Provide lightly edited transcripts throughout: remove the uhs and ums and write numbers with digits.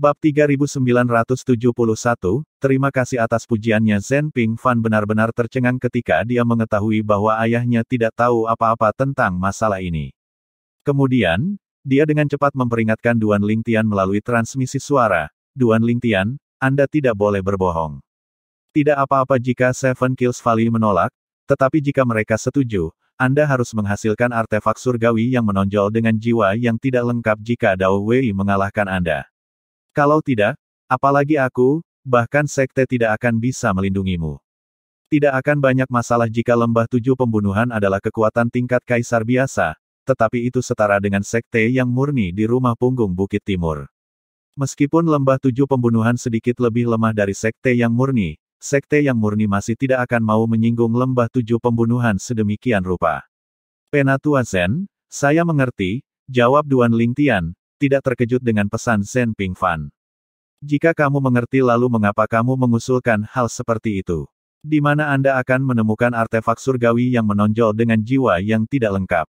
Bab 3971, terima kasih atas pujiannya. Zhen Pingfan benar-benar tercengang ketika dia mengetahui bahwa ayahnya tidak tahu apa-apa tentang masalah ini. Kemudian, dia dengan cepat memperingatkan Duan Lingtian melalui transmisi suara, Duan Lingtian, Anda tidak boleh berbohong. Tidak apa-apa jika Seven Kills Valley menolak, tetapi jika mereka setuju, Anda harus menghasilkan artefak surgawi yang menonjol dengan jiwa yang tidak lengkap jika Dao Wei mengalahkan Anda. Kalau tidak, apalagi aku, bahkan sekte tidak akan bisa melindungimu. Tidak akan banyak masalah jika lembah 7 pembunuhan adalah kekuatan tingkat kaisar biasa, tetapi itu setara dengan sekte yang murni di rumah punggung Bukit Timur. Meskipun lembah 7 pembunuhan sedikit lebih lemah dari sekte yang murni masih tidak akan mau menyinggung lembah 7 pembunuhan sedemikian rupa. Penatua Zhen, saya mengerti, jawab Duan Lingtian, tidak terkejut dengan pesan Zhen Pingfan. Jika kamu mengerti lalu mengapa kamu mengusulkan hal seperti itu? Di mana Anda akan menemukan artefak surgawi yang menonjol dengan jiwa yang tidak lengkap?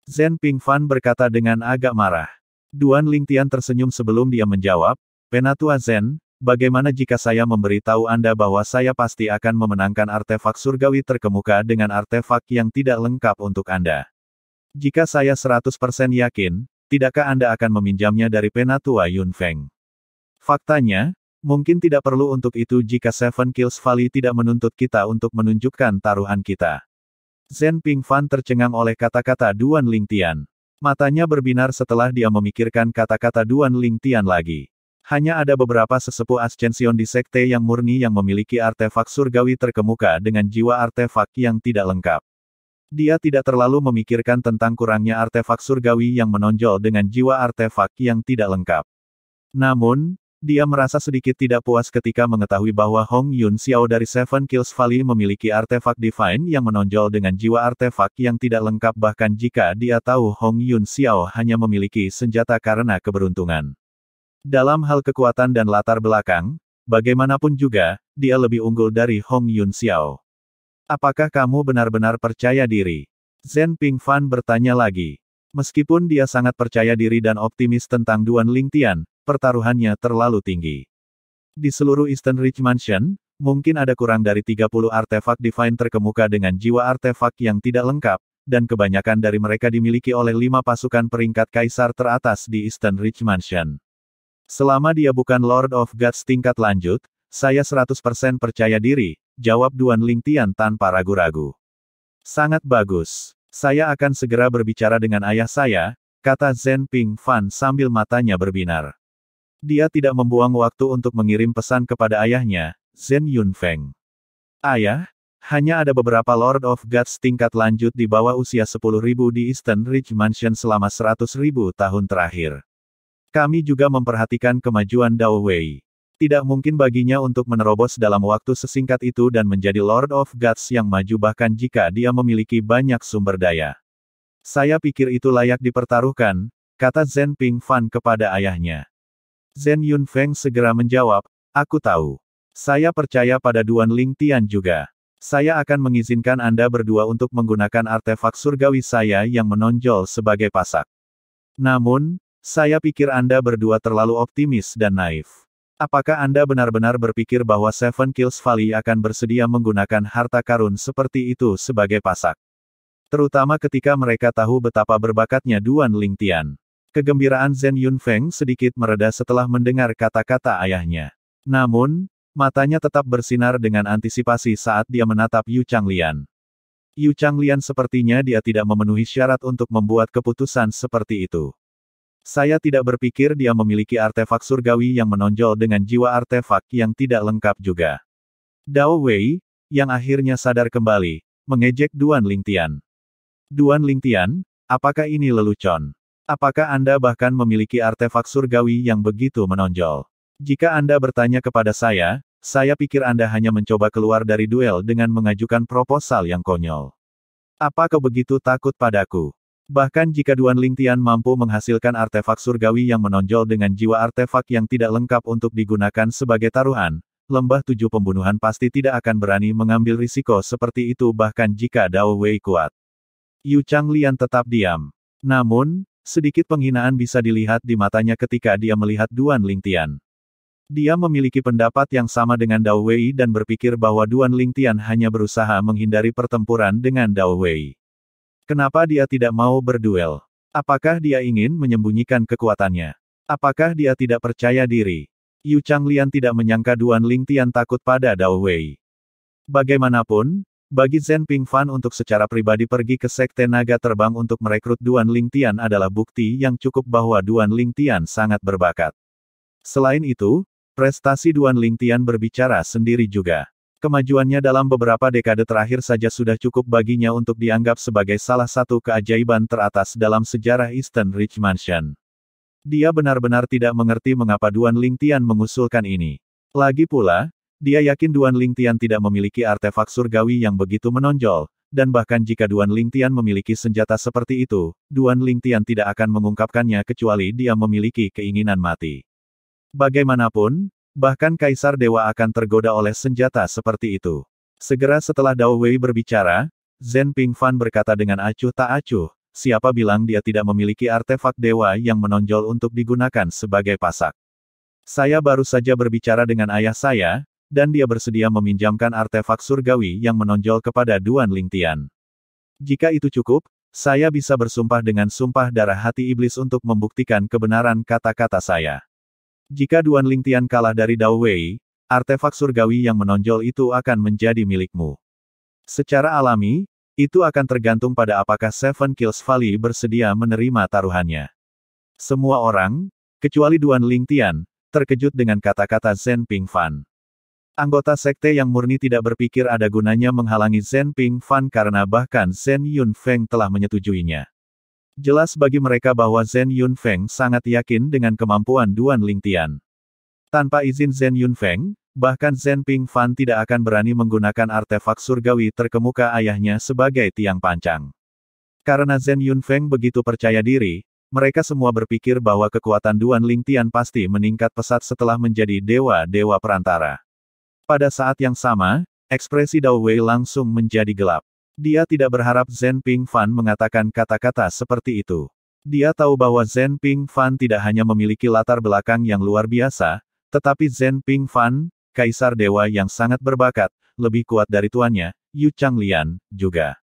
Zhen Pingfan berkata dengan agak marah. Duan Lingtian tersenyum sebelum dia menjawab, Penatua Zhen, bagaimana jika saya memberitahu Anda bahwa saya pasti akan memenangkan artefak surgawi terkemuka dengan artefak yang tidak lengkap untuk Anda? Jika saya 100% yakin, tidakkah Anda akan meminjamnya dari Penatua Yun Feng? Faktanya, mungkin tidak perlu untuk itu jika Seven Kills Valley tidak menuntut kita untuk menunjukkan taruhan kita. Zhen Pingfan tercengang oleh kata-kata Duan Lingtian. Matanya berbinar setelah dia memikirkan kata-kata Duan Lingtian lagi. Hanya ada beberapa sesepuh Ascension di sekte yang murni yang memiliki artefak surgawi terkemuka dengan jiwa artefak yang tidak lengkap. Dia tidak terlalu memikirkan tentang kurangnya artefak surgawi yang menonjol dengan jiwa artefak yang tidak lengkap. Namun, dia merasa sedikit tidak puas ketika mengetahui bahwa Hong Yun Xiao dari Seven Kills Valley memiliki artefak divine yang menonjol dengan jiwa artefak yang tidak lengkap bahkan jika dia tahu Hong Yun Xiao hanya memiliki senjata karena keberuntungan. Dalam hal kekuatan dan latar belakang, bagaimanapun juga, dia lebih unggul dari Hong Yun Xiao. Apakah kamu benar-benar percaya diri? Zhen Pingfan bertanya lagi. Meskipun dia sangat percaya diri dan optimis tentang Duan Lingtian, pertaruhannya terlalu tinggi. Di seluruh Eastern Ridge Mansion, mungkin ada kurang dari 30 artefak divine terkemuka dengan jiwa artefak yang tidak lengkap, dan kebanyakan dari mereka dimiliki oleh 5 pasukan peringkat kaisar teratas di Eastern Ridge Mansion. Selama dia bukan Lord of Gods tingkat lanjut, saya 100% percaya diri, jawab Duan Lingtian tanpa ragu-ragu. Sangat bagus. Saya akan segera berbicara dengan ayah saya, kata Zhen Pingfan sambil matanya berbinar. Dia tidak membuang waktu untuk mengirim pesan kepada ayahnya, Zhen Yunfeng. Ayah, hanya ada beberapa Lord of Gods tingkat lanjut di bawah usia 10.000 di Eastern Ridge Mansion selama 100.000 tahun terakhir. Kami juga memperhatikan kemajuan Dao Wei. Tidak mungkin baginya untuk menerobos dalam waktu sesingkat itu dan menjadi Lord of Gods yang maju bahkan jika dia memiliki banyak sumber daya. Saya pikir itu layak dipertaruhkan, kata Zhen Pingfan kepada ayahnya. Zhen Yunfeng segera menjawab, aku tahu. Saya percaya pada Duan Lingtian juga. Saya akan mengizinkan Anda berdua untuk menggunakan artefak surgawi saya yang menonjol sebagai pasak. Namun, saya pikir Anda berdua terlalu optimis dan naif. Apakah Anda benar-benar berpikir bahwa Seven Kills Valley akan bersedia menggunakan harta karun seperti itu sebagai pasak? Terutama ketika mereka tahu betapa berbakatnya Duan Lingtian. Kegembiraan Zhen Yunfeng sedikit mereda setelah mendengar kata-kata ayahnya. Namun, matanya tetap bersinar dengan antisipasi saat dia menatap Yu Changlian. Yu Changlian sepertinya dia tidak memenuhi syarat untuk membuat keputusan seperti itu. Saya tidak berpikir dia memiliki artefak surgawi yang menonjol dengan jiwa artefak yang tidak lengkap juga. Dao Wei, yang akhirnya sadar kembali, mengejek Duan Lingtian. Duan Lingtian, apakah ini lelucon? Apakah Anda bahkan memiliki artefak surgawi yang begitu menonjol? Jika Anda bertanya kepada saya pikir Anda hanya mencoba keluar dari duel dengan mengajukan proposal yang konyol. Apa kau begitu takut padaku? Bahkan jika Duan Lingtian mampu menghasilkan artefak surgawi yang menonjol dengan jiwa artefak yang tidak lengkap untuk digunakan sebagai taruhan, lembah 7 pembunuhan pasti tidak akan berani mengambil risiko seperti itu bahkan jika Dao Wei kuat. Yu Changlian tetap diam. Namun, sedikit penghinaan bisa dilihat di matanya ketika dia melihat Duan Lingtian. Dia memiliki pendapat yang sama dengan Dao Wei dan berpikir bahwa Duan Lingtian hanya berusaha menghindari pertempuran dengan Dao Wei. Kenapa dia tidak mau berduel? Apakah dia ingin menyembunyikan kekuatannya? Apakah dia tidak percaya diri? Yu Changlian tidak menyangka Duan Lingtian takut pada Dao Wei. Bagaimanapun, bagi Zhen Pingfan untuk secara pribadi pergi ke Sekte Naga Terbang untuk merekrut Duan Lingtian adalah bukti yang cukup bahwa Duan Lingtian sangat berbakat. Selain itu, prestasi Duan Lingtian berbicara sendiri juga. Kemajuannya dalam beberapa dekade terakhir saja sudah cukup baginya untuk dianggap sebagai salah satu keajaiban teratas dalam sejarah Eastern Ridge Mansion. Dia benar-benar tidak mengerti mengapa Duan Lingtian mengusulkan ini. Lagi pula, dia yakin Duan Lingtian tidak memiliki artefak surgawi yang begitu menonjol, dan bahkan jika Duan Lingtian memiliki senjata seperti itu, Duan Lingtian tidak akan mengungkapkannya kecuali dia memiliki keinginan mati. Bagaimanapun, bahkan Kaisar Dewa akan tergoda oleh senjata seperti itu. Segera setelah Dao Wei berbicara, Zhen Pingfan berkata dengan acuh tak acuh, siapa bilang dia tidak memiliki artefak dewa yang menonjol untuk digunakan sebagai pasak. Saya baru saja berbicara dengan ayah saya, dan dia bersedia meminjamkan artefak surgawi yang menonjol kepada Duan Lingtian. Jika itu cukup, saya bisa bersumpah dengan sumpah darah hati iblis untuk membuktikan kebenaran kata-kata saya. Jika Duan Lingtian kalah dari Dao Wei, artefak surgawi yang menonjol itu akan menjadi milikmu. Secara alami, itu akan tergantung pada apakah Seven Kills Valley bersedia menerima taruhannya. Semua orang, kecuali Duan Lingtian, terkejut dengan kata-kata Zhen Pingfan. Anggota sekte yang murni tidak berpikir ada gunanya menghalangi Zhen Pingfan karena bahkan Zhen Yunfeng telah menyetujuinya. Jelas bagi mereka bahwa Zhen Yunfeng sangat yakin dengan kemampuan Duan Lingtian. Tanpa izin Zhen Yunfeng, bahkan Zhen Pingfan tidak akan berani menggunakan artefak surgawi terkemuka ayahnya sebagai tiang pancang. Karena Zhen Yunfeng begitu percaya diri, mereka semua berpikir bahwa kekuatan Duan Lingtian pasti meningkat pesat setelah menjadi dewa-dewa perantara. Pada saat yang sama, ekspresi Dao Wei langsung menjadi gelap. Dia tidak berharap Zhen Pingfan mengatakan kata-kata seperti itu. Dia tahu bahwa Zhen Pingfan tidak hanya memiliki latar belakang yang luar biasa, tetapi Zhen Pingfan, Kaisar Dewa yang sangat berbakat, lebih kuat dari tuannya, Yu Changlian, juga.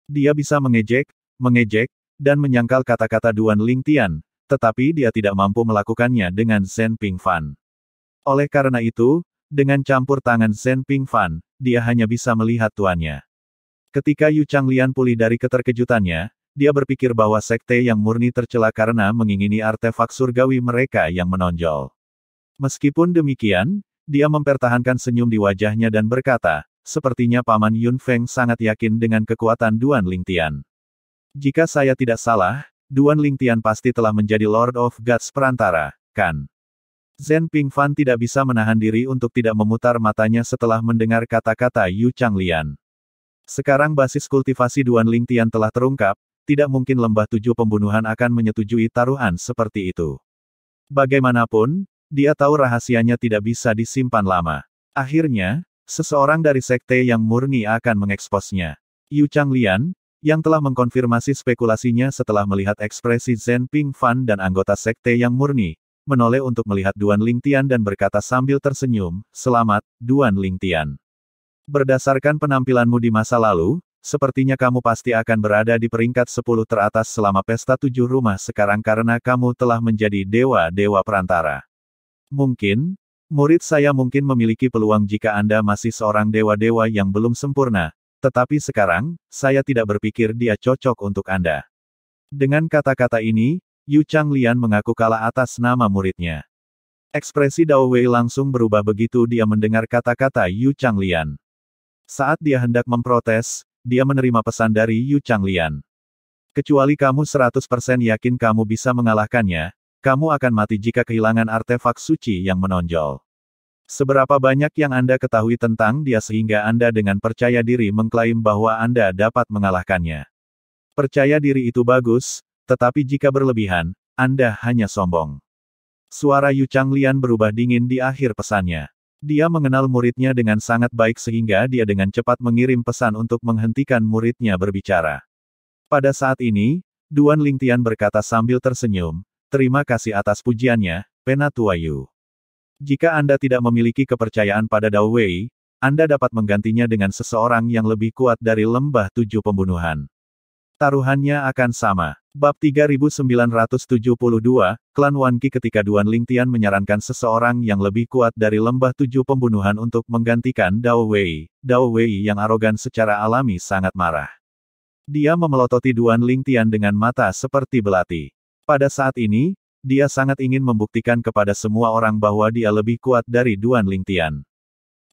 Dia bisa mengejek, dan menyangkal kata-kata Duan Lingtian, tetapi dia tidak mampu melakukannya dengan Zhen Pingfan. Oleh karena itu, dengan campur tangan Zhen Pingfan, dia hanya bisa melihat tuannya. Ketika Yu Changlian pulih dari keterkejutannya, dia berpikir bahwa sekte yang murni tercela karena mengingini artefak surgawi mereka yang menonjol. Meskipun demikian, dia mempertahankan senyum di wajahnya dan berkata, sepertinya Paman Yunfeng sangat yakin dengan kekuatan Duan Lingtian. Jika saya tidak salah, Duan Lingtian pasti telah menjadi Lord of Gods perantara, kan? Zhen Pingfan tidak bisa menahan diri untuk tidak memutar matanya setelah mendengar kata-kata Yu Changlian. Sekarang basis kultivasi Duan Lingtian telah terungkap, tidak mungkin lembah 7 pembunuhan akan menyetujui taruhan seperti itu. Bagaimanapun, dia tahu rahasianya tidak bisa disimpan lama. Akhirnya, seseorang dari sekte yang murni akan mengeksposnya. Yu Changlian, yang telah mengkonfirmasi spekulasinya setelah melihat ekspresi Zhen Pingfan dan anggota sekte yang murni, menoleh untuk melihat Duan Lingtian dan berkata sambil tersenyum, "Selamat, Duan Lingtian. Berdasarkan penampilanmu di masa lalu, sepertinya kamu pasti akan berada di peringkat 10 teratas selama pesta 7 rumah sekarang karena kamu telah menjadi dewa-dewa perantara. Mungkin, murid saya mungkin memiliki peluang jika Anda masih seorang dewa-dewa yang belum sempurna, tetapi sekarang, saya tidak berpikir dia cocok untuk Anda." Dengan kata-kata ini, Yu Changlian mengaku kalah atas nama muridnya. Ekspresi Dao Wei langsung berubah begitu dia mendengar kata-kata Yu Changlian. Saat dia hendak memprotes, dia menerima pesan dari Yu Changlian. Kecuali kamu 100% yakin kamu bisa mengalahkannya, kamu akan mati jika kehilangan artefak suci yang menonjol. Seberapa banyak yang Anda ketahui tentang dia sehingga Anda dengan percaya diri mengklaim bahwa Anda dapat mengalahkannya. Percaya diri itu bagus, tetapi jika berlebihan, Anda hanya sombong. Suara Yu Changlian berubah dingin di akhir pesannya. Dia mengenal muridnya dengan sangat baik sehingga dia dengan cepat mengirim pesan untuk menghentikan muridnya berbicara. Pada saat ini, Duan Lingtian berkata sambil tersenyum, "Terima kasih atas pujiannya, Penatua Yu. Jika Anda tidak memiliki kepercayaan pada Dao Wei, Anda dapat menggantinya dengan seseorang yang lebih kuat dari Lembah Tujuh Pembunuhan. Taruhannya akan sama. Bab 3972, Klan Wan Qi ketika Duan Lingtian menyarankan seseorang yang lebih kuat dari Lembah Tujuh Pembunuhan untuk menggantikan Dao Wei. Dao Wei yang arogan secara alami sangat marah. Dia memelototi Duan Lingtian dengan mata seperti belati. Pada saat ini, dia sangat ingin membuktikan kepada semua orang bahwa dia lebih kuat dari Duan Lingtian.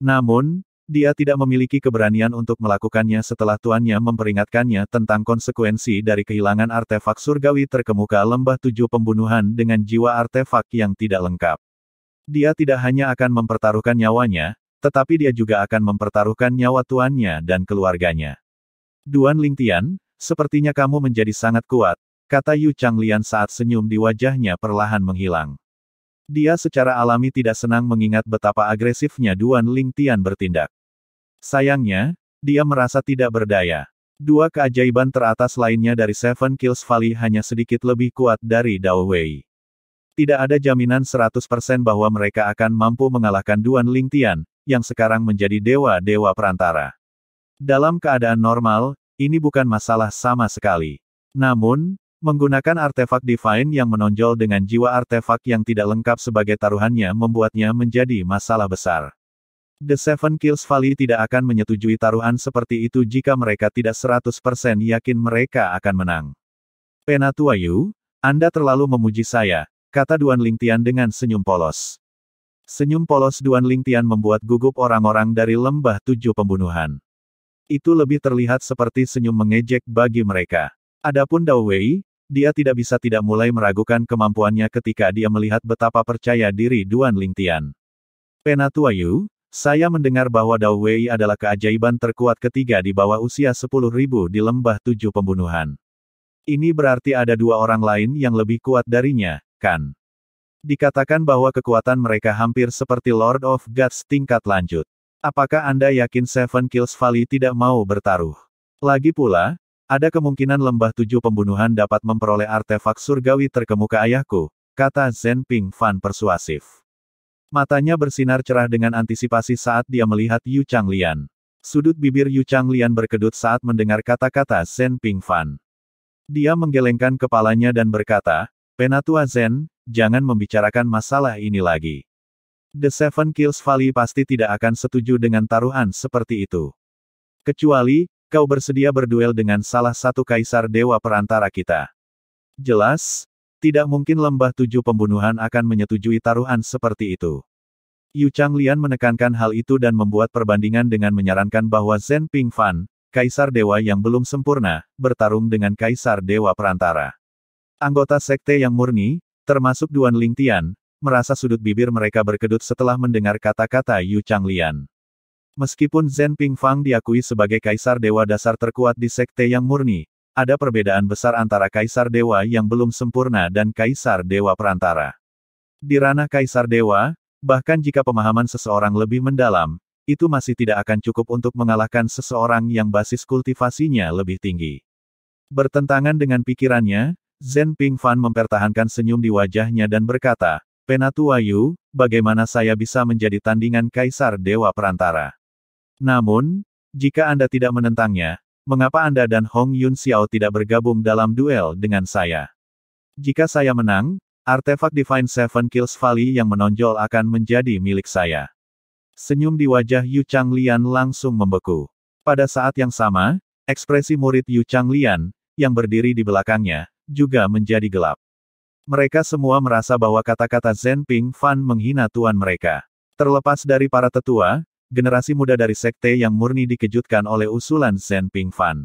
Namun, dia tidak memiliki keberanian untuk melakukannya setelah tuannya memperingatkannya tentang konsekuensi dari kehilangan artefak surgawi terkemuka Lembah Tujuh Pembunuhan dengan jiwa artefak yang tidak lengkap. Dia tidak hanya akan mempertaruhkan nyawanya, tetapi dia juga akan mempertaruhkan nyawa tuannya dan keluarganya. Duan Lingtian, sepertinya kamu menjadi sangat kuat, kata Yu Changlian saat senyum di wajahnya perlahan menghilang. Dia secara alami tidak senang mengingat betapa agresifnya Duan Lingtian bertindak. Sayangnya, dia merasa tidak berdaya. Dua keajaiban teratas lainnya dari Seven Kills Valley hanya sedikit lebih kuat dari Dao Wei. Tidak ada jaminan 100% bahwa mereka akan mampu mengalahkan Duan Lingtian, yang sekarang menjadi dewa-dewa perantara. Dalam keadaan normal, ini bukan masalah sama sekali. Namun, menggunakan artefak divine yang menonjol dengan jiwa artefak yang tidak lengkap sebagai taruhannya membuatnya menjadi masalah besar. The Seven Kills Valley tidak akan menyetujui taruhan seperti itu jika mereka tidak 100% yakin mereka akan menang. Penatua Yu, Anda terlalu memuji saya, kata Duan Lingtian dengan senyum polos. Senyum polos Duan Lingtian membuat gugup orang-orang dari Lembah Tujuh Pembunuhan. Itu lebih terlihat seperti senyum mengejek bagi mereka. Adapun Dao Wei, dia tidak bisa tidak mulai meragukan kemampuannya ketika dia melihat betapa percaya diri Duan Lingtian. Penatua Yu, saya mendengar bahwa Dao Wei adalah keajaiban terkuat ketiga di bawah usia 10.000 di Lembah Tujuh Pembunuhan. Ini berarti ada dua orang lain yang lebih kuat darinya, kan? Dikatakan bahwa kekuatan mereka hampir seperti Lord of Gods tingkat lanjut. Apakah Anda yakin Seven Kills Valley tidak mau bertaruh? Lagi pula, ada kemungkinan Lembah Tujuh Pembunuhan dapat memperoleh artefak surgawi terkemuka ayahku, kata Zhen Ping Fan persuasif. Matanya bersinar cerah dengan antisipasi saat dia melihat Yu Changlian. Sudut bibir Yu Changlian berkedut saat mendengar kata-kata Zhen Ping Fan. Dia menggelengkan kepalanya dan berkata, Penatua Zhen, jangan membicarakan masalah ini lagi. The Seven Kills Valley pasti tidak akan setuju dengan taruhan seperti itu. Kecuali, kau bersedia berduel dengan salah satu kaisar dewa perantara kita. Jelas, tidak mungkin Lembah Tujuh Pembunuhan akan menyetujui taruhan seperti itu. Yu Changlian menekankan hal itu dan membuat perbandingan dengan menyarankan bahwa Zhen Ping Fan, kaisar dewa yang belum sempurna, bertarung dengan kaisar dewa perantara. Anggota sekte yang murni, termasuk Duan Lingtian, merasa sudut bibir mereka berkedut setelah mendengar kata-kata Yu Changlian. Meskipun Zhen Ping Fan diakui sebagai kaisar dewa dasar terkuat di sekte yang murni, ada perbedaan besar antara kaisar dewa yang belum sempurna dan kaisar dewa perantara. Di ranah kaisar dewa, bahkan jika pemahaman seseorang lebih mendalam, itu masih tidak akan cukup untuk mengalahkan seseorang yang basis kultivasinya lebih tinggi. Bertentangan dengan pikirannya, Zhen Ping Fan mempertahankan senyum di wajahnya dan berkata, Penatua Yu, bagaimana saya bisa menjadi tandingan kaisar dewa perantara? Namun, jika Anda tidak menentangnya, mengapa Anda dan Hong Yun Xiao tidak bergabung dalam duel dengan saya? Jika saya menang, artefak Divine Seven Kills Valley yang menonjol akan menjadi milik saya. Senyum di wajah Yu Changlian langsung membeku. Pada saat yang sama, ekspresi murid Yu Changlian, yang berdiri di belakangnya, juga menjadi gelap. Mereka semua merasa bahwa kata-kata Zhen Ping Fan menghina tuan mereka. Terlepas dari para tetua, generasi muda dari sekte yang murni dikejutkan oleh usulan Zhen Ping Fan.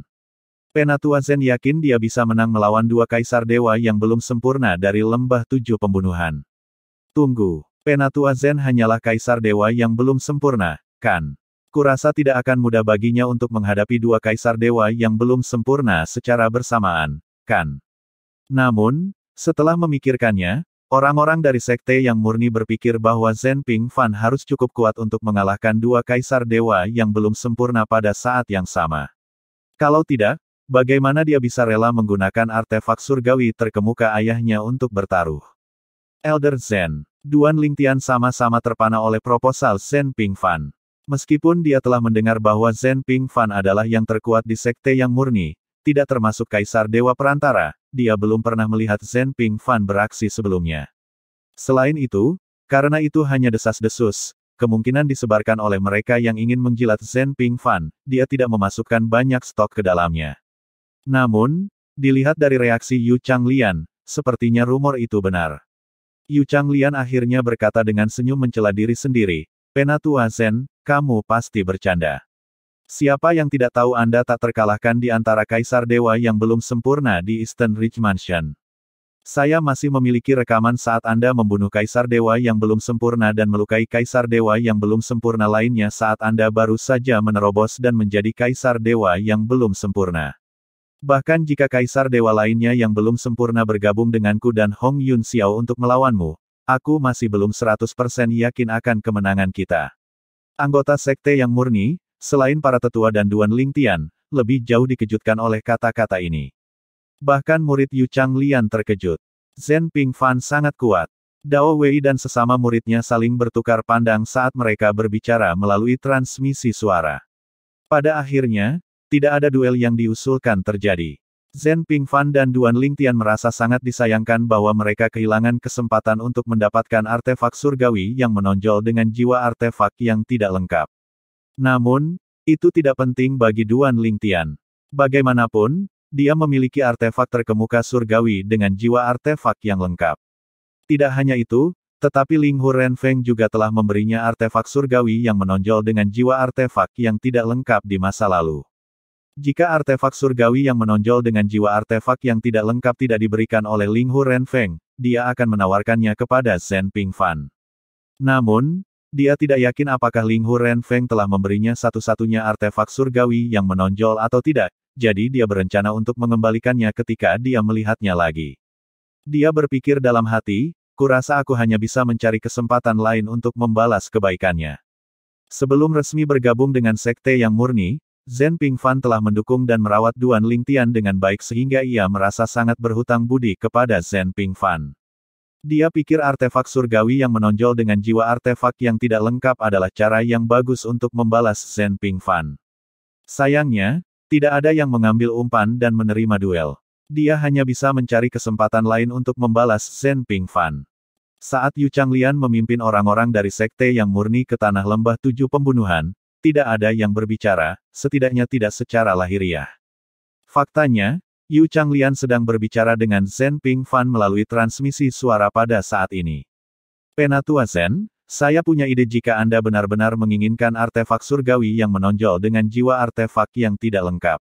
Penatua Zhen yakin dia bisa menang melawan dua kaisar dewa yang belum sempurna dari Lembah Tujuh Pembunuhan. Tunggu, Penatua Zhen hanyalah kaisar dewa yang belum sempurna, kan? Kurasa tidak akan mudah baginya untuk menghadapi dua kaisar dewa yang belum sempurna secara bersamaan, kan? Namun, setelah memikirkannya, orang-orang dari sekte yang murni berpikir bahwa Zhen Ping Fan harus cukup kuat untuk mengalahkan dua kaisar dewa yang belum sempurna pada saat yang sama. Kalau tidak, bagaimana dia bisa rela menggunakan artefak surgawi terkemuka ayahnya untuk bertaruh? Elder Zhen, Duan Lingtian sama-sama terpana oleh proposal Zhen Pingfan. Meskipun dia telah mendengar bahwa Zhen Pingfan adalah yang terkuat di sekte yang murni, tidak termasuk Kaisar Dewa Perantara, dia belum pernah melihat Zhen Pingfan beraksi sebelumnya. Selain itu, karena itu hanya desas-desus, kemungkinan disebarkan oleh mereka yang ingin menjilat Zhen Pingfan, dia tidak memasukkan banyak stok ke dalamnya. Namun, dilihat dari reaksi Yu Changlian, sepertinya rumor itu benar. Yu Changlian akhirnya berkata dengan senyum mencela diri sendiri, "Penatua Zhen, kamu pasti bercanda. Siapa yang tidak tahu Anda tak terkalahkan di antara Kaisar Dewa yang belum sempurna di Eastern Ridge Mansion. Saya masih memiliki rekaman saat Anda membunuh Kaisar Dewa yang belum sempurna dan melukai Kaisar Dewa yang belum sempurna lainnya saat Anda baru saja menerobos dan menjadi Kaisar Dewa yang belum sempurna. Bahkan jika Kaisar Dewa lainnya yang belum sempurna bergabung denganku dan Hong Yun Xiao untuk melawanmu, aku masih belum 100% yakin akan kemenangan kita." Anggota sekte yang murni, selain para tetua dan Duan Lingtian, lebih jauh dikejutkan oleh kata-kata ini. Bahkan murid Yu Changlian terkejut. Zhen Pingfan sangat kuat. Dao Wei dan sesama muridnya saling bertukar pandang saat mereka berbicara melalui transmisi suara. Pada akhirnya, tidak ada duel yang diusulkan terjadi. Zhen Pingfan dan Duan Lingtian merasa sangat disayangkan bahwa mereka kehilangan kesempatan untuk mendapatkan artefak surgawi yang menonjol dengan jiwa artefak yang tidak lengkap. Namun, itu tidak penting bagi Duan Lingtian. Bagaimanapun, dia memiliki artefak terkemuka surgawi dengan jiwa artefak yang lengkap. Tidak hanya itu, tetapi Ling Hu Renfeng juga telah memberinya artefak surgawi yang menonjol dengan jiwa artefak yang tidak lengkap di masa lalu. Jika artefak surgawi yang menonjol dengan jiwa artefak yang tidak lengkap tidak diberikan oleh Ling Hu Renfeng, dia akan menawarkannya kepada Zhen Pingfan. Namun, dia tidak yakin apakah Ling Hu Renfeng telah memberinya satu-satunya artefak surgawi yang menonjol atau tidak, jadi dia berencana untuk mengembalikannya ketika dia melihatnya lagi. Dia berpikir dalam hati, kurasa aku hanya bisa mencari kesempatan lain untuk membalas kebaikannya. Sebelum resmi bergabung dengan sekte yang murni, Zhen Pingfan telah mendukung dan merawat Duan Lingtian dengan baik sehingga ia merasa sangat berhutang budi kepada Zhen Pingfan. Dia pikir artefak surgawi yang menonjol dengan jiwa artefak yang tidak lengkap adalah cara yang bagus untuk membalas Zhen Pingfan. Sayangnya, tidak ada yang mengambil umpan dan menerima duel. Dia hanya bisa mencari kesempatan lain untuk membalas Zhen Pingfan. Saat Yu Changlian memimpin orang-orang dari sekte yang murni ke Tanah Lembah 7 Pembunuhan, tidak ada yang berbicara, setidaknya tidak secara lahiriah. Faktanya, Yu Changlian sedang berbicara dengan Zhen Pingfan melalui transmisi suara pada saat ini. "Penatua Zhen, saya punya ide jika Anda benar-benar menginginkan artefak surgawi yang menonjol dengan jiwa artefak yang tidak lengkap."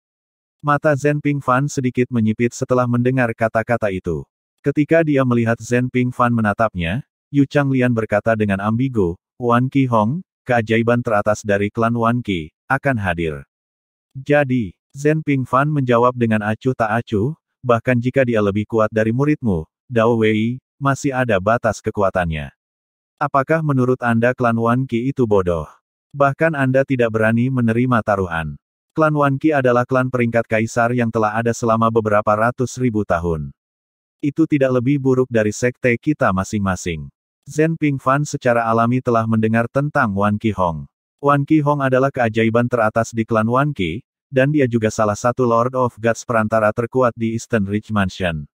Mata Zhen Pingfan sedikit menyipit setelah mendengar kata-kata itu. Ketika dia melihat Zhen Pingfan menatapnya, Yu Changlian berkata dengan ambigu, "Wan Qi Hong, keajaiban teratas dari klan Wan Qi, akan hadir." Jadi, Zhen Pingfan menjawab dengan acuh tak acuh, bahkan jika dia lebih kuat dari muridmu, Dao Wei, masih ada batas kekuatannya. Apakah menurut Anda klan Wan Qi itu bodoh? Bahkan Anda tidak berani menerima taruhan. Klan Wan Qi adalah klan peringkat kaisar yang telah ada selama beberapa ratus ribu tahun. Itu tidak lebih buruk dari sekte kita masing-masing. Zhen Pingfan secara alami telah mendengar tentang Wan Qi Hong. Wan Qi Hong adalah keajaiban teratas di klan Wan Qi, dan dia juga salah satu Lord of Gods perantara terkuat di Eastern Ridge Mansion.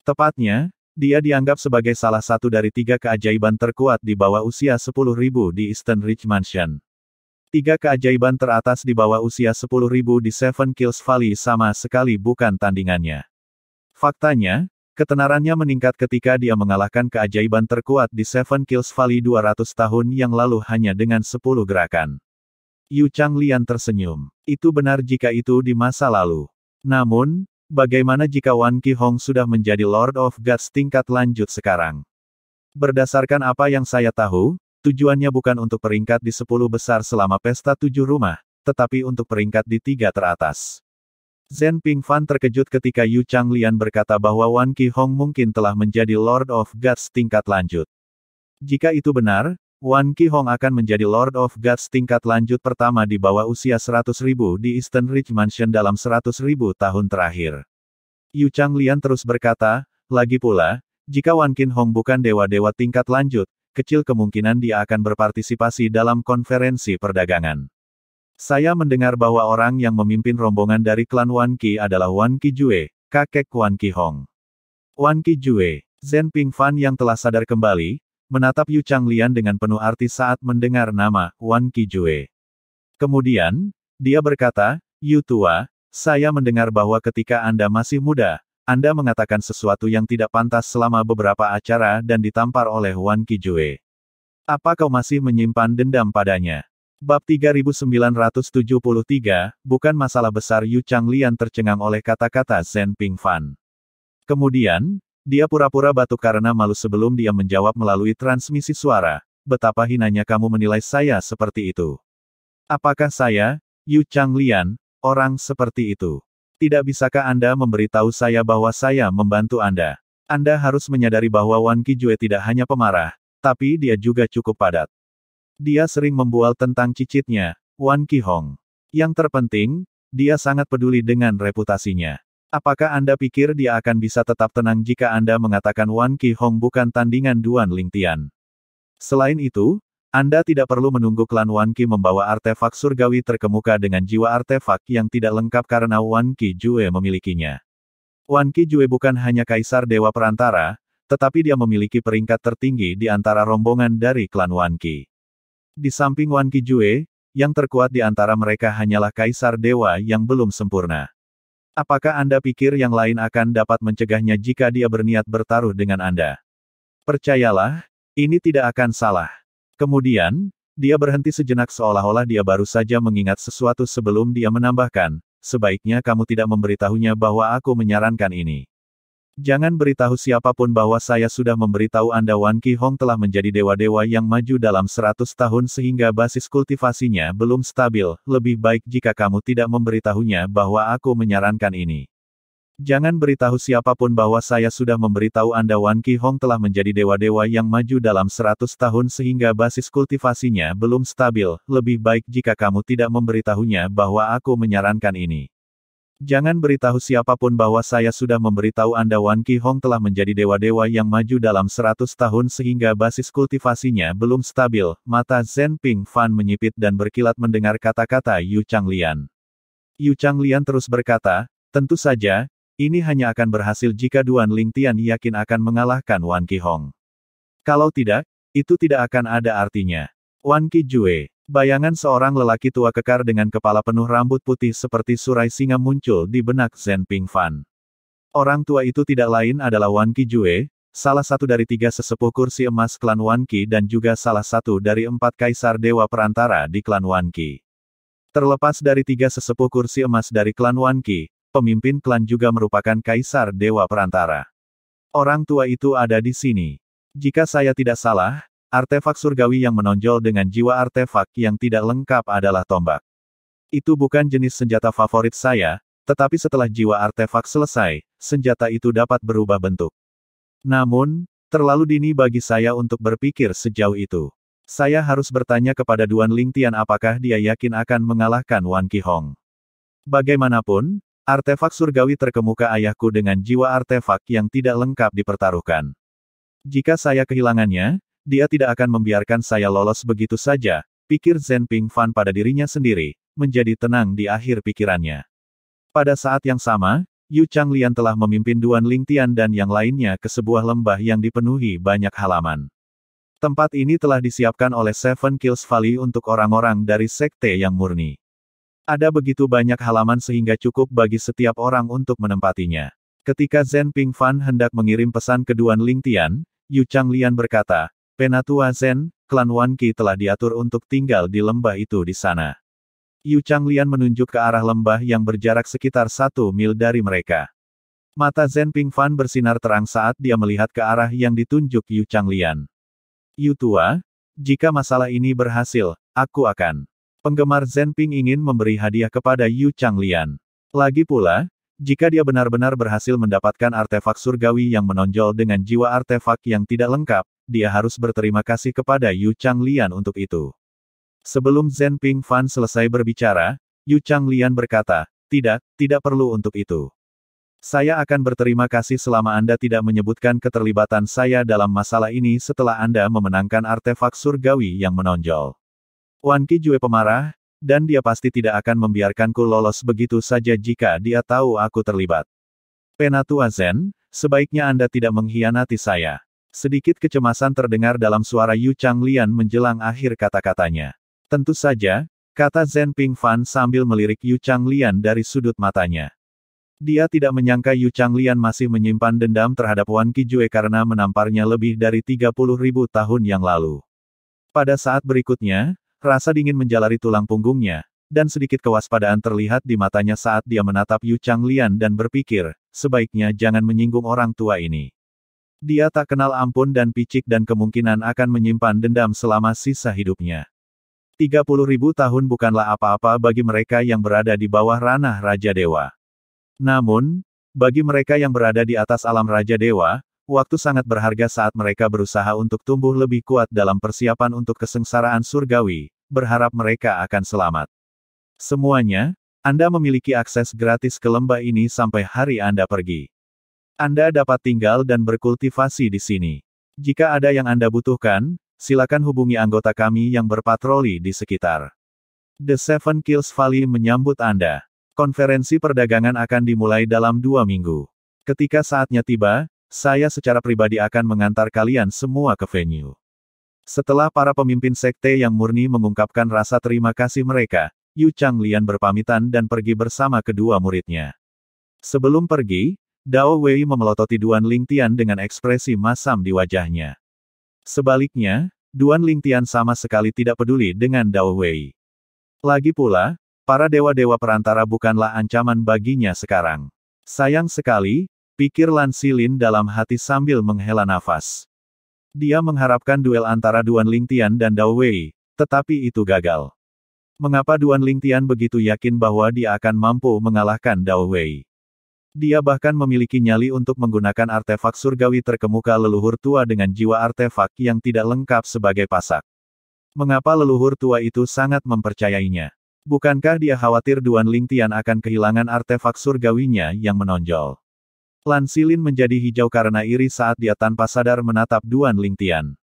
Tepatnya, dia dianggap sebagai salah satu dari 3 keajaiban terkuat di bawah usia 10.000 di Eastern Ridge Mansion. 3 keajaiban teratas di bawah usia 10.000 di Seven Kills Valley sama sekali bukan tandingannya. Faktanya, ketenarannya meningkat ketika dia mengalahkan keajaiban terkuat di Seven Kills Valley 200 tahun yang lalu hanya dengan 10 gerakan. Yu Changlian tersenyum. Itu benar jika itu di masa lalu. Namun, bagaimana jika Wan Qi Hong sudah menjadi Lord of Gods tingkat lanjut sekarang? Berdasarkan apa yang saya tahu, tujuannya bukan untuk peringkat di 10 besar selama pesta 7 rumah, tetapi untuk peringkat di 3 teratas. Zhen Pingfan terkejut ketika Yu Changlian berkata bahwa Wan Qi Hong mungkin telah menjadi Lord of Gods tingkat lanjut. Jika itu benar, Wan Qi Hong akan menjadi Lord of Gods tingkat lanjut pertama di bawah usia 100.000 di Eastern Ridge Mansion dalam 100.000 tahun terakhir. Yu Changlian terus berkata, lagi pula, Jika Wan Qinhong bukan dewa-dewa tingkat lanjut, kecil kemungkinan dia akan berpartisipasi dalam konferensi perdagangan. Saya mendengar bahwa orang yang memimpin rombongan dari klan Wan Qi adalah Wan Qijue, kakek Wan Qihong. Wan Qijue, Zhen Pingfan yang telah sadar kembali, menatap Yu Changlian dengan penuh arti saat mendengar nama Wan Qijue. Kemudian, dia berkata, "Yu tua, saya mendengar bahwa ketika Anda masih muda, Anda mengatakan sesuatu yang tidak pantas selama beberapa acara dan ditampar oleh Wan Qijue. Apa kau masih menyimpan dendam padanya?" Bab 3973, bukan masalah besar. Yu Changlian tercengang oleh kata-kata Zhen Pingfan. Kemudian, dia pura-pura batuk karena malu sebelum dia menjawab melalui transmisi suara, "Betapa hinanya kamu menilai saya seperti itu. Apakah saya, Yu Changlian, orang seperti itu? Tidak bisakah Anda memberitahu saya bahwa saya membantu Anda? Anda harus menyadari bahwa Wan Qijue tidak hanya pemarah, tapi dia juga cukup padat. Dia sering membual tentang cicitnya, Wan Qihong. Yang terpenting, dia sangat peduli dengan reputasinya. Apakah Anda pikir dia akan bisa tetap tenang jika Anda mengatakan Wan Qihong bukan tandingan Duan Lingtian? Selain itu, Anda tidak perlu menunggu klan Wan Qi membawa artefak surgawi terkemuka dengan jiwa artefak yang tidak lengkap karena Wan Qijue memilikinya. Wan Qijue bukan hanya kaisar dewa perantara, tetapi dia memiliki peringkat tertinggi di antara rombongan dari klan Wan Qi. Di samping Wan Qijue, yang terkuat di antara mereka hanyalah kaisar dewa yang belum sempurna. Apakah Anda pikir yang lain akan dapat mencegahnya jika dia berniat bertaruh dengan Anda? Percayalah, ini tidak akan salah. Kemudian, dia berhenti sejenak seolah-olah dia baru saja mengingat sesuatu sebelum dia menambahkan, "Sebaiknya kamu tidak memberitahunya bahwa aku menyarankan ini. Jangan beritahu siapapun bahwa saya sudah memberitahu Anda Wan Qihong telah menjadi dewa-dewa yang maju dalam 100 tahun sehingga basis kultivasinya belum stabil, lebih baik jika kamu tidak memberitahunya bahwa aku menyarankan ini. Jangan beritahu siapapun bahwa saya sudah memberitahu Anda Wan Qihong telah menjadi dewa-dewa yang maju dalam 100 tahun sehingga basis kultivasinya belum stabil, lebih baik jika kamu tidak memberitahunya bahwa aku menyarankan ini. Jangan beritahu siapapun bahwa saya sudah memberitahu Anda Wan Qihong telah menjadi dewa-dewa yang maju dalam 100 tahun sehingga basis kultivasinya belum stabil." Mata Zhen Pingfan menyipit dan berkilat mendengar kata-kata Yu Changlian. Yu Changlian terus berkata, "Tentu saja, ini hanya akan berhasil jika Duan Lingtian yakin akan mengalahkan Wan Qihong. Kalau tidak, itu tidak akan ada artinya." Wan Qijue. Bayangan seorang lelaki tua kekar dengan kepala penuh rambut putih seperti surai singa muncul di benak Zhen Pingfan. Orang tua itu tidak lain adalah Wan Qijue, salah satu dari 3 sesepuh kursi emas klan Wan Qi dan juga salah satu dari 4 kaisar dewa perantara di klan Wan Qi. Terlepas dari 3 sesepuh kursi emas dari klan Wan Qi, pemimpin klan juga merupakan kaisar dewa perantara. Orang tua itu ada di sini. Jika saya tidak salah, artefak surgawi yang menonjol dengan jiwa artefak yang tidak lengkap adalah tombak. Itu bukan jenis senjata favorit saya, tetapi setelah jiwa artefak selesai, senjata itu dapat berubah bentuk. Namun, terlalu dini bagi saya untuk berpikir sejauh itu. Saya harus bertanya kepada Duan Lingtian apakah dia yakin akan mengalahkan Wan Qihong. Bagaimanapun, artefak surgawi terkemuka ayahku dengan jiwa artefak yang tidak lengkap dipertaruhkan. Jika saya kehilangannya, dia tidak akan membiarkan saya lolos begitu saja, pikir Zhen Pingfan pada dirinya sendiri, menjadi tenang di akhir pikirannya. Pada saat yang sama, Yu Changlian telah memimpin Duan Lingtian dan yang lainnya ke sebuah lembah yang dipenuhi banyak halaman. Tempat ini telah disiapkan oleh Seven Kills Valley untuk orang-orang dari sekte yang murni. Ada begitu banyak halaman sehingga cukup bagi setiap orang untuk menempatinya. Ketika Zhen Pingfan hendak mengirim pesan ke Duan Lingtian, Yu Changlian berkata, "Penatua Zhen, klan Wan Qi telah diatur untuk tinggal di lembah itu di sana." Yu Changlian menunjuk ke arah lembah yang berjarak sekitar 1 mil dari mereka. Mata Zhen Pingfan bersinar terang saat dia melihat ke arah yang ditunjuk Yu Changlian. "Yu tua, jika masalah ini berhasil, aku akan." Penggemar Zhen Ping ingin memberi hadiah kepada Yu Changlian. Lagi pula, jika dia benar-benar berhasil mendapatkan artefak surgawi yang menonjol dengan jiwa artefak yang tidak lengkap, dia harus berterima kasih kepada Yu Changlian untuk itu. Sebelum Zhen Pingfan selesai berbicara, Yu Changlian berkata, tidak perlu untuk itu. Saya akan berterima kasih selama Anda tidak menyebutkan keterlibatan saya dalam masalah ini setelah Anda memenangkan artefak surgawi yang menonjol. Wan Qijue pemarah, dan dia pasti tidak akan membiarkanku lolos begitu saja jika dia tahu aku terlibat. Penatua Zen, sebaiknya Anda tidak mengkhianati saya. Sedikit kecemasan terdengar dalam suara Yu Changlian menjelang akhir kata-katanya. Tentu saja, kata Zen Pingfan sambil melirik Yu Changlian dari sudut matanya. Dia tidak menyangka Yu Changlian masih menyimpan dendam terhadap Wan Qijue karena menamparnya lebih dari 30.000 tahun yang lalu. Pada saat berikutnya, rasa dingin menjalari tulang punggungnya, dan sedikit kewaspadaan terlihat di matanya saat dia menatap Yu Changlian dan berpikir, sebaiknya jangan menyinggung orang tua ini. Dia tak kenal ampun dan picik dan kemungkinan akan menyimpan dendam selama sisa hidupnya. 30.000 tahun bukanlah apa-apa bagi mereka yang berada di bawah ranah Raja Dewa. Namun, bagi mereka yang berada di atas alam Raja Dewa, waktu sangat berharga saat mereka berusaha untuk tumbuh lebih kuat dalam persiapan untuk kesengsaraan surgawi, berharap mereka akan selamat. Semuanya, Anda memiliki akses gratis ke lembah ini sampai hari Anda pergi. Anda dapat tinggal dan berkultivasi di sini. Jika ada yang Anda butuhkan, silakan hubungi anggota kami yang berpatroli di sekitar. The Seven Kills Valley menyambut Anda. Konferensi perdagangan akan dimulai dalam 2 minggu. Ketika saatnya tiba, saya secara pribadi akan mengantar kalian semua ke venue. Setelah para pemimpin sekte yang murni mengungkapkan rasa terima kasih mereka, Yu Changlian berpamitan dan pergi bersama kedua muridnya. Sebelum pergi, Dao Wei memelototi Duan Lingtian dengan ekspresi masam di wajahnya. Sebaliknya, Duan Lingtian sama sekali tidak peduli dengan Dao Wei. Lagi pula, para dewa-dewa perantara bukanlah ancaman baginya sekarang. Sayang sekali, pikir Lan Xilin dalam hati sambil menghela nafas. Dia mengharapkan duel antara Duan Lingtian dan Dao Wei, tetapi itu gagal. Mengapa Duan Lingtian begitu yakin bahwa dia akan mampu mengalahkan Dao Wei? Dia bahkan memiliki nyali untuk menggunakan artefak surgawi terkemuka leluhur tua dengan jiwa artefak yang tidak lengkap sebagai pasak. Mengapa leluhur tua itu sangat mempercayainya? Bukankah dia khawatir Duan Lingtian akan kehilangan artefak surgawinya yang menonjol? Lan Xilin menjadi hijau karena iri saat dia tanpa sadar menatap Duan Lingtian.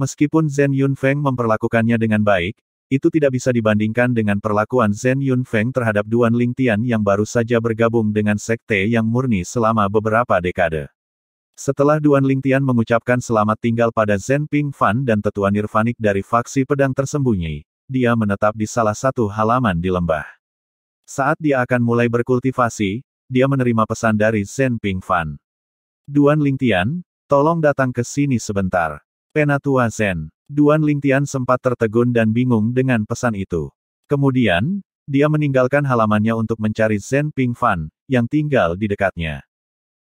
Meskipun Zhen Yunfeng memperlakukannya dengan baik, itu tidak bisa dibandingkan dengan perlakuan Zhen Yunfeng terhadap Duan Lingtian yang baru saja bergabung dengan sekte yang murni selama beberapa dekade. Setelah Duan Lingtian mengucapkan selamat tinggal pada Zhen Pingfan dan tetua nirvanik dari faksi pedang tersembunyi, dia menetap di salah satu halaman di lembah. Saat dia akan mulai berkultivasi, dia menerima pesan dari Zhen Pingfan. Duan Lingtian, tolong datang ke sini sebentar. Penatua Zen. Duan Lingtian sempat tertegun dan bingung dengan pesan itu. Kemudian, dia meninggalkan halamannya untuk mencari Zhen Pingfan, yang tinggal di dekatnya.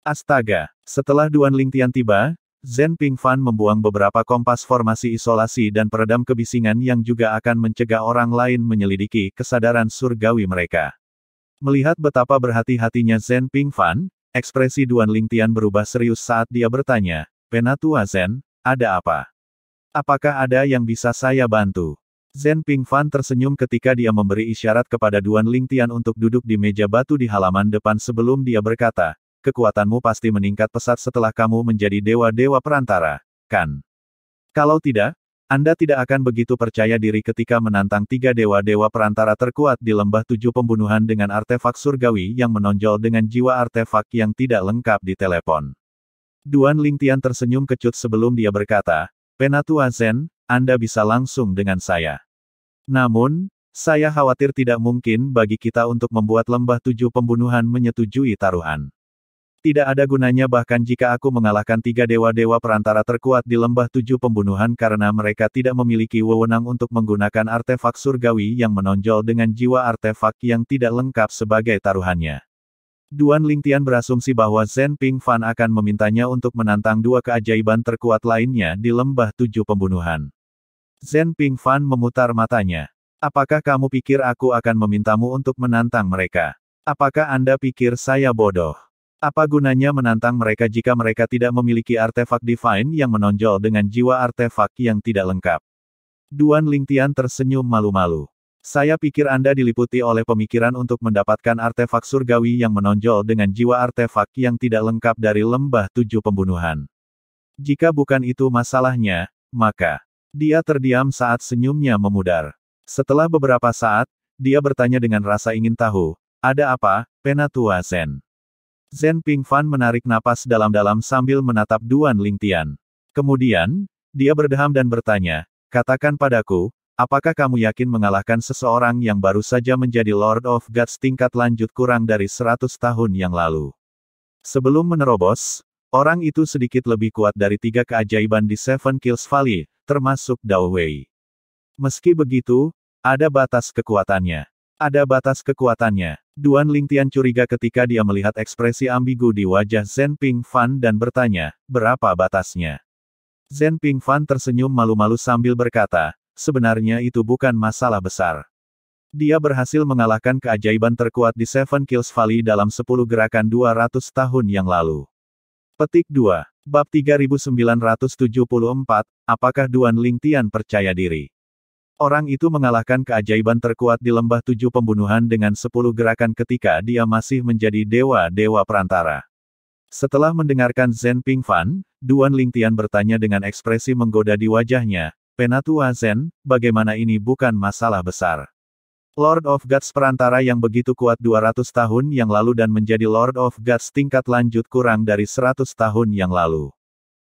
Astaga, setelah Duan Lingtian tiba, Zhen Pingfan membuang beberapa kompas formasi isolasi dan peredam kebisingan yang juga akan mencegah orang lain menyelidiki kesadaran surgawi mereka. Melihat betapa berhati-hatinya Zhen Pingfan, ekspresi Duan Lingtian berubah serius saat dia bertanya, Penatua Zen, ada apa? Apakah ada yang bisa saya bantu? Zhen Pingfan tersenyum ketika dia memberi isyarat kepada Duan Lingtian untuk duduk di meja batu di halaman depan sebelum dia berkata, kekuatanmu pasti meningkat pesat setelah kamu menjadi dewa-dewa perantara, kan? Kalau tidak, Anda tidak akan begitu percaya diri ketika menantang 3 dewa-dewa perantara terkuat di lembah 7 pembunuhan dengan artefak surgawi yang menonjol dengan jiwa artefak yang tidak lengkap di telepon. Duan Lingtian tersenyum kecut sebelum dia berkata, Penatua Zen, Anda bisa langsung dengan saya. Namun, saya khawatir tidak mungkin bagi kita untuk membuat lembah 7 pembunuhan menyetujui taruhan. Tidak ada gunanya bahkan jika aku mengalahkan 3 dewa-dewa perantara terkuat di lembah 7 pembunuhan karena mereka tidak memiliki wewenang untuk menggunakan artefak surgawi yang menonjol dengan jiwa artefak yang tidak lengkap sebagai taruhannya. Duan Lingtian berasumsi bahwa Zhen Pingfan akan memintanya untuk menantang 2 keajaiban terkuat lainnya di lembah 7 pembunuhan. Zhen Pingfan memutar matanya. Apakah kamu pikir aku akan memintamu untuk menantang mereka? Apakah Anda pikir saya bodoh? Apa gunanya menantang mereka jika mereka tidak memiliki artefak divine yang menonjol dengan jiwa artefak yang tidak lengkap? Duan Lingtian tersenyum malu-malu. Saya pikir Anda diliputi oleh pemikiran untuk mendapatkan artefak surgawi yang menonjol dengan jiwa artefak yang tidak lengkap dari lembah 7 pembunuhan. Jika bukan itu masalahnya, maka dia terdiam saat senyumnya memudar. Setelah beberapa saat, dia bertanya dengan rasa ingin tahu, ada apa, Penatua Zen? Zen Pingfan menarik napas dalam-dalam sambil menatap Duan Lingtian. Kemudian, dia berdeham dan bertanya, katakan padaku, apakah kamu yakin mengalahkan seseorang yang baru saja menjadi Lord of Gods tingkat lanjut kurang dari 100 tahun yang lalu? Sebelum menerobos, orang itu sedikit lebih kuat dari 3 keajaiban di Seven Kills Valley, termasuk Dao Wei. Meski begitu, ada batas kekuatannya. Ada batas kekuatannya. Duan Lingtian curiga ketika dia melihat ekspresi ambigu di wajah Zen Pingfan dan bertanya, berapa batasnya? Zen Pingfan tersenyum malu-malu sambil berkata, sebenarnya itu bukan masalah besar. Dia berhasil mengalahkan keajaiban terkuat di Seven Kills Valley dalam 10 gerakan 200 tahun yang lalu. Petik 2. Bab 3974, apakah Duan Lingtian percaya diri? Orang itu mengalahkan keajaiban terkuat di lembah 7 pembunuhan dengan 10 gerakan ketika dia masih menjadi dewa-dewa perantara. Setelah mendengarkan Zen Pingfan, Duan Lingtian bertanya dengan ekspresi menggoda di wajahnya, Penatua Zen, bagaimana ini bukan masalah besar? Lord of Gods perantara yang begitu kuat 200 tahun yang lalu dan menjadi Lord of Gods tingkat lanjut kurang dari 100 tahun yang lalu.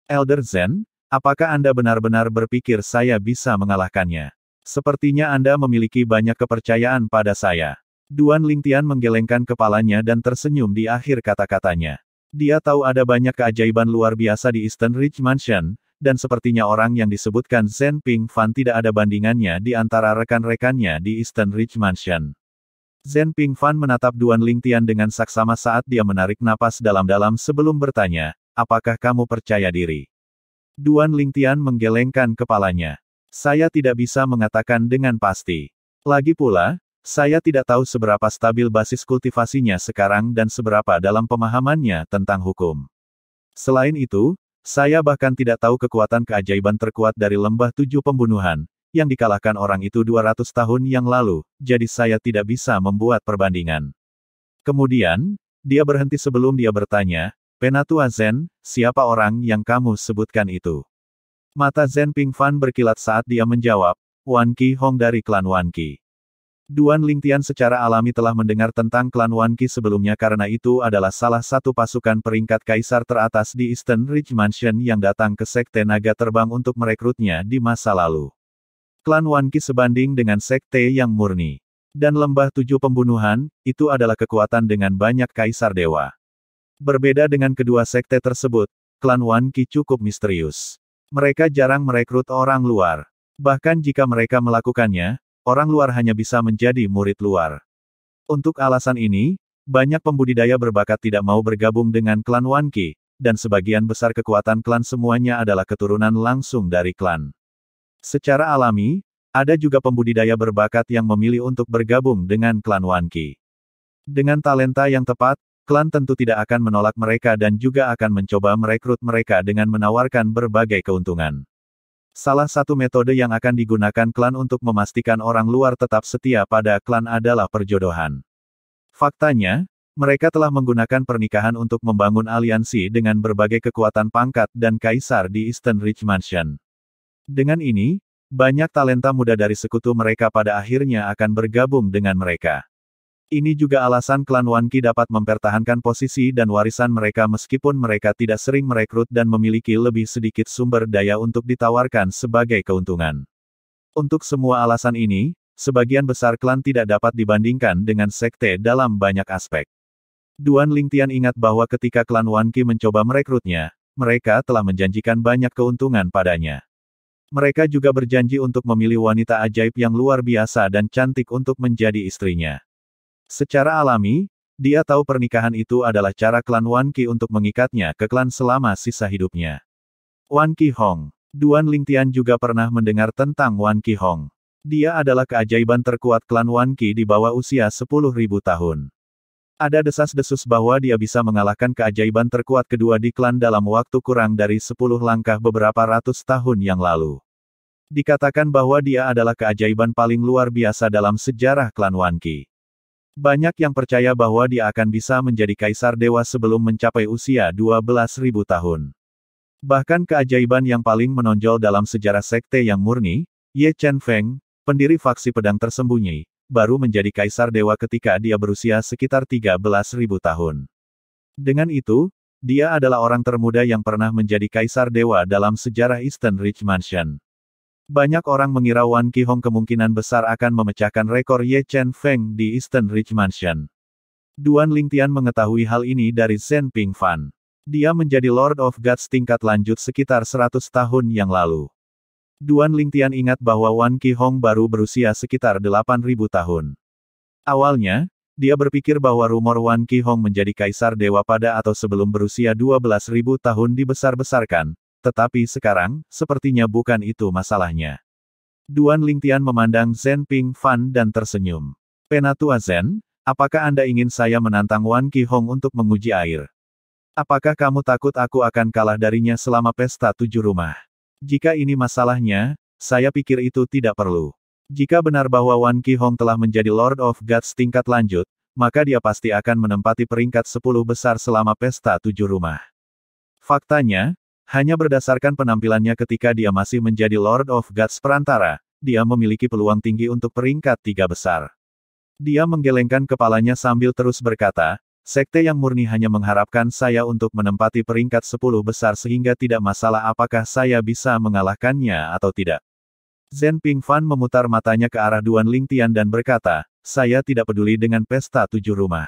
Elder Zen, apakah Anda benar-benar berpikir saya bisa mengalahkannya? Sepertinya Anda memiliki banyak kepercayaan pada saya. Duan Lingtian menggelengkan kepalanya dan tersenyum di akhir kata-katanya. Dia tahu ada banyak keajaiban luar biasa di Eastern Ridge Mansion, dan sepertinya orang yang disebutkan Zen Pingfan tidak ada bandingannya di antara rekan-rekannya di Eastern Ridge Mansion. Zen Pingfan menatap Duan Lingtian dengan saksama saat dia menarik napas dalam-dalam sebelum bertanya, apakah kamu percaya diri? Duan Lingtian menggelengkan kepalanya. Saya tidak bisa mengatakan dengan pasti. Lagi pula, saya tidak tahu seberapa stabil basis kultivasinya sekarang dan seberapa dalam pemahamannya tentang hukum. Selain itu, saya bahkan tidak tahu kekuatan keajaiban terkuat dari lembah 7 pembunuhan, yang dikalahkan orang itu 200 tahun yang lalu, jadi saya tidak bisa membuat perbandingan. Kemudian, dia berhenti sebelum dia bertanya, Penatua Zen, siapa orang yang kamu sebutkan itu? Mata Zen Pingfan berkilat saat dia menjawab, Wan Qi Hong dari klan Wan Qi. Duan Lingtian secara alami telah mendengar tentang klan Wan Qi sebelumnya karena itu adalah salah satu pasukan peringkat kaisar teratas di Eastern Ridge Mansion yang datang ke Sekte Naga Terbang untuk merekrutnya di masa lalu. Klan Wan Qi sebanding dengan Sekte yang murni. Dan lembah 7 pembunuhan, itu adalah kekuatan dengan banyak kaisar dewa. Berbeda dengan kedua sekte tersebut, klan Wan Qi cukup misterius. Mereka jarang merekrut orang luar. Bahkan jika mereka melakukannya, orang luar hanya bisa menjadi murid luar. Untuk alasan ini, banyak pembudidaya berbakat tidak mau bergabung dengan klan Wan Qi, dan sebagian besar kekuatan klan semuanya adalah keturunan langsung dari klan. Secara alami, ada juga pembudidaya berbakat yang memilih untuk bergabung dengan klan Wan Qi. Dengan talenta yang tepat, klan tentu tidak akan menolak mereka dan juga akan mencoba merekrut mereka dengan menawarkan berbagai keuntungan. Salah satu metode yang akan digunakan klan untuk memastikan orang luar tetap setia pada klan adalah perjodohan. Faktanya, mereka telah menggunakan pernikahan untuk membangun aliansi dengan berbagai kekuatan pangkat dan kaisar di Eastern Ridge Mansion. Dengan ini, banyak talenta muda dari sekutu mereka pada akhirnya akan bergabung dengan mereka. Ini juga alasan klan Wan Qi dapat mempertahankan posisi dan warisan mereka meskipun mereka tidak sering merekrut dan memiliki lebih sedikit sumber daya untuk ditawarkan sebagai keuntungan. Untuk semua alasan ini, sebagian besar klan tidak dapat dibandingkan dengan sekte dalam banyak aspek. Duan Lingtian ingat bahwa ketika klan Wan Qi mencoba merekrutnya, mereka telah menjanjikan banyak keuntungan padanya. Mereka juga berjanji untuk memilih wanita ajaib yang luar biasa dan cantik untuk menjadi istrinya. Secara alami, dia tahu pernikahan itu adalah cara klan Wan Qi untuk mengikatnya ke klan selama sisa hidupnya. Wan Qi Hong. Duan Lingtian juga pernah mendengar tentang Wan Qi Hong. Dia adalah keajaiban terkuat klan Wan Qi di bawah usia 10.000 tahun. Ada desas-desus bahwa dia bisa mengalahkan keajaiban terkuat kedua di klan dalam waktu kurang dari 10 langkah beberapa ratus tahun yang lalu. Dikatakan bahwa dia adalah keajaiban paling luar biasa dalam sejarah klan Wan Qi. Banyak yang percaya bahwa dia akan bisa menjadi kaisar dewa sebelum mencapai usia 12.000 tahun. Bahkan keajaiban yang paling menonjol dalam sejarah sekte yang murni, Ye Chen Feng, pendiri faksi pedang tersembunyi, baru menjadi kaisar dewa ketika dia berusia sekitar 13.000 tahun. Dengan itu, dia adalah orang termuda yang pernah menjadi kaisar dewa dalam sejarah Eastern Ridge Mansion. Banyak orang mengira Wan Qihong kemungkinan besar akan memecahkan rekor Ye Chen Feng di Eastern Ridge Mansion. Duan Lingtian mengetahui hal ini dari Zhen Pingfan. Dia menjadi Lord of Gods tingkat lanjut sekitar 100 tahun yang lalu. Duan Lingtian ingat bahwa Wan Qihong baru berusia sekitar 8.000 tahun. Awalnya, dia berpikir bahwa rumor Wan Qihong menjadi kaisar dewa pada atau sebelum berusia 12.000 tahun dibesar-besarkan. Tetapi sekarang, sepertinya bukan itu masalahnya. Duan Lingtian memandang Zhen Pingfan dan tersenyum. Penatua Zhen, apakah Anda ingin saya menantang Wan Qihong untuk menguji air? Apakah kamu takut aku akan kalah darinya selama pesta 7 rumah? Jika ini masalahnya, saya pikir itu tidak perlu. Jika benar bahwa Wan Qihong telah menjadi Lord of Gods tingkat lanjut, maka dia pasti akan menempati peringkat 10 besar selama pesta 7 rumah. Faktanya, hanya berdasarkan penampilannya ketika dia masih menjadi Lord of Gods perantara, dia memiliki peluang tinggi untuk peringkat 3 besar. Dia menggelengkan kepalanya sambil terus berkata, sekte yang murni hanya mengharapkan saya untuk menempati peringkat 10 besar sehingga tidak masalah apakah saya bisa mengalahkannya atau tidak. Zhen Pingfan memutar matanya ke arah Duan Lingtian dan berkata, saya tidak peduli dengan pesta 7 rumah.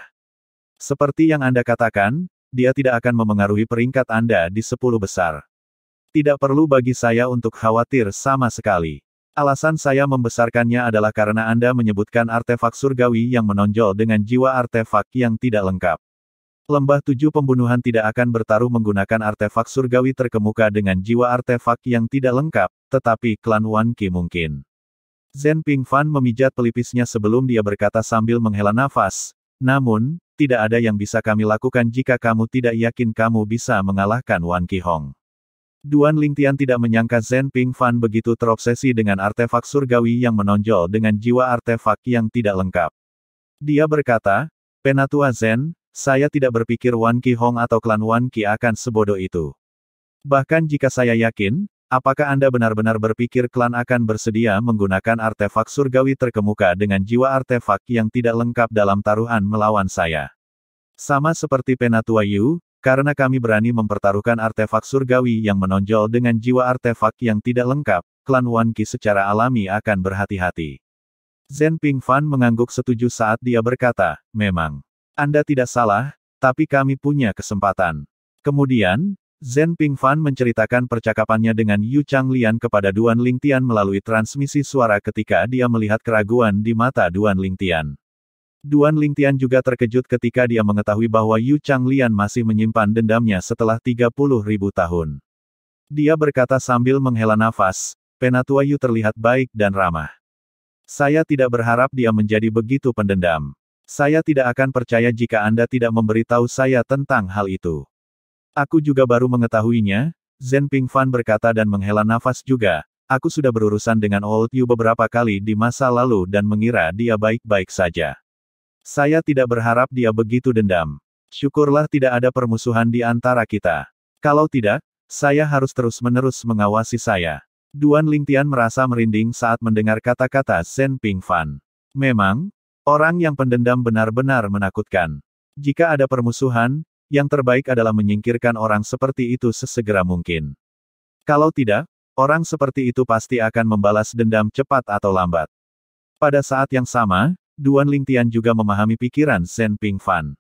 Seperti yang Anda katakan, dia tidak akan memengaruhi peringkat Anda di 10 besar. Tidak perlu bagi saya untuk khawatir sama sekali. Alasan saya membesarkannya adalah karena Anda menyebutkan artefak surgawi yang menonjol dengan jiwa artefak yang tidak lengkap. Lembah 7 pembunuhan tidak akan bertaruh menggunakan artefak surgawi terkemuka dengan jiwa artefak yang tidak lengkap, tetapi klan Wan Qi mungkin. Zhen Pingfan memijat pelipisnya sebelum dia berkata sambil menghela nafas, namun, tidak ada yang bisa kami lakukan jika kamu tidak yakin kamu bisa mengalahkan Wan Qihong. Duan Lingtian tidak menyangka Zhen Pingfan begitu terobsesi dengan artefak surgawi yang menonjol dengan jiwa artefak yang tidak lengkap. Dia berkata, Penatua Zhen, saya tidak berpikir Wan Qihong atau klan Wan Qi akan sebodoh itu. Bahkan jika saya yakin, apakah Anda benar-benar berpikir klan akan bersedia menggunakan artefak surgawi terkemuka dengan jiwa artefak yang tidak lengkap dalam taruhan melawan saya? Sama seperti Penatua Yu, karena kami berani mempertaruhkan artefak surgawi yang menonjol dengan jiwa artefak yang tidak lengkap, klan Wan Qi secara alami akan berhati-hati. Zhen Pingfan mengangguk setuju saat dia berkata, memang. Anda tidak salah, tapi kami punya kesempatan. Kemudian, Zhen Pingfan menceritakan percakapannya dengan Yu Changlian kepada Duan Lingtian melalui transmisi suara ketika dia melihat keraguan di mata Duan Lingtian. Duan Lingtian juga terkejut ketika dia mengetahui bahwa Yu Changlian masih menyimpan dendamnya setelah 30.000 tahun. Dia berkata sambil menghela nafas, Penatua Yu terlihat baik dan ramah. Saya tidak berharap dia menjadi begitu pendendam. Saya tidak akan percaya jika Anda tidak memberitahu saya tentang hal itu. Aku juga baru mengetahuinya, Zhen Pingfan berkata dan menghela nafas juga, aku sudah berurusan dengan Old Yu beberapa kali di masa lalu dan mengira dia baik-baik saja. Saya tidak berharap dia begitu dendam. Syukurlah tidak ada permusuhan di antara kita. Kalau tidak, saya harus terus-menerus mengawasi saya. Duan Lingtian merasa merinding saat mendengar kata-kata Zhen Pingfan. Memang, orang yang pendendam benar-benar menakutkan. Jika ada permusuhan, yang terbaik adalah menyingkirkan orang seperti itu sesegera mungkin. Kalau tidak, orang seperti itu pasti akan membalas dendam cepat atau lambat. Pada saat yang sama, Duan Lingtian juga memahami pikiran Zhen Pingfan.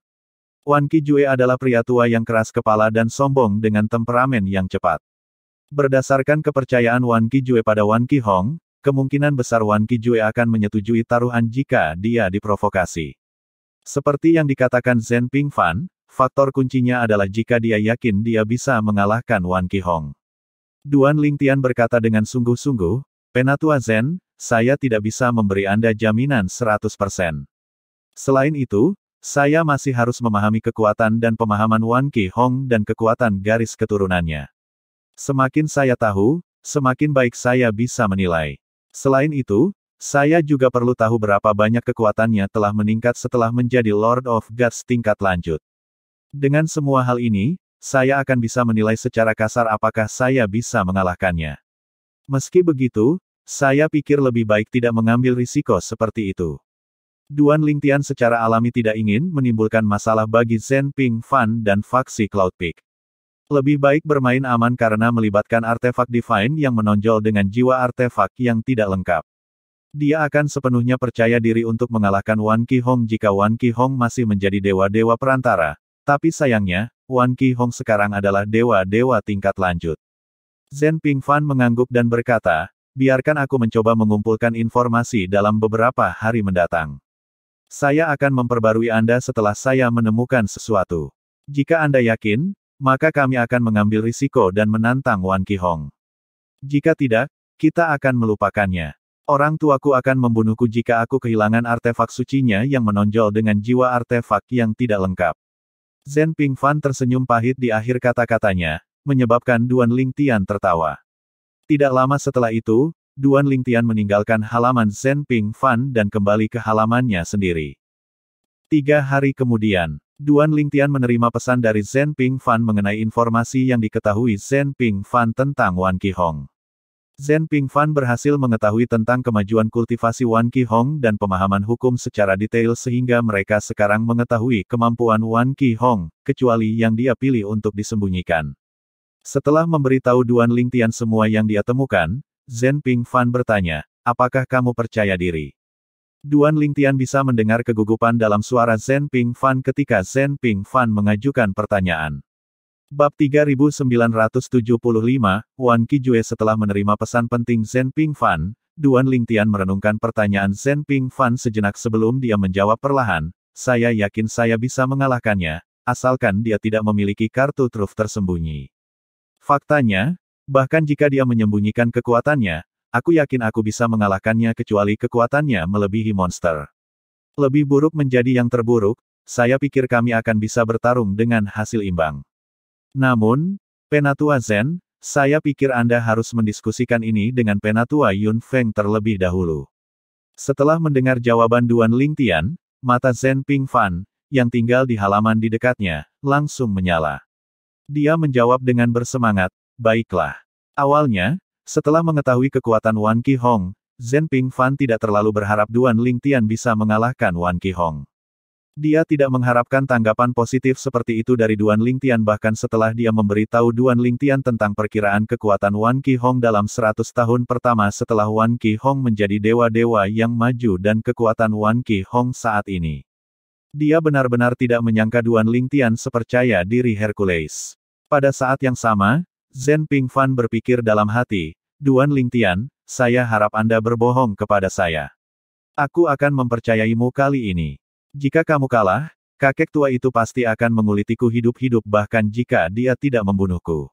Wan Qijue adalah pria tua yang keras kepala dan sombong dengan temperamen yang cepat. Berdasarkan kepercayaan Wan Qijue pada Wan Qihong, kemungkinan besar Wan Qijue akan menyetujui taruhan jika dia diprovokasi. Seperti yang dikatakan Zhen Pingfan, faktor kuncinya adalah jika dia yakin dia bisa mengalahkan Wan Qihong. Duan Lingtian berkata dengan sungguh-sungguh, Penatua Zhen, saya tidak bisa memberi Anda jaminan 100%. Selain itu, saya masih harus memahami kekuatan dan pemahaman Wan Qihong dan kekuatan garis keturunannya. Semakin saya tahu, semakin baik saya bisa menilai. Selain itu, saya juga perlu tahu berapa banyak kekuatannya telah meningkat setelah menjadi Lord of Gods tingkat lanjut. Dengan semua hal ini, saya akan bisa menilai secara kasar apakah saya bisa mengalahkannya. Meski begitu, saya pikir lebih baik tidak mengambil risiko seperti itu. Duan Lingtian secara alami tidak ingin menimbulkan masalah bagi Zhen Pingfan dan faksi Cloud Peak. Lebih baik bermain aman karena melibatkan artefak Divine yang menonjol dengan jiwa artefak yang tidak lengkap. Dia akan sepenuhnya percaya diri untuk mengalahkan Wan Qihong jika Wan Qihong masih menjadi dewa-dewa perantara. Tapi sayangnya, Wan Qihong sekarang adalah dewa-dewa tingkat lanjut. Zhen Pingfan mengangguk dan berkata, biarkan aku mencoba mengumpulkan informasi dalam beberapa hari mendatang. Saya akan memperbarui Anda setelah saya menemukan sesuatu. Jika Anda yakin, maka kami akan mengambil risiko dan menantang Wan Qihong. Jika tidak, kita akan melupakannya. Orang tuaku akan membunuhku jika aku kehilangan artefak sucinya yang menonjol dengan jiwa artefak yang tidak lengkap. Zhen Pingfan tersenyum pahit di akhir kata-katanya, menyebabkan Duan Lingtian tertawa. Tidak lama setelah itu, Duan Lingtian meninggalkan halaman Zhen Pingfan dan kembali ke halamannya sendiri. 3 hari kemudian, Duan Lingtian menerima pesan dari Zhen Pingfan mengenai informasi yang diketahui Zhen Pingfan tentang Wan Qihong. Zhen Pingfan berhasil mengetahui tentang kemajuan kultivasi Wan Qihong dan pemahaman hukum secara detail sehingga mereka sekarang mengetahui kemampuan Wan Qihong, kecuali yang dia pilih untuk disembunyikan. Setelah memberitahu Duan Lingtian semua yang dia temukan, Zhen Pingfan bertanya, apakah kamu percaya diri? Duan Lingtian bisa mendengar kegugupan dalam suara Zhen Pingfan ketika Zhen Pingfan mengajukan pertanyaan. Bab 3975, Wan Qijue. Setelah menerima pesan penting Zhen Pingfan, Duan Lingtian merenungkan pertanyaan Zhen Pingfan sejenak sebelum dia menjawab perlahan, saya yakin saya bisa mengalahkannya, asalkan dia tidak memiliki kartu truf tersembunyi. Faktanya, bahkan jika dia menyembunyikan kekuatannya, aku yakin aku bisa mengalahkannya kecuali kekuatannya melebihi monster. Lebih buruk menjadi yang terburuk, saya pikir kami akan bisa bertarung dengan hasil imbang. Namun, Penatua Zhen, saya pikir Anda harus mendiskusikan ini dengan Penatua Yun Feng terlebih dahulu. Setelah mendengar jawaban Duan Lingtian, mata Zhen Pingfan, yang tinggal di halaman di dekatnya, langsung menyala. Dia menjawab dengan bersemangat, baiklah. Awalnya, setelah mengetahui kekuatan Wan Qihong, Zhen Pingfan tidak terlalu berharap Duan Lingtian bisa mengalahkan Wan Qihong. Dia tidak mengharapkan tanggapan positif seperti itu dari Duan Lingtian bahkan setelah dia memberitahu Duan Lingtian tentang perkiraan kekuatan Wan Qihong dalam 100 tahun pertama setelah Wan Qihong menjadi dewa-dewa yang maju dan kekuatan Wan Qihong saat ini. Dia benar-benar tidak menyangka Duan Lingtian sepercaya diri Hercules. Pada saat yang sama, Zhen Pingfan berpikir dalam hati, Duan Lingtian, saya harap Anda berbohong kepada saya. Aku akan mempercayaimu kali ini. Jika kamu kalah, kakek tua itu pasti akan mengulitiku hidup-hidup bahkan jika dia tidak membunuhku.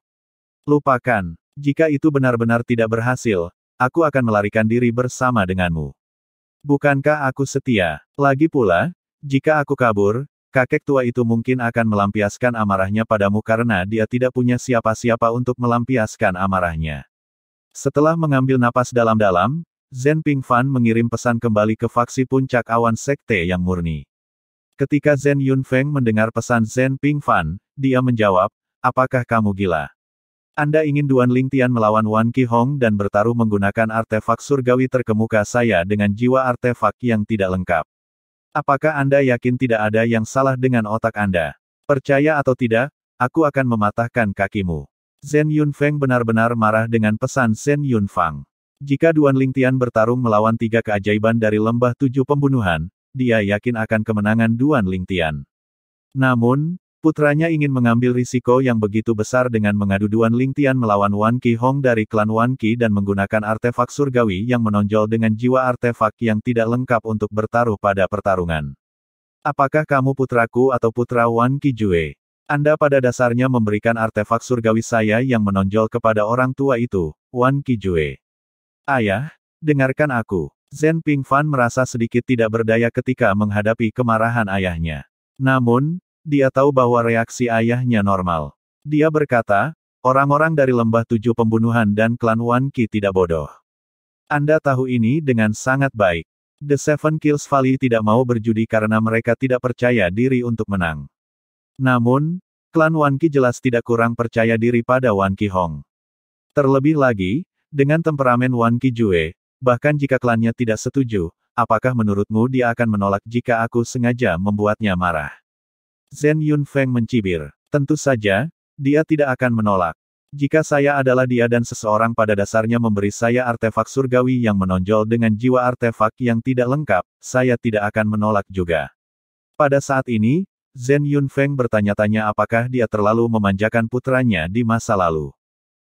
Lupakan, jika itu benar-benar tidak berhasil, aku akan melarikan diri bersama denganmu. Bukankah aku setia? Lagi pula, jika aku kabur, kakek tua itu mungkin akan melampiaskan amarahnya padamu karena dia tidak punya siapa-siapa untuk melampiaskan amarahnya. Setelah mengambil napas dalam-dalam, Zhen Pingfan mengirim pesan kembali ke faksi puncak awan sekte yang murni. Ketika Zhen Yunfeng mendengar pesan Zhen Pingfan, dia menjawab, apakah kamu gila? Anda ingin Duan Lingtian melawan Wan Qihong dan bertaruh menggunakan artefak surgawi terkemuka saya dengan jiwa artefak yang tidak lengkap. Apakah Anda yakin tidak ada yang salah dengan otak Anda? Percaya atau tidak, aku akan mematahkan kakimu. Zhen Yunfeng benar-benar marah dengan pesan Zhen Yunfang. Jika Duan Lingtian bertarung melawan 3 keajaiban dari lembah 7 pembunuhan, dia yakin akan kemenangan Duan Lingtian. Namun, putranya ingin mengambil risiko yang begitu besar dengan mengadu Duan Lingtian melawan Wan Qihong dari klan Wan Qi dan menggunakan artefak surgawi yang menonjol dengan jiwa artefak yang tidak lengkap untuk bertaruh pada pertarungan. Apakah kamu putraku atau putra Wan Qijue? Anda pada dasarnya memberikan artefak surgawi saya yang menonjol kepada orang tua itu, Wan Qijue. Ayah, dengarkan aku. Zhen Pingfan merasa sedikit tidak berdaya ketika menghadapi kemarahan ayahnya. Namun, dia tahu bahwa reaksi ayahnya normal. Dia berkata, orang-orang dari Lembah Tujuh Pembunuhan dan klan Wan Qi tidak bodoh. Anda tahu ini dengan sangat baik. The Seven Kills Valley tidak mau berjudi karena mereka tidak percaya diri untuk menang. Namun, klan Wan Qi jelas tidak kurang percaya diri pada Wan Qi Hong. Terlebih lagi, dengan temperamen Wan Qi Jue, bahkan jika klannya tidak setuju, apakah menurutmu dia akan menolak jika aku sengaja membuatnya marah? Zhen Yunfeng mencibir. Tentu saja, dia tidak akan menolak. Jika saya adalah dia dan seseorang pada dasarnya memberi saya artefak surgawi yang menonjol dengan jiwa artefak yang tidak lengkap, saya tidak akan menolak juga. Pada saat ini, Zhen Yunfeng bertanya-tanya apakah dia terlalu memanjakan putranya di masa lalu.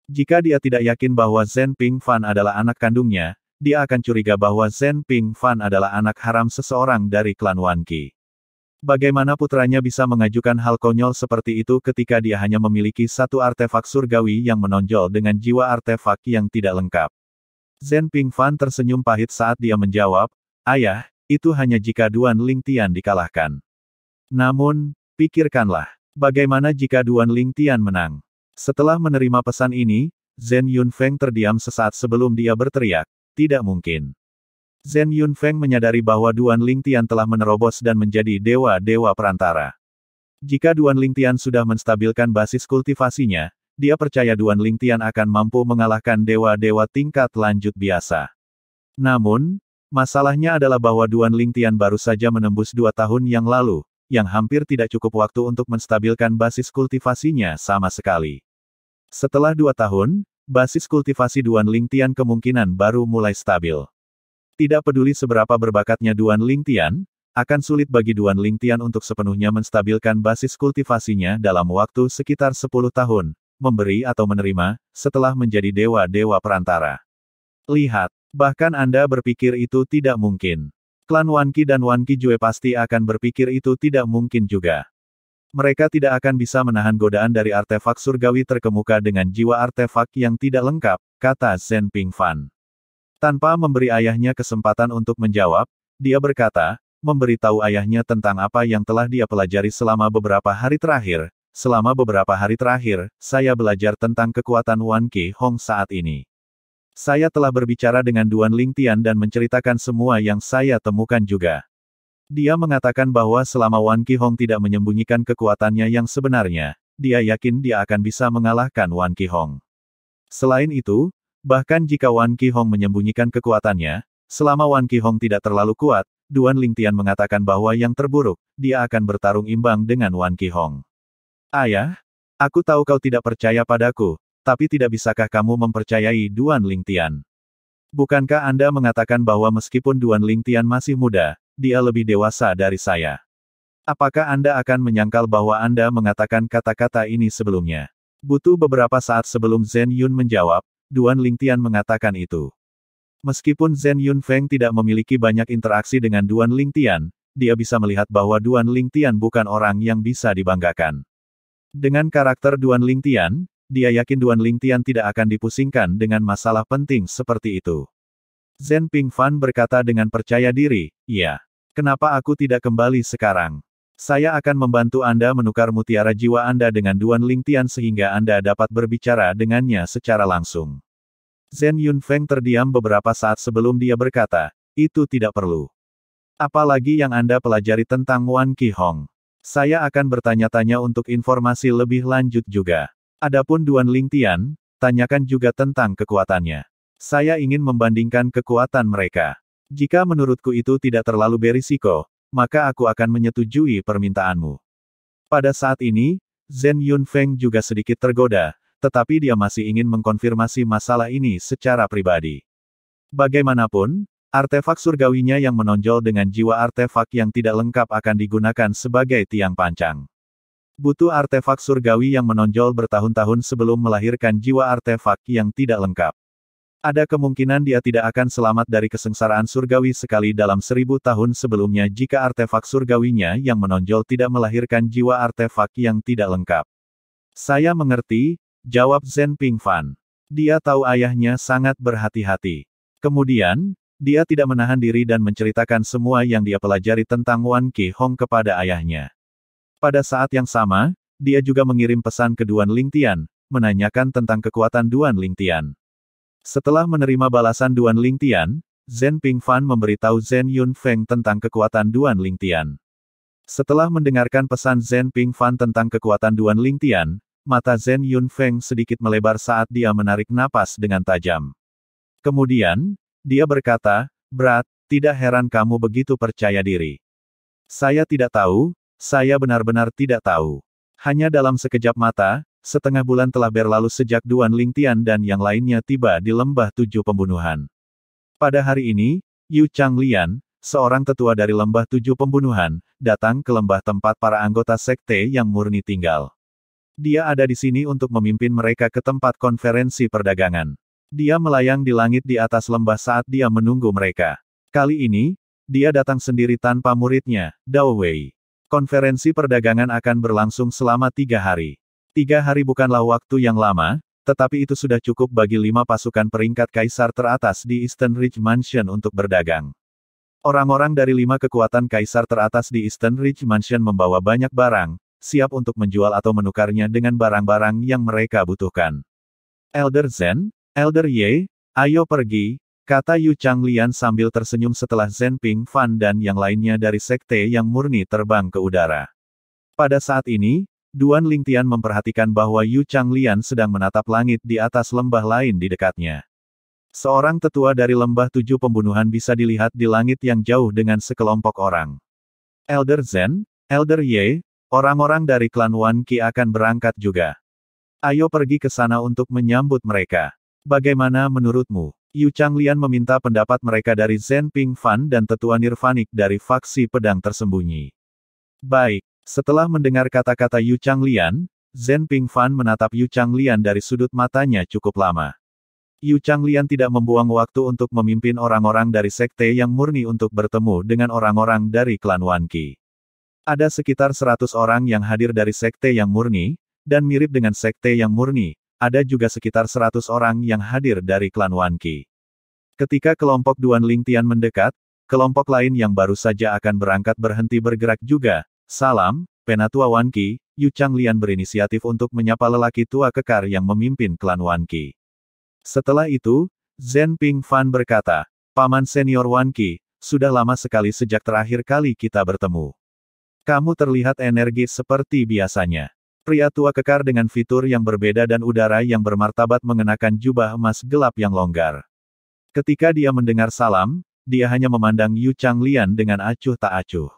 Jika dia tidak yakin bahwa Zhen Pingfan adalah anak kandungnya, dia akan curiga bahwa Zhen Pingfan adalah anak haram seseorang dari klan Wan Qi. Bagaimana putranya bisa mengajukan hal konyol seperti itu ketika dia hanya memiliki satu artefak surgawi yang menonjol dengan jiwa artefak yang tidak lengkap? Zhen Pingfan tersenyum pahit saat dia menjawab, "Ayah, itu hanya jika Duan Lingtian dikalahkan. Namun, pikirkanlah, bagaimana jika Duan Lingtian menang?" Setelah menerima pesan ini, Zhen Yunfeng terdiam sesaat sebelum dia berteriak, "Tidak mungkin." Zhen Yunfeng menyadari bahwa Duan Lingtian telah menerobos dan menjadi dewa-dewa perantara. Jika Duan Lingtian sudah menstabilkan basis kultivasinya, dia percaya Duan Lingtian akan mampu mengalahkan dewa-dewa tingkat lanjut biasa. Namun, masalahnya adalah bahwa Duan Lingtian baru saja menembus 2 tahun yang lalu, yang hampir tidak cukup waktu untuk menstabilkan basis kultivasinya sama sekali. Setelah 2 tahun, basis kultivasi Duan Lingtian kemungkinan baru mulai stabil. Tidak peduli seberapa berbakatnya Duan Lingtian, akan sulit bagi Duan Lingtian untuk sepenuhnya menstabilkan basis kultivasinya dalam waktu sekitar 10 tahun, memberi atau menerima, setelah menjadi dewa-dewa perantara. Lihat, bahkan Anda berpikir itu tidak mungkin. Klan Wan Qi dan Wan Qi Jue pasti akan berpikir itu tidak mungkin juga. Mereka tidak akan bisa menahan godaan dari artefak surgawi terkemuka dengan jiwa artefak yang tidak lengkap, kata Zhen Pingfan. Tanpa memberi ayahnya kesempatan untuk menjawab, dia berkata, memberitahu ayahnya tentang apa yang telah dia pelajari selama beberapa hari terakhir. Selama beberapa hari terakhir, saya belajar tentang kekuatan Wan Qi Hong saat ini. Saya telah berbicara dengan Duan Lingtian dan menceritakan semua yang saya temukan juga. Dia mengatakan bahwa selama Wan Qi Hong tidak menyembunyikan kekuatannya yang sebenarnya, dia yakin dia akan bisa mengalahkan Wan Qi Hong. Selain itu, bahkan jika Wan Qi Hong menyembunyikan kekuatannya, selama Wan Qi Hong tidak terlalu kuat, Duan Lingtian mengatakan bahwa yang terburuk, dia akan bertarung imbang dengan Wan Qi Hong. Ayah, aku tahu kau tidak percaya padaku, tapi tidak bisakah kamu mempercayai Duan Lingtian? Bukankah Anda mengatakan bahwa meskipun Duan Lingtian masih muda, dia lebih dewasa dari saya? Apakah Anda akan menyangkal bahwa Anda mengatakan kata-kata ini sebelumnya? Butuh beberapa saat sebelum Zhen Yun menjawab, Duan Lingtian mengatakan itu. Meskipun Zhen Yunfeng tidak memiliki banyak interaksi dengan Duan Lingtian, dia bisa melihat bahwa Duan Lingtian bukan orang yang bisa dibanggakan. Dengan karakter Duan Lingtian, dia yakin Duan Lingtian tidak akan dipusingkan dengan masalah penting seperti itu. Zhen Pingfan berkata dengan percaya diri, "Ya. Kenapa aku tidak kembali sekarang? Saya akan membantu Anda menukar mutiara jiwa Anda dengan Duan Lingtian sehingga Anda dapat berbicara dengannya secara langsung." Zhen Yunfeng terdiam beberapa saat sebelum dia berkata, "Itu tidak perlu. Apalagi yang Anda pelajari tentang Wan Qi Hong. Saya akan bertanya-tanya untuk informasi lebih lanjut juga. Adapun Duan Lingtian, tanyakan juga tentang kekuatannya. Saya ingin membandingkan kekuatan mereka. Jika menurutku itu tidak terlalu berisiko, maka aku akan menyetujui permintaanmu." Pada saat ini, Zhen Yunfeng juga sedikit tergoda, tetapi dia masih ingin mengkonfirmasi masalah ini secara pribadi. Bagaimanapun, artefak surgawinya yang menonjol dengan jiwa artefak yang tidak lengkap akan digunakan sebagai tiang pancang. Butuh artefak surgawi yang menonjol bertahun-tahun sebelum melahirkan jiwa artefak yang tidak lengkap. Ada kemungkinan dia tidak akan selamat dari kesengsaraan surgawi sekali dalam 1000 tahun sebelumnya jika artefak surgawinya yang menonjol tidak melahirkan jiwa artefak yang tidak lengkap. Saya mengerti, jawab Zhen Pingfan. Dia tahu ayahnya sangat berhati-hati. Kemudian, dia tidak menahan diri dan menceritakan semua yang dia pelajari tentang Wan Qi Hong kepada ayahnya. Pada saat yang sama, dia juga mengirim pesan ke Duan Lingtian, menanyakan tentang kekuatan Duan Lingtian. Setelah menerima balasan Duan Lingtian, Zhen Pingfan memberitahu Zhen Yunfeng tentang kekuatan Duan Lingtian. Setelah mendengarkan pesan Zhen Pingfan tentang kekuatan Duan Lingtian, mata Zhen Yunfeng sedikit melebar saat dia menarik napas dengan tajam. Kemudian, dia berkata, "Berat, tidak heran kamu begitu percaya diri. Saya tidak tahu, saya benar-benar tidak tahu." Hanya dalam sekejap mata, setengah bulan telah berlalu sejak Duan Lingtian dan yang lainnya tiba di Lembah Tujuh Pembunuhan. Pada hari ini, Yu Changlian, seorang tetua dari Lembah Tujuh Pembunuhan, datang ke lembah tempat para anggota sekte yang murni tinggal. Dia ada di sini untuk memimpin mereka ke tempat konferensi perdagangan. Dia melayang di langit di atas lembah saat dia menunggu mereka. Kali ini, dia datang sendiri tanpa muridnya, Dao Wei. Konferensi perdagangan akan berlangsung selama 3 hari. 3 hari bukanlah waktu yang lama, tetapi itu sudah cukup bagi 5 pasukan peringkat kaisar teratas di Eastern Ridge Mansion untuk berdagang. Orang-orang dari 5 kekuatan kaisar teratas di Eastern Ridge Mansion membawa banyak barang, siap untuk menjual atau menukarnya dengan barang-barang yang mereka butuhkan. Elder Zhen, Elder Ye, ayo pergi, kata Yu Changlian sambil tersenyum setelah Zhen Pingfan dan yang lainnya dari sekte yang murni terbang ke udara. Pada saat ini, Duan Lingtian memperhatikan bahwa Yu Changlian sedang menatap langit di atas lembah lain di dekatnya. Seorang tetua dari Lembah Tujuh Pembunuhan bisa dilihat di langit yang jauh dengan sekelompok orang. Elder Zhen, Elder Ye, orang-orang dari klan Wan Qi akan berangkat juga. Ayo pergi ke sana untuk menyambut mereka. Bagaimana menurutmu? Yu Changlian meminta pendapat mereka dari Zhen Pingfan dan tetua Nirvanik dari faksi pedang tersembunyi. Baik, setelah mendengar kata-kata Yu Changlian, Zhen Pingfan menatap Yu Changlian dari sudut matanya cukup lama. Yu Changlian tidak membuang waktu untuk memimpin orang-orang dari sekte yang murni untuk bertemu dengan orang-orang dari klan Wan Qi. Ada sekitar 100 orang yang hadir dari sekte yang murni, dan mirip dengan sekte yang murni. Ada juga sekitar 100 orang yang hadir dari klan Wan Qi. Ketika kelompok Duan Lingtian mendekat, kelompok lain yang baru saja akan berangkat berhenti bergerak juga. Salam, Penatua Wan Qi, Yu Changlian berinisiatif untuk menyapa lelaki tua kekar yang memimpin klan Wan Qi. Setelah itu, Zhen Pingfan berkata, Paman senior Wan Qi, sudah lama sekali sejak terakhir kali kita bertemu. Kamu terlihat energis seperti biasanya. Pria tua kekar dengan fitur yang berbeda dan udara yang bermartabat mengenakan jubah emas gelap yang longgar. Ketika dia mendengar salam, dia hanya memandang Yu Changlian dengan acuh tak acuh.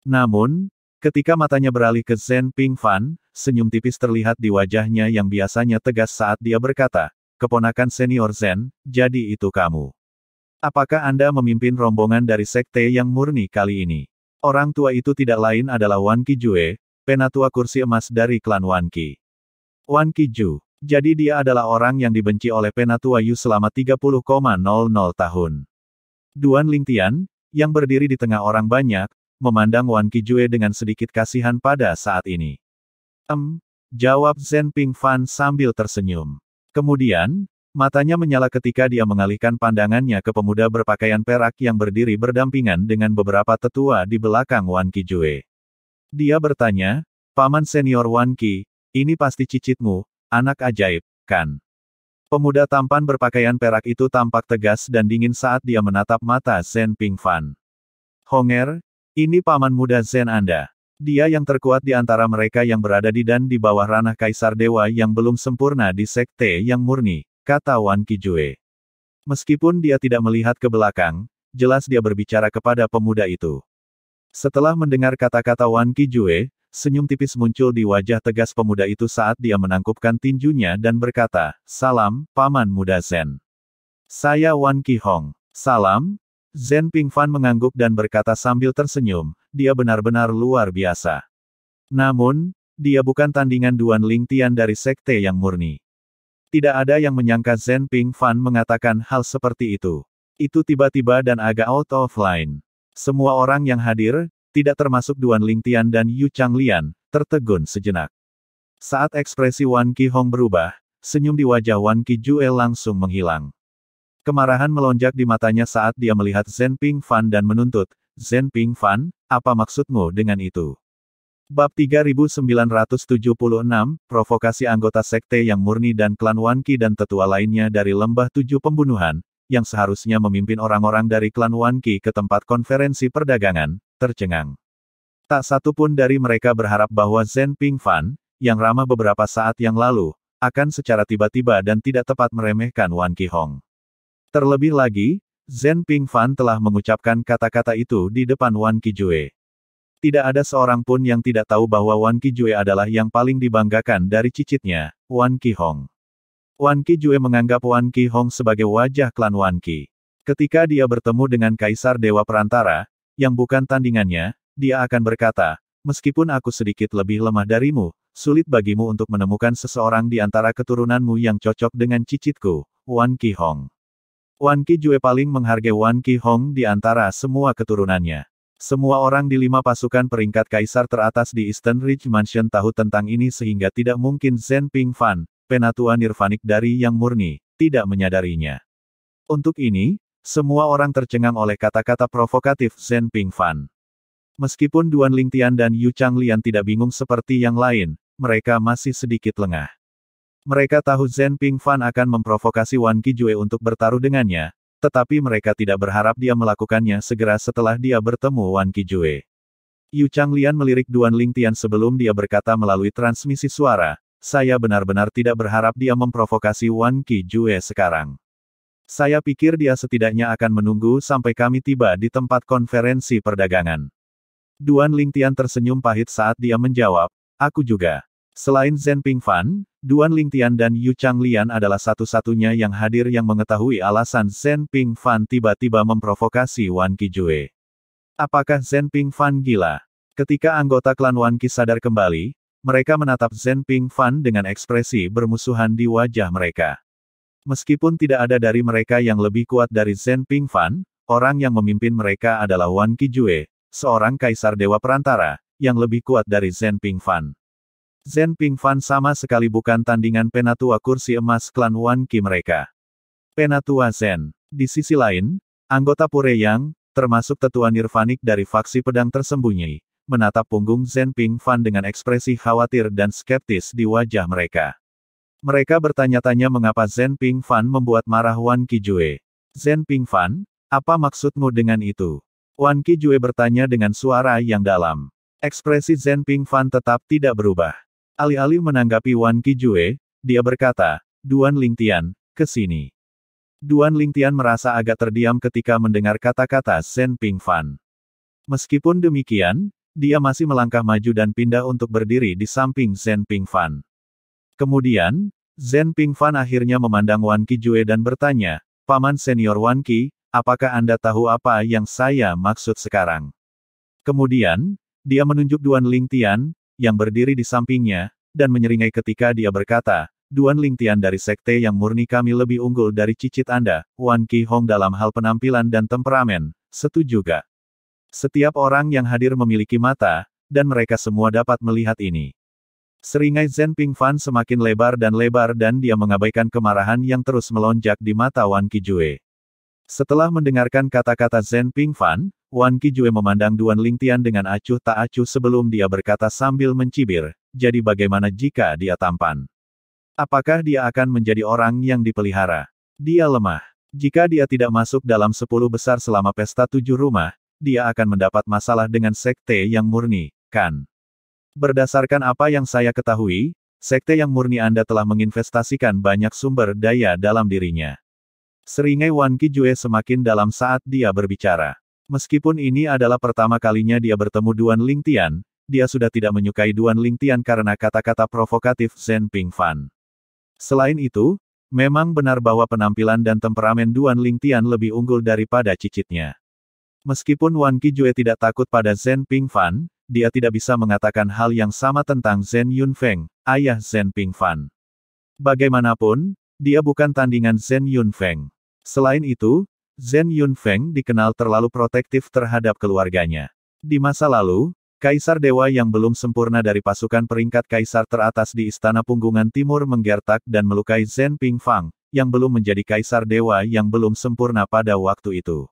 Namun, ketika matanya beralih ke Zhen Pingfan, senyum tipis terlihat di wajahnya yang biasanya tegas saat dia berkata, keponakan senior Zhen, jadi itu kamu. Apakah Anda memimpin rombongan dari sekte yang murni kali ini? Orang tua itu tidak lain adalah Wan Qijue, penatua kursi emas dari klan Wan Qi. Wan Qiju. Jadi dia adalah orang yang dibenci oleh penatua Yu selama 30,00 tahun. Duan Lingtian, yang berdiri di tengah orang banyak, memandang Wan Qijue dengan sedikit kasihan pada saat ini. Jawab Zhen Pingfan sambil tersenyum. Kemudian, matanya menyala ketika dia mengalihkan pandangannya ke pemuda berpakaian perak yang berdiri berdampingan dengan beberapa tetua di belakang Wan Qijue. Dia bertanya, Paman senior Wan Qi, ini pasti cicitmu, anak ajaib, kan? Pemuda tampan berpakaian perak itu tampak tegas dan dingin saat dia menatap mata Zhen Pingfan. Honger, ini paman muda Zhen Anda. Dia yang terkuat di antara mereka yang berada di dan di bawah ranah Kaisar Dewa yang belum sempurna di sekte yang murni, kata Wan Qijue. Meskipun dia tidak melihat ke belakang, jelas dia berbicara kepada pemuda itu. Setelah mendengar kata-kata Wan Qijue, senyum tipis muncul di wajah tegas pemuda itu saat dia menangkupkan tinjunya dan berkata, Salam, Paman Muda Zhen. Saya Wan Qihong. Salam. Zhen Pingfan mengangguk dan berkata sambil tersenyum, dia benar-benar luar biasa. Namun, dia bukan tandingan Duan Lingtian dari sekte yang murni. Tidak ada yang menyangka Zhen Pingfan mengatakan hal seperti itu. Itu tiba-tiba dan agak out of line. Semua orang yang hadir, tidak termasuk Duan Lingtian dan Yu Changlian, tertegun sejenak. Saat ekspresi Wan Qihong berubah, senyum di wajah Wan Qijue langsung menghilang. Kemarahan melonjak di matanya saat dia melihat Zhen Pingfan dan menuntut, Zhen Pingfan, apa maksudmu dengan itu? Bab 3976, Provokasi Anggota Sekte yang Murni dan Klan Wan Qi dan tetua lainnya dari Lembah Tujuh Pembunuhan, yang seharusnya memimpin orang-orang dari Klan Wan Qi ke tempat konferensi perdagangan, tercengang. Tak satu pun dari mereka berharap bahwa Zhen Pingfan, yang ramah beberapa saat yang lalu, akan secara tiba-tiba dan tidak tepat meremehkan Wan Qihong. Terlebih lagi, Zhen Pingfan telah mengucapkan kata-kata itu di depan Wan Qijue. Tidak ada seorang pun yang tidak tahu bahwa Wan Qijue adalah yang paling dibanggakan dari cicitnya, Wan Qihong. Wan Qijue menganggap Wan Qihong sebagai wajah klan Wan Qi. Ketika dia bertemu dengan Kaisar Dewa Perantara, yang bukan tandingannya, dia akan berkata, meskipun aku sedikit lebih lemah darimu, sulit bagimu untuk menemukan seseorang di antara keturunanmu yang cocok dengan cicitku, Wan Qihong. Wan Qijue paling menghargai Wan Qihong di antara semua keturunannya. Semua orang di 5 pasukan peringkat kaisar teratas di Eastern Ridge Mansion tahu tentang ini sehingga tidak mungkin Zhen Pingfan, penatua nirvanik dari Yang Murni, tidak menyadarinya. Untuk ini, semua orang tercengang oleh kata-kata provokatif Zhen Pingfan. Meskipun Duan Lingtian dan Yu Changlian tidak bingung seperti yang lain, mereka masih sedikit lengah. Mereka tahu Zhen Pingfan akan memprovokasi Wan Qijue untuk bertaruh dengannya, tetapi mereka tidak berharap dia melakukannya segera setelah dia bertemu Wan Qijue. Yu Changlian melirik Duan Lingtian sebelum dia berkata melalui transmisi suara, saya benar-benar tidak berharap dia memprovokasi Wan Qijue sekarang. Saya pikir dia setidaknya akan menunggu sampai kami tiba di tempat konferensi perdagangan. Duan Lingtian tersenyum pahit saat dia menjawab, aku juga. Selain Zhen Pingfan, Duan Lingtian dan Yu Changlian adalah satu-satunya yang hadir yang mengetahui alasan Zhen Pingfan tiba-tiba memprovokasi Wan Qijue. Apakah Zhen Pingfan gila? Ketika anggota klan Wan Qi sadar kembali, mereka menatap Zhen Pingfan dengan ekspresi bermusuhan di wajah mereka. Meskipun tidak ada dari mereka yang lebih kuat dari Zhen Pingfan, orang yang memimpin mereka adalah Wan Qijue, seorang kaisar dewa perantara, yang lebih kuat dari Zhen Pingfan. Zhen Pingfan sama sekali bukan tandingan penatua kursi emas klan Wan Qi mereka. Penatua Zhen. Di sisi lain, anggota Pure Yang, termasuk tetua nirvanik dari faksi pedang tersembunyi, menatap punggung Zhen Pingfan dengan ekspresi khawatir dan skeptis di wajah mereka. Mereka bertanya-tanya mengapa Zhen Pingfan membuat marah Wan Qijue. Zhen Pingfan, apa maksudmu dengan itu? Wan Qijue bertanya dengan suara yang dalam. Ekspresi Zhen Pingfan tetap tidak berubah. Alih-alih menanggapi Wan Qijue, dia berkata, Duan Lingtian, ke sini. Duan Lingtian merasa agak terdiam ketika mendengar kata-kata Zhen Pingfan. Meskipun demikian, dia masih melangkah maju dan pindah untuk berdiri di samping Zhen Pingfan. Kemudian, Zhen Pingfan akhirnya memandang Wan Qijue dan bertanya, Paman Senior Wan Qi, apakah Anda tahu apa yang saya maksud sekarang? Kemudian, dia menunjuk Duan Lingtian, yang berdiri di sampingnya, dan menyeringai ketika dia berkata, Duan Lingtian dari Sekte Yang Murni kami lebih unggul dari cicit Anda, Wan Qihong dalam hal penampilan dan temperamen, setuju gak? Setiap orang yang hadir memiliki mata, dan mereka semua dapat melihat ini. Seringai Zhen Pingfan semakin lebar dan dia mengabaikan kemarahan yang terus melonjak di mata Wan Qijue. Setelah mendengarkan kata-kata Zhen Pingfan, Wan Qijue memandang Duan Lingtian dengan acuh tak acuh sebelum dia berkata sambil mencibir, jadi bagaimana jika dia tampan? Apakah dia akan menjadi orang yang dipelihara? Dia lemah. Jika dia tidak masuk dalam 10 besar selama pesta 7 rumah, dia akan mendapat masalah dengan Sekte Yang Murni, kan? Berdasarkan apa yang saya ketahui, Sekte Yang Murni Anda telah menginvestasikan banyak sumber daya dalam dirinya. Seringai Wan Qijue semakin dalam saat dia berbicara. Meskipun ini adalah pertama kalinya dia bertemu Duan Lingtian, dia sudah tidak menyukai Duan Lingtian karena kata-kata provokatif Zhen Pingfan. Selain itu, memang benar bahwa penampilan dan temperamen Duan Lingtian lebih unggul daripada cicitnya. Meskipun Wan Qijue tidak takut pada Zhen Pingfan, dia tidak bisa mengatakan hal yang sama tentang Zhen Yunfeng, ayah Zhen Pingfan. Bagaimanapun, dia bukan tandingan Zhen Yunfeng. Selain itu, Zhen Yunfeng dikenal terlalu protektif terhadap keluarganya. Di masa lalu, Kaisar Dewa yang belum sempurna dari pasukan peringkat kaisar teratas di Istana Punggungan Timur menggertak dan melukai Zhen Pingfang, yang belum menjadi Kaisar Dewa yang belum sempurna pada waktu itu.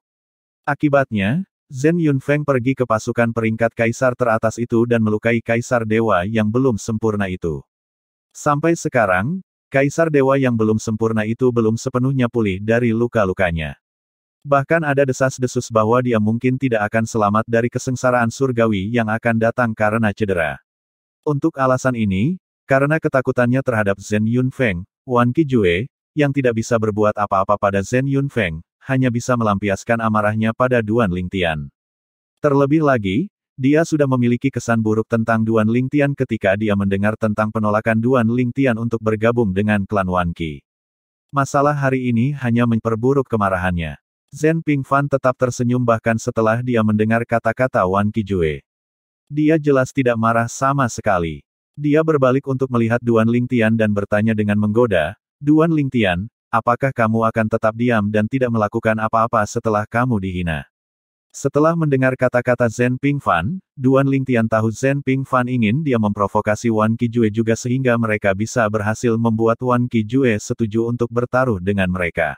Akibatnya, Zhen Yunfeng pergi ke pasukan peringkat kaisar teratas itu dan melukai kaisar dewa yang belum sempurna itu. Sampai sekarang, kaisar dewa yang belum sempurna itu belum sepenuhnya pulih dari luka-lukanya. Bahkan ada desas-desus bahwa dia mungkin tidak akan selamat dari kesengsaraan surgawi yang akan datang karena cedera. Untuk alasan ini, karena ketakutannya terhadap Zhen Yunfeng, Wan Qijue, yang tidak bisa berbuat apa-apa pada Zhen Yunfeng, hanya bisa melampiaskan amarahnya pada Duan Lingtian. Terlebih lagi, dia sudah memiliki kesan buruk tentang Duan Lingtian ketika dia mendengar tentang penolakan Duan Lingtian untuk bergabung dengan klan Wan Qi. Masalah hari ini hanya memperburuk kemarahannya. Zhen Pingfan tetap tersenyum bahkan setelah dia mendengar kata-kata Wan Qijue. Dia jelas tidak marah sama sekali. Dia berbalik untuk melihat Duan Lingtian dan bertanya dengan menggoda, "Duan Lingtian, apakah kamu akan tetap diam dan tidak melakukan apa-apa setelah kamu dihina?" Setelah mendengar kata-kata Zhen Pingfan, Duan Lingtian tahu Zhen Pingfan ingin dia memprovokasi Wan Qijue juga sehingga mereka bisa berhasil membuat Wan Qijue setuju untuk bertaruh dengan mereka.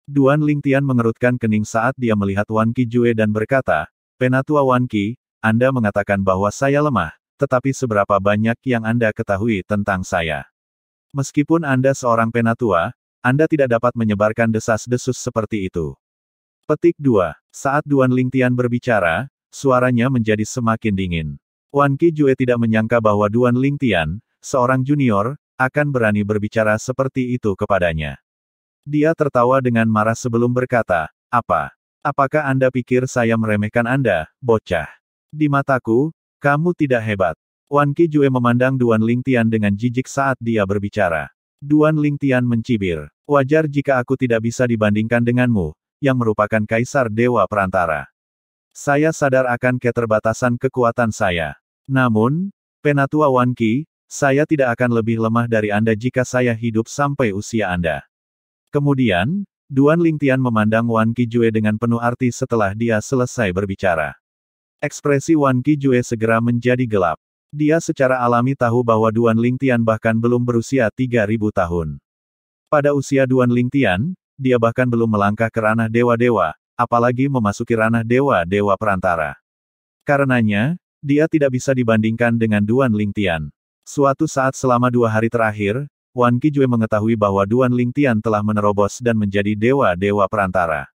Duan Lingtian mengerutkan kening saat dia melihat Wan Qijue dan berkata, "Penatua Wan Qi, Anda mengatakan bahwa saya lemah, tetapi seberapa banyak yang Anda ketahui tentang saya? Meskipun Anda seorang penatua, Anda tidak dapat menyebarkan desas-desus seperti itu." Petik 2. Saat Duan Lingtian berbicara, suaranya menjadi semakin dingin. Wan Qijue tidak menyangka bahwa Duan Lingtian, seorang junior, akan berani berbicara seperti itu kepadanya. Dia tertawa dengan marah sebelum berkata, "Apa? Apakah Anda pikir saya meremehkan Anda, bocah? Di mataku, kamu tidak hebat." Wan Qijue memandang Duan Lingtian dengan jijik saat dia berbicara. Duan Lingtian mencibir, "Wajar jika aku tidak bisa dibandingkan denganmu, yang merupakan kaisar dewa perantara. Saya sadar akan keterbatasan kekuatan saya. Namun, Penatua Wan Qi, saya tidak akan lebih lemah dari Anda jika saya hidup sampai usia Anda." Kemudian, Duan Lingtian memandang Wan Qijue dengan penuh arti setelah dia selesai berbicara. Ekspresi Wan Qijue segera menjadi gelap. Dia secara alami tahu bahwa Duan Lingtian bahkan belum berusia 3.000 tahun. Pada usia Duan Lingtian, dia bahkan belum melangkah ke ranah dewa-dewa, apalagi memasuki ranah dewa-dewa perantara. Karenanya, dia tidak bisa dibandingkan dengan Duan Lingtian. Suatu saat selama 2 hari terakhir, Wan Qijue mengetahui bahwa Duan Lingtian telah menerobos dan menjadi dewa-dewa perantara.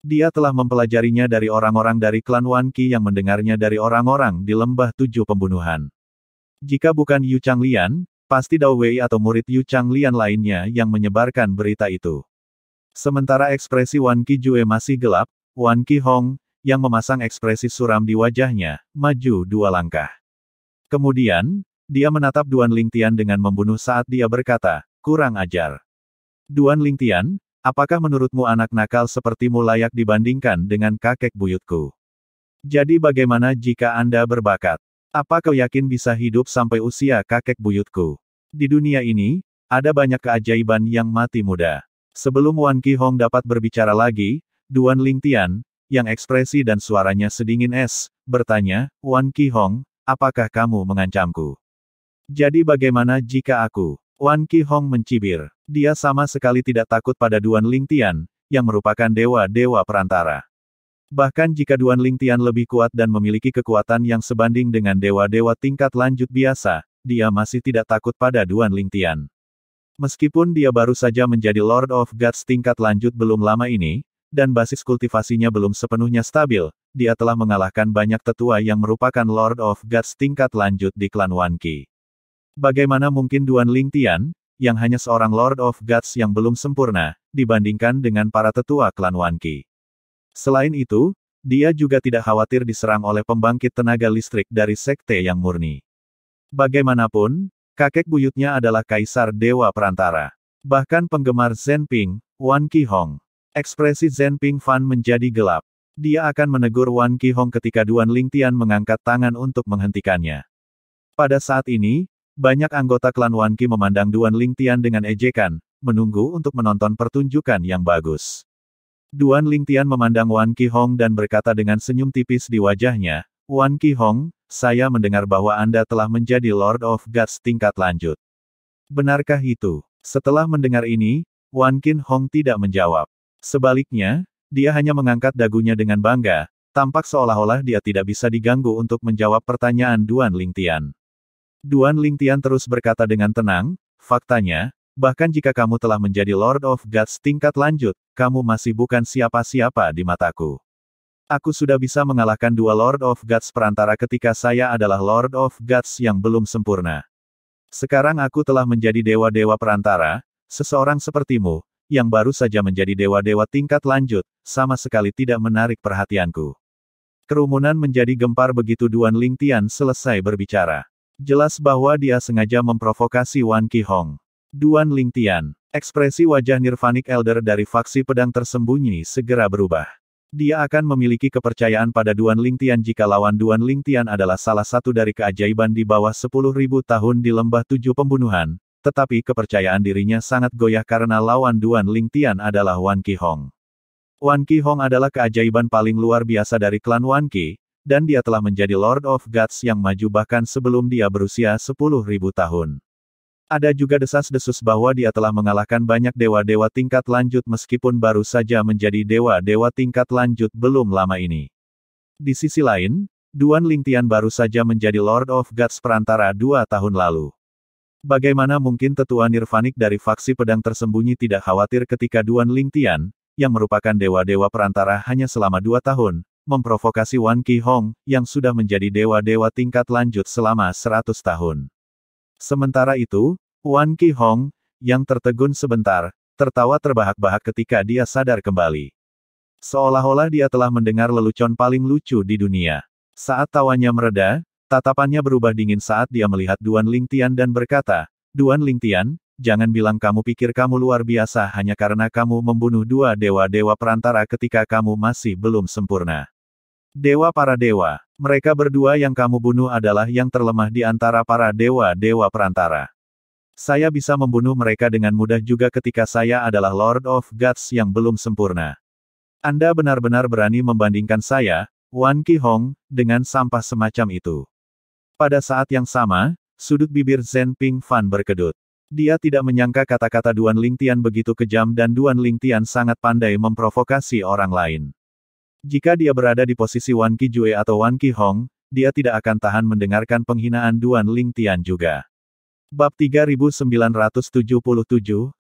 Dia telah mempelajarinya dari orang-orang dari klan Wan Qi yang mendengarnya dari orang-orang di Lembah 7 Pembunuhan. Jika bukan Yu Changlian, pasti Dao Wei atau murid Yu Changlian lainnya yang menyebarkan berita itu. Sementara ekspresi Wan Qijue masih gelap, Wan Qihong, yang memasang ekspresi suram di wajahnya, maju 2 langkah. Kemudian, dia menatap Duan Lingtian dengan membunuh saat dia berkata, "Kurang ajar. Duan Lingtian, apakah menurutmu anak nakal sepertimu layak dibandingkan dengan kakek buyutku? Jadi bagaimana jika Anda berbakat? Apa kau yakin bisa hidup sampai usia kakek buyutku? Di dunia ini, ada banyak keajaiban yang mati muda." Sebelum Wan Qihong dapat berbicara lagi, Duan Lingtian, yang ekspresi dan suaranya sedingin es, bertanya, "Wan Qihong, apakah kamu mengancamku? Jadi bagaimana jika aku?" Wan Qihong mencibir. Dia sama sekali tidak takut pada Duan Lingtian, yang merupakan dewa-dewa perantara. Bahkan jika Duan Lingtian lebih kuat dan memiliki kekuatan yang sebanding dengan dewa-dewa tingkat lanjut biasa, dia masih tidak takut pada Duan Lingtian. Meskipun dia baru saja menjadi Lord of Gods tingkat lanjut belum lama ini, dan basis kultivasinya belum sepenuhnya stabil, dia telah mengalahkan banyak tetua yang merupakan Lord of Gods tingkat lanjut di klan Wan Qi. Bagaimana mungkin Duan Lingtian, yang hanya seorang Lord of Gods yang belum sempurna, dibandingkan dengan para tetua klan Wan Qi? Selain itu, dia juga tidak khawatir diserang oleh pembangkit tenaga listrik dari sekte yang murni. Bagaimanapun, kakek buyutnya adalah kaisar dewa perantara. Bahkan penggemar Zhen Ping, Wan Qihong. Ekspresi Zhen Pingfan menjadi gelap. Dia akan menegur Wan Qihong ketika Duan Lingtian mengangkat tangan untuk menghentikannya. Pada saat ini, banyak anggota klan Wan Qi memandang Duan Lingtian dengan ejekan, menunggu untuk menonton pertunjukan yang bagus. Duan Lingtian memandang Wan Qihong dan berkata dengan senyum tipis di wajahnya, "Wan Qihong, saya mendengar bahwa Anda telah menjadi Lord of Gods tingkat lanjut. Benarkah itu?" Setelah mendengar ini, Wan Qihong tidak menjawab. Sebaliknya, dia hanya mengangkat dagunya dengan bangga, tampak seolah-olah dia tidak bisa diganggu untuk menjawab pertanyaan Duan Lingtian. Duan Lingtian terus berkata dengan tenang, faktanya, bahkan jika kamu telah menjadi Lord of Gods tingkat lanjut, kamu masih bukan siapa-siapa di mataku. Aku sudah bisa mengalahkan dua Lord of Gods perantara ketika saya adalah Lord of Gods yang belum sempurna. Sekarang aku telah menjadi dewa-dewa perantara, seseorang sepertimu, yang baru saja menjadi dewa-dewa tingkat lanjut, sama sekali tidak menarik perhatianku. Kerumunan menjadi gempar begitu Duan Lingtian selesai berbicara. Jelas bahwa dia sengaja memprovokasi Wan Qihong. Duan Lingtian, ekspresi wajah Nirvanic Elder dari faksi pedang tersembunyi segera berubah. Dia akan memiliki kepercayaan pada Duan Lingtian jika lawan Duan Lingtian adalah salah satu dari keajaiban di bawah 10.000 tahun di lembah 7 pembunuhan. Tetapi kepercayaan dirinya sangat goyah karena lawan Duan Lingtian adalah Wan Qihong. Wan Qihong adalah keajaiban paling luar biasa dari klan Wan Qi, dan dia telah menjadi Lord of Gods yang maju bahkan sebelum dia berusia 10.000 tahun. Ada juga desas-desus bahwa dia telah mengalahkan banyak dewa-dewa tingkat lanjut meskipun baru saja menjadi dewa-dewa tingkat lanjut belum lama ini. Di sisi lain, Duan Lingtian baru saja menjadi Lord of Gods perantara 2 tahun lalu. Bagaimana mungkin tetua Nirvanic dari faksi pedang tersembunyi tidak khawatir ketika Duan Lingtian, yang merupakan dewa-dewa perantara hanya selama 2 tahun, memprovokasi Wan Qihong, yang sudah menjadi dewa-dewa tingkat lanjut selama 100 tahun. Sementara itu, Wan Qihong, yang tertegun sebentar, tertawa terbahak-bahak ketika dia sadar kembali. Seolah-olah dia telah mendengar lelucon paling lucu di dunia. Saat tawanya mereda, tatapannya berubah dingin saat dia melihat Duan Lingtian dan berkata, Duan Lingtian, jangan bilang kamu pikir kamu luar biasa hanya karena kamu membunuh dua dewa-dewa perantara ketika kamu masih belum sempurna. Dewa para dewa, mereka berdua yang kamu bunuh adalah yang terlemah di antara para dewa-dewa perantara. Saya bisa membunuh mereka dengan mudah juga ketika saya adalah Lord of Gods yang belum sempurna. Anda benar-benar berani membandingkan saya, Wan Qihong, dengan sampah semacam itu. Pada saat yang sama, sudut bibir Zhen Pingfan berkedut. Dia tidak menyangka kata-kata Duan Lingtian begitu kejam dan Duan Lingtian sangat pandai memprovokasi orang lain. Jika dia berada di posisi Wan Qijue atau Wan Qihong, dia tidak akan tahan mendengarkan penghinaan Duan Lingtian juga. Bab 3977,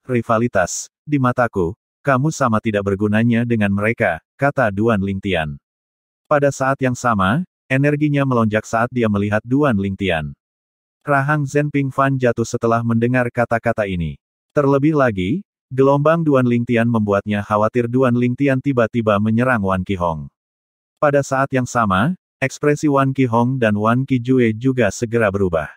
Rivalitas, di mataku, kamu sama tidak bergunanya dengan mereka, kata Duan Lingtian. Pada saat yang sama, energinya melonjak saat dia melihat Duan Lingtian. Rahang Zhen Pingfan jatuh setelah mendengar kata-kata ini. Terlebih lagi, gelombang Duan Lingtian membuatnya khawatir Duan Lingtian tiba-tiba menyerang Wan Qihong. Pada saat yang sama, ekspresi Wan Qihong dan Wan Qijue juga segera berubah.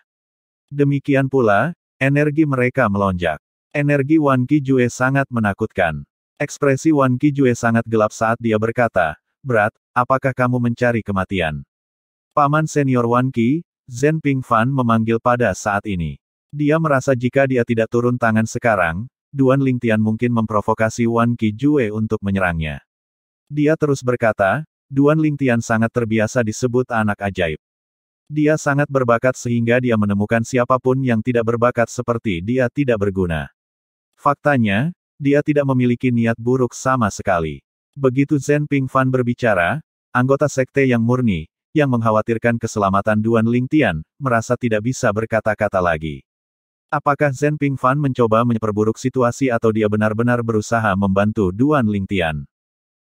Demikian pula, energi mereka melonjak. Energi Wan Qijue sangat menakutkan. Ekspresi Wan Qijue sangat gelap saat dia berkata, Berat, apakah kamu mencari kematian? Paman senior Wan Qi, Zhen Pingfan memanggil pada saat ini. Dia merasa jika dia tidak turun tangan sekarang, Duan Lingtian mungkin memprovokasi Wan Qijue untuk menyerangnya. Dia terus berkata, Duan Lingtian sangat terbiasa disebut anak ajaib. Dia sangat berbakat sehingga dia menemukan siapapun yang tidak berbakat seperti dia tidak berguna. Faktanya, dia tidak memiliki niat buruk sama sekali. Begitu Zhen Pingfan berbicara, anggota sekte yang murni, yang mengkhawatirkan keselamatan Duan Lingtian, merasa tidak bisa berkata-kata lagi. Apakah Zhen Pingfan mencoba memperburuk situasi atau dia benar-benar berusaha membantu Duan Lingtian?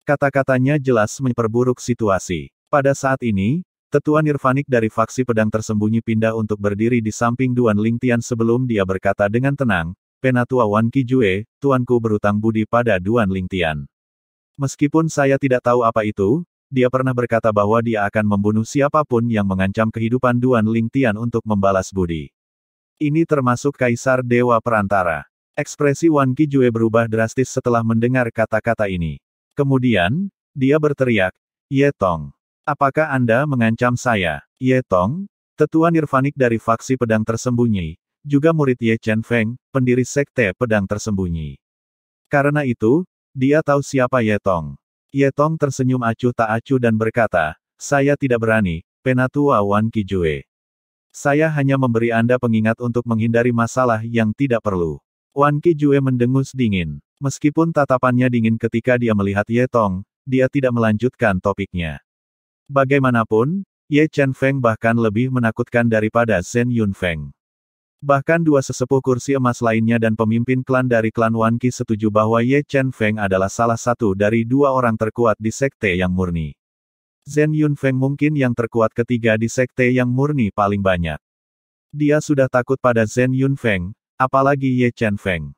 Kata-katanya jelas memperburuk situasi. Pada saat ini, tetua Nirvanic dari faksi pedang tersembunyi pindah untuk berdiri di samping Duan Lingtian sebelum dia berkata dengan tenang, Penatua Wan Qijue, tuanku berutang budi pada Duan Lingtian. Meskipun saya tidak tahu apa itu, dia pernah berkata bahwa dia akan membunuh siapapun yang mengancam kehidupan Duan Lingtian untuk membalas budi. Ini termasuk Kaisar Dewa Perantara. Ekspresi Wan Qijue berubah drastis setelah mendengar kata-kata ini. Kemudian, dia berteriak, Ye Tong. Apakah Anda mengancam saya? Ye Tong, tetua Nirvanic dari faksi pedang tersembunyi, juga murid Ye Chen Feng, pendiri sekte pedang tersembunyi. Karena itu, dia tahu siapa Ye Tong. Ye Tong tersenyum acuh tak acuh dan berkata, saya tidak berani, Penatua Wan Qijue. Saya hanya memberi Anda pengingat untuk menghindari masalah yang tidak perlu. Wan Qijue mendengus dingin. Meskipun tatapannya dingin ketika dia melihat Ye Tong, dia tidak melanjutkan topiknya. Bagaimanapun, Ye Chen Feng bahkan lebih menakutkan daripada Zhen Yunfeng. Bahkan dua sesepuh kursi emas lainnya dan pemimpin klan dari klan Wan Qi setuju bahwa Ye Chen Feng adalah salah satu dari dua orang terkuat di sekte yang murni. Zhen Yunfeng mungkin yang terkuat ketiga di sekte yang murni paling banyak. Dia sudah takut pada Zhen Yunfeng, apalagi Ye Chen Feng.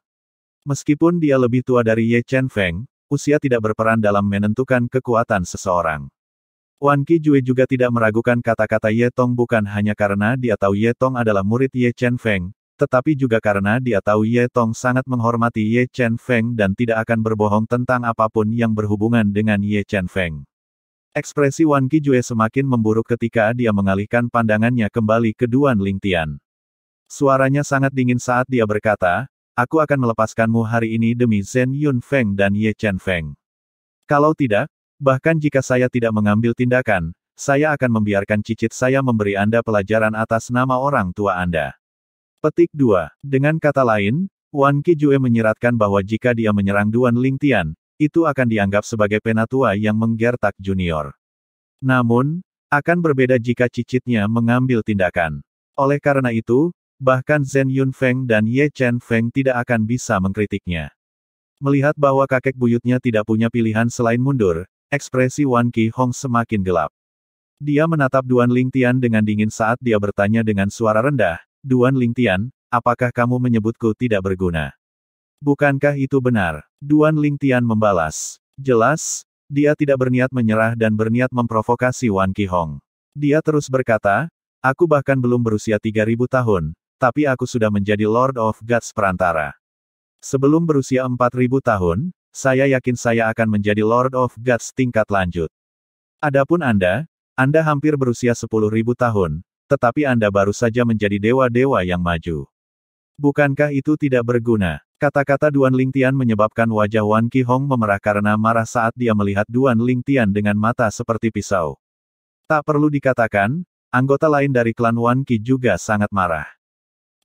Meskipun dia lebih tua dari Ye Chen Feng, usia tidak berperan dalam menentukan kekuatan seseorang. Wan Qijue juga tidak meragukan kata-kata Ye Tong bukan hanya karena dia tahu Ye Tong adalah murid Ye Chen Feng, tetapi juga karena dia tahu Ye Tong sangat menghormati Ye Chen Feng dan tidak akan berbohong tentang apapun yang berhubungan dengan Ye Chen Feng. Ekspresi Wan Qijue semakin memburuk ketika dia mengalihkan pandangannya kembali ke Duan Lingtian. Suaranya sangat dingin saat dia berkata, "Aku akan melepaskanmu hari ini demi Zhen Yunfeng dan Ye Chen Feng. Kalau tidak, bahkan jika saya tidak mengambil tindakan, saya akan membiarkan cicit saya memberi Anda pelajaran atas nama orang tua Anda." Petik 2. Dengan kata lain, Wan Qijue menyiratkan bahwa jika dia menyerang Duan Lingtian, itu akan dianggap sebagai penatua yang menggertak junior. Namun, akan berbeda jika cicitnya mengambil tindakan. Oleh karena itu, bahkan Zhen Yunfeng dan Ye Chen Feng tidak akan bisa mengkritiknya. Melihat bahwa kakek buyutnya tidak punya pilihan selain mundur, ekspresi Wan Qi Hong semakin gelap. Dia menatap Duan Lingtian dengan dingin saat dia bertanya dengan suara rendah, "Duan Lingtian, apakah kamu menyebutku tidak berguna?" "Bukankah itu benar?" Duan Lingtian membalas. Jelas, dia tidak berniat menyerah dan berniat memprovokasi Wan Qi Hong. Dia terus berkata, "Aku bahkan belum berusia 3000 tahun, tapi aku sudah menjadi Lord of Gods perantara. Sebelum berusia 4000 tahun, saya yakin saya akan menjadi Lord of Gods tingkat lanjut. Adapun Anda hampir berusia 10.000 tahun, tetapi Anda baru saja menjadi dewa-dewa yang maju. Bukankah itu tidak berguna?" Kata-kata Duan Lingtian menyebabkan wajah Wan Qi Hong memerah karena marah saat dia melihat Duan Lingtian dengan mata seperti pisau. Tak perlu dikatakan, anggota lain dari klan Wan Qi juga sangat marah.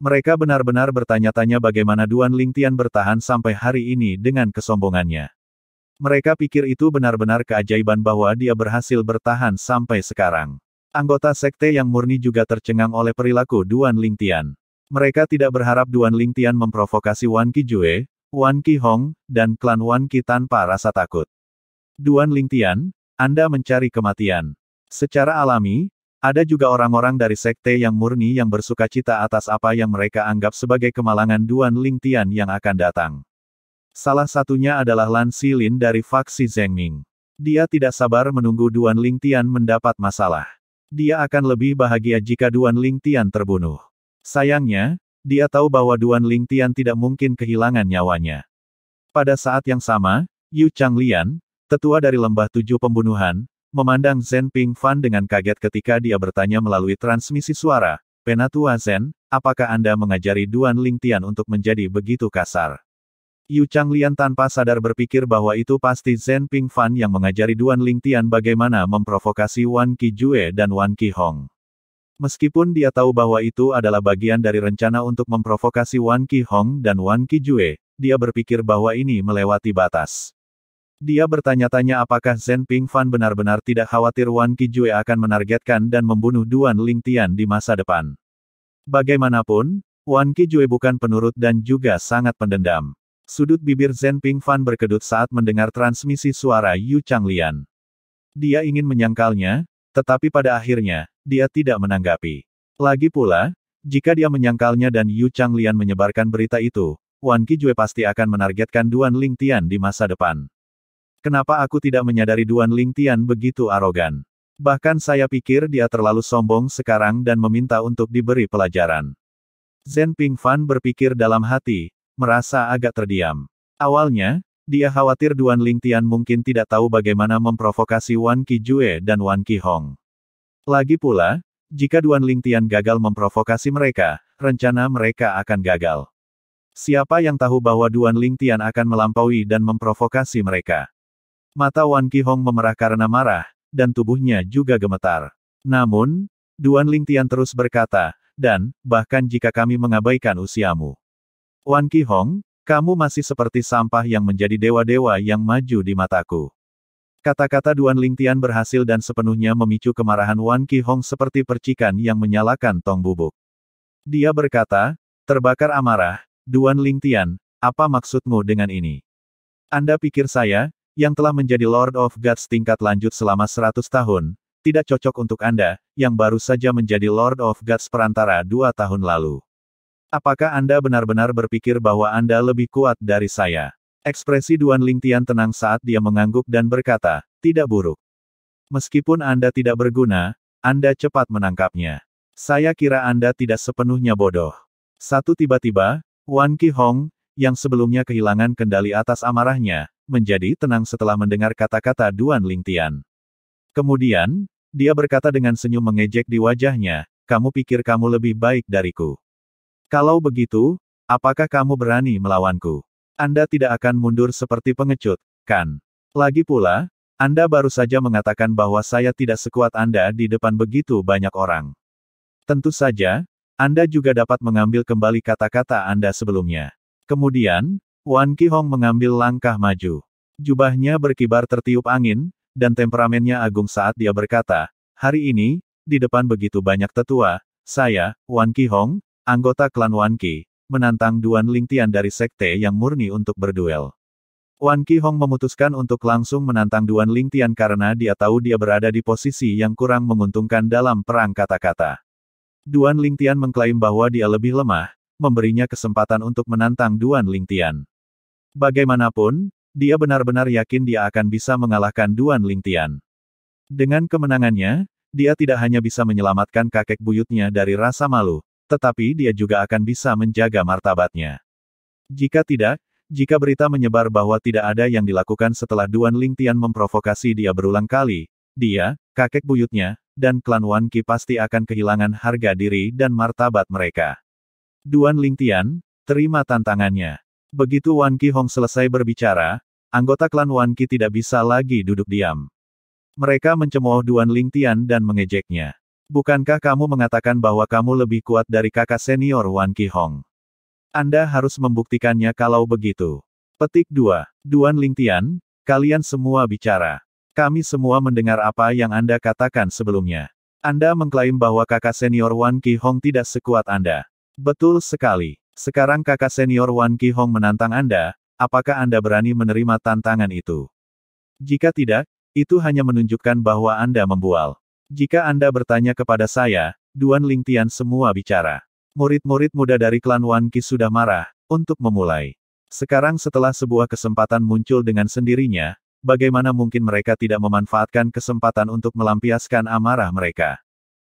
Mereka benar-benar bertanya-tanya bagaimana Duan Lingtian bertahan sampai hari ini dengan kesombongannya. Mereka pikir itu benar-benar keajaiban bahwa dia berhasil bertahan sampai sekarang. Anggota sekte yang murni juga tercengang oleh perilaku Duan Lingtian. Mereka tidak berharap Duan Lingtian memprovokasi Wan Qijue, Wan Qi Hong, dan klan Wan Qi tanpa rasa takut. "Duan Lingtian, Anda mencari kematian." Secara alami, ada juga orang-orang dari sekte yang murni yang bersukacita atas apa yang mereka anggap sebagai kemalangan Duan Lingtian yang akan datang. Salah satunya adalah Lan Xilin dari faksi Zhengming. Dia tidak sabar menunggu Duan Lingtian mendapat masalah. Dia akan lebih bahagia jika Duan Lingtian terbunuh. Sayangnya, dia tahu bahwa Duan Lingtian tidak mungkin kehilangan nyawanya. Pada saat yang sama, Yu Changlian, tetua dari Lembah Tujuh Pembunuhan, memandang Zhen Pingfan dengan kaget ketika dia bertanya melalui transmisi suara, "Penatua Zhen, apakah Anda mengajari Duan Lingtian untuk menjadi begitu kasar?" Yu Changlian tanpa sadar berpikir bahwa itu pasti Zhen Pingfan yang mengajari Duan Lingtian bagaimana memprovokasi Wan Qijue dan Wan Qi Hong. Meskipun dia tahu bahwa itu adalah bagian dari rencana untuk memprovokasi Wan Qi Hong dan Wan Qijue, dia berpikir bahwa ini melewati batas. Dia bertanya-tanya apakah Zhen Pingfan benar-benar tidak khawatir Wan Qijue akan menargetkan dan membunuh Duan Lingtian di masa depan. Bagaimanapun, Wan Qijue bukan penurut dan juga sangat pendendam. Sudut bibir Zhen Pingfan berkedut saat mendengar transmisi suara Yu Changlian. Dia ingin menyangkalnya, tetapi pada akhirnya, dia tidak menanggapi. Lagi pula, jika dia menyangkalnya dan Yu Changlian menyebarkan berita itu, Wan Qijue pasti akan menargetkan Duan Lingtian di masa depan. Kenapa aku tidak menyadari Duan Lingtian begitu arogan? Bahkan saya pikir dia terlalu sombong sekarang dan meminta untuk diberi pelajaran. Zhen Pingfan berpikir dalam hati, merasa agak terdiam. Awalnya, dia khawatir Duan Lingtian mungkin tidak tahu bagaimana memprovokasi Wan Qijue dan Wan Qi Hong. Lagi pula, jika Duan Lingtian gagal memprovokasi mereka, rencana mereka akan gagal. Siapa yang tahu bahwa Duan Lingtian akan melampaui dan memprovokasi mereka? Mata Wan Qi Hong memerah karena marah, dan tubuhnya juga gemetar. Namun, Duan Lingtian terus berkata, "Dan, bahkan jika kami mengabaikan usiamu. Wan Qi Hong, kamu masih seperti sampah yang menjadi dewa-dewa yang maju di mataku." Kata-kata Duan Lingtian berhasil dan sepenuhnya memicu kemarahan Wan Qihong seperti percikan yang menyalakan tong bubuk. Dia berkata, terbakar amarah, Duan Lingtian, apa maksudmu dengan ini? Anda pikir saya, yang telah menjadi Lord of Gods tingkat lanjut selama 100 tahun, tidak cocok untuk Anda, yang baru saja menjadi Lord of Gods perantara 2 tahun lalu. Apakah Anda benar-benar berpikir bahwa Anda lebih kuat dari saya? Ekspresi Duan Lingtian tenang saat dia mengangguk dan berkata, tidak buruk. Meskipun Anda tidak berguna, Anda cepat menangkapnya. Saya kira Anda tidak sepenuhnya bodoh. Tiba-tiba, Wan Qihong, yang sebelumnya kehilangan kendali atas amarahnya, menjadi tenang setelah mendengar kata-kata Duan Lingtian. Kemudian, dia berkata dengan senyum mengejek di wajahnya, kamu pikir kamu lebih baik dariku. Kalau begitu, apakah kamu berani melawanku? Anda tidak akan mundur seperti pengecut, kan? Lagi pula, Anda baru saja mengatakan bahwa saya tidak sekuat Anda di depan begitu banyak orang. Tentu saja, Anda juga dapat mengambil kembali kata-kata Anda sebelumnya. Kemudian, Wan Qihong mengambil langkah maju. Jubahnya berkibar tertiup angin, dan temperamennya agung saat dia berkata, hari ini, di depan begitu banyak tetua, saya, Wan Qihong, anggota klan Wan Qi, menantang Duan Lingtian dari sekte yang murni untuk berduel. Wan Qihong memutuskan untuk langsung menantang Duan Lingtian karena dia tahu dia berada di posisi yang kurang menguntungkan dalam perang kata-kata. Duan Lingtian mengklaim bahwa dia lebih lemah, memberinya kesempatan untuk menantang Duan Lingtian. Bagaimanapun, dia benar-benar yakin dia akan bisa mengalahkan Duan Lingtian. Dengan kemenangannya, dia tidak hanya bisa menyelamatkan kakek buyutnya dari rasa malu, tetapi dia juga akan bisa menjaga martabatnya. Jika tidak, jika berita menyebar bahwa tidak ada yang dilakukan setelah Duan Lingtian memprovokasi dia berulang kali, dia, kakek buyutnya, dan klan Wan Qi pasti akan kehilangan harga diri dan martabat mereka. Duan Lingtian, terima tantangannya. Begitu Wan Qihong selesai berbicara, anggota klan Wan Qi tidak bisa lagi duduk diam. Mereka mencemooh Duan Lingtian dan mengejeknya. Bukankah kamu mengatakan bahwa kamu lebih kuat dari kakak senior Wan Qihong? Anda harus membuktikannya kalau begitu. Petik 2. Duan Lingtian, kalian semua bicara. Kami semua mendengar apa yang Anda katakan sebelumnya. Anda mengklaim bahwa kakak senior Wan Qihong tidak sekuat Anda. Betul sekali. Sekarang kakak senior Wan Qihong menantang Anda, apakah Anda berani menerima tantangan itu? Jika tidak, itu hanya menunjukkan bahwa Anda membual. Jika Anda bertanya kepada saya, Duan Lingtian semua bicara. Murid-murid muda dari klan Wan Qi sudah marah, untuk memulai. Sekarang setelah sebuah kesempatan muncul dengan sendirinya, bagaimana mungkin mereka tidak memanfaatkan kesempatan untuk melampiaskan amarah mereka?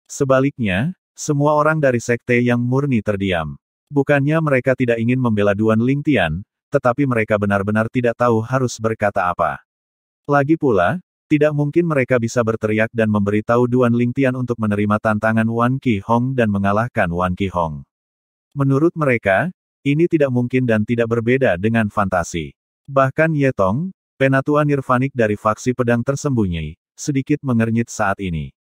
Sebaliknya, semua orang dari sekte yang murni terdiam. Bukannya mereka tidak ingin membela Duan Lingtian, tetapi mereka benar-benar tidak tahu harus berkata apa. Lagi pula, tidak mungkin mereka bisa berteriak dan memberitahu Duan Lingtian untuk menerima tantangan Wan Qihong dan mengalahkan Wan Qihong. Menurut mereka, ini tidak mungkin dan tidak berbeda dengan fantasi. Bahkan Ye Tong, penatua nirvanik dari faksi pedang tersembunyi, sedikit mengernyit saat ini.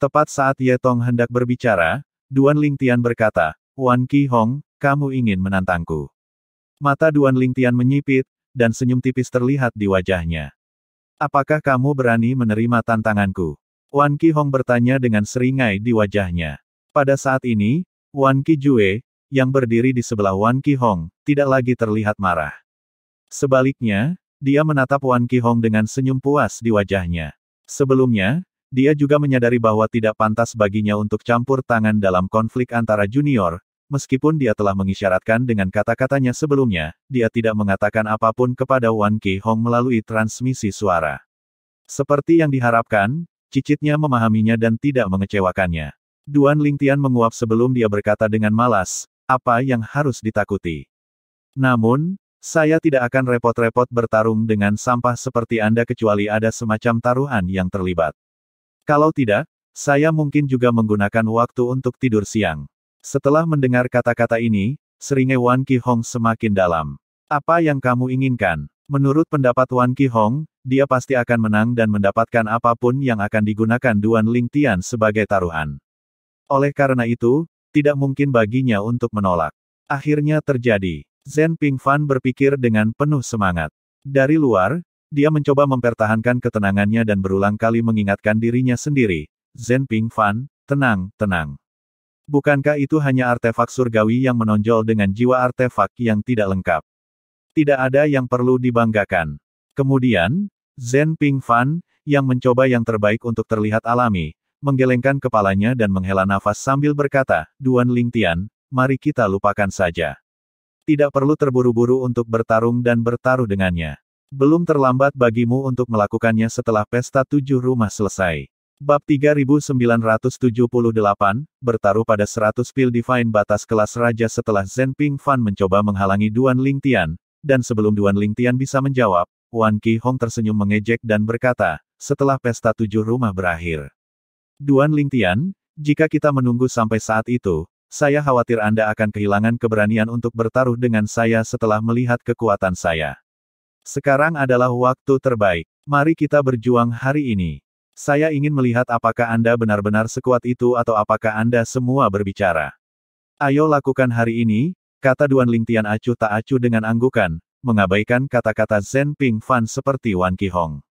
Tepat saat Ye Tong hendak berbicara, Duan Lingtian berkata, Wan Qihong, kamu ingin menantangku. Mata Duan Lingtian menyipit, dan senyum tipis terlihat di wajahnya. Apakah kamu berani menerima tantanganku? Wan Qihong bertanya dengan seringai di wajahnya. Pada saat ini, Wan Qijue, yang berdiri di sebelah Wan Qihong, tidak lagi terlihat marah. Sebaliknya, dia menatap Wan Qihong dengan senyum puas di wajahnya. Sebelumnya, dia juga menyadari bahwa tidak pantas baginya untuk campur tangan dalam konflik antara junior, meskipun dia telah mengisyaratkan dengan kata-katanya sebelumnya, dia tidak mengatakan apapun kepada Wan Qihong melalui transmisi suara. Seperti yang diharapkan, cicitnya memahaminya dan tidak mengecewakannya. Duan Lingtian menguap sebelum dia berkata dengan malas, apa yang harus ditakuti? Namun, saya tidak akan repot-repot bertarung dengan sampah seperti Anda kecuali ada semacam taruhan yang terlibat. Kalau tidak, saya mungkin juga menggunakan waktu untuk tidur siang. Setelah mendengar kata-kata ini, seringai Wan Qihong semakin dalam. Apa yang kamu inginkan? Menurut pendapat Wan Qihong, dia pasti akan menang dan mendapatkan apapun yang akan digunakan Duan Lingtian sebagai taruhan. Oleh karena itu, tidak mungkin baginya untuk menolak. Akhirnya terjadi. Zhen Pingfan berpikir dengan penuh semangat. Dari luar, Dia mencoba mempertahankan ketenangannya dan berulang kali mengingatkan dirinya sendiri, Zhenping Fan, tenang, tenang. Bukankah itu hanya artefak surgawi yang menonjol dengan jiwa artefak yang tidak lengkap? Tidak ada yang perlu dibanggakan. Kemudian, Zhenping Fan, yang mencoba yang terbaik untuk terlihat alami, menggelengkan kepalanya dan menghela nafas sambil berkata, Duan Lingtian, mari kita lupakan saja. Tidak perlu terburu-buru untuk bertarung dan bertaruh dengannya. Belum terlambat bagimu untuk melakukannya setelah pesta 7 rumah selesai. Bab 3978, bertaruh pada 100 pil Divine batas kelas raja setelah Zhenping Fan mencoba menghalangi Duan Lingtian, dan sebelum Duan Lingtian bisa menjawab, Wan Qihong tersenyum mengejek dan berkata, setelah pesta 7 rumah berakhir. Duan Lingtian, jika kita menunggu sampai saat itu, saya khawatir Anda akan kehilangan keberanian untuk bertaruh dengan saya setelah melihat kekuatan saya. Sekarang adalah waktu terbaik. Mari kita berjuang hari ini. Saya ingin melihat apakah Anda benar-benar sekuat itu atau apakah Anda semua berbicara. Ayo lakukan hari ini, kata Duan Lingtian acuh tak acuh dengan anggukan, mengabaikan kata-kata Zhenping Fan seperti Wan Qihong.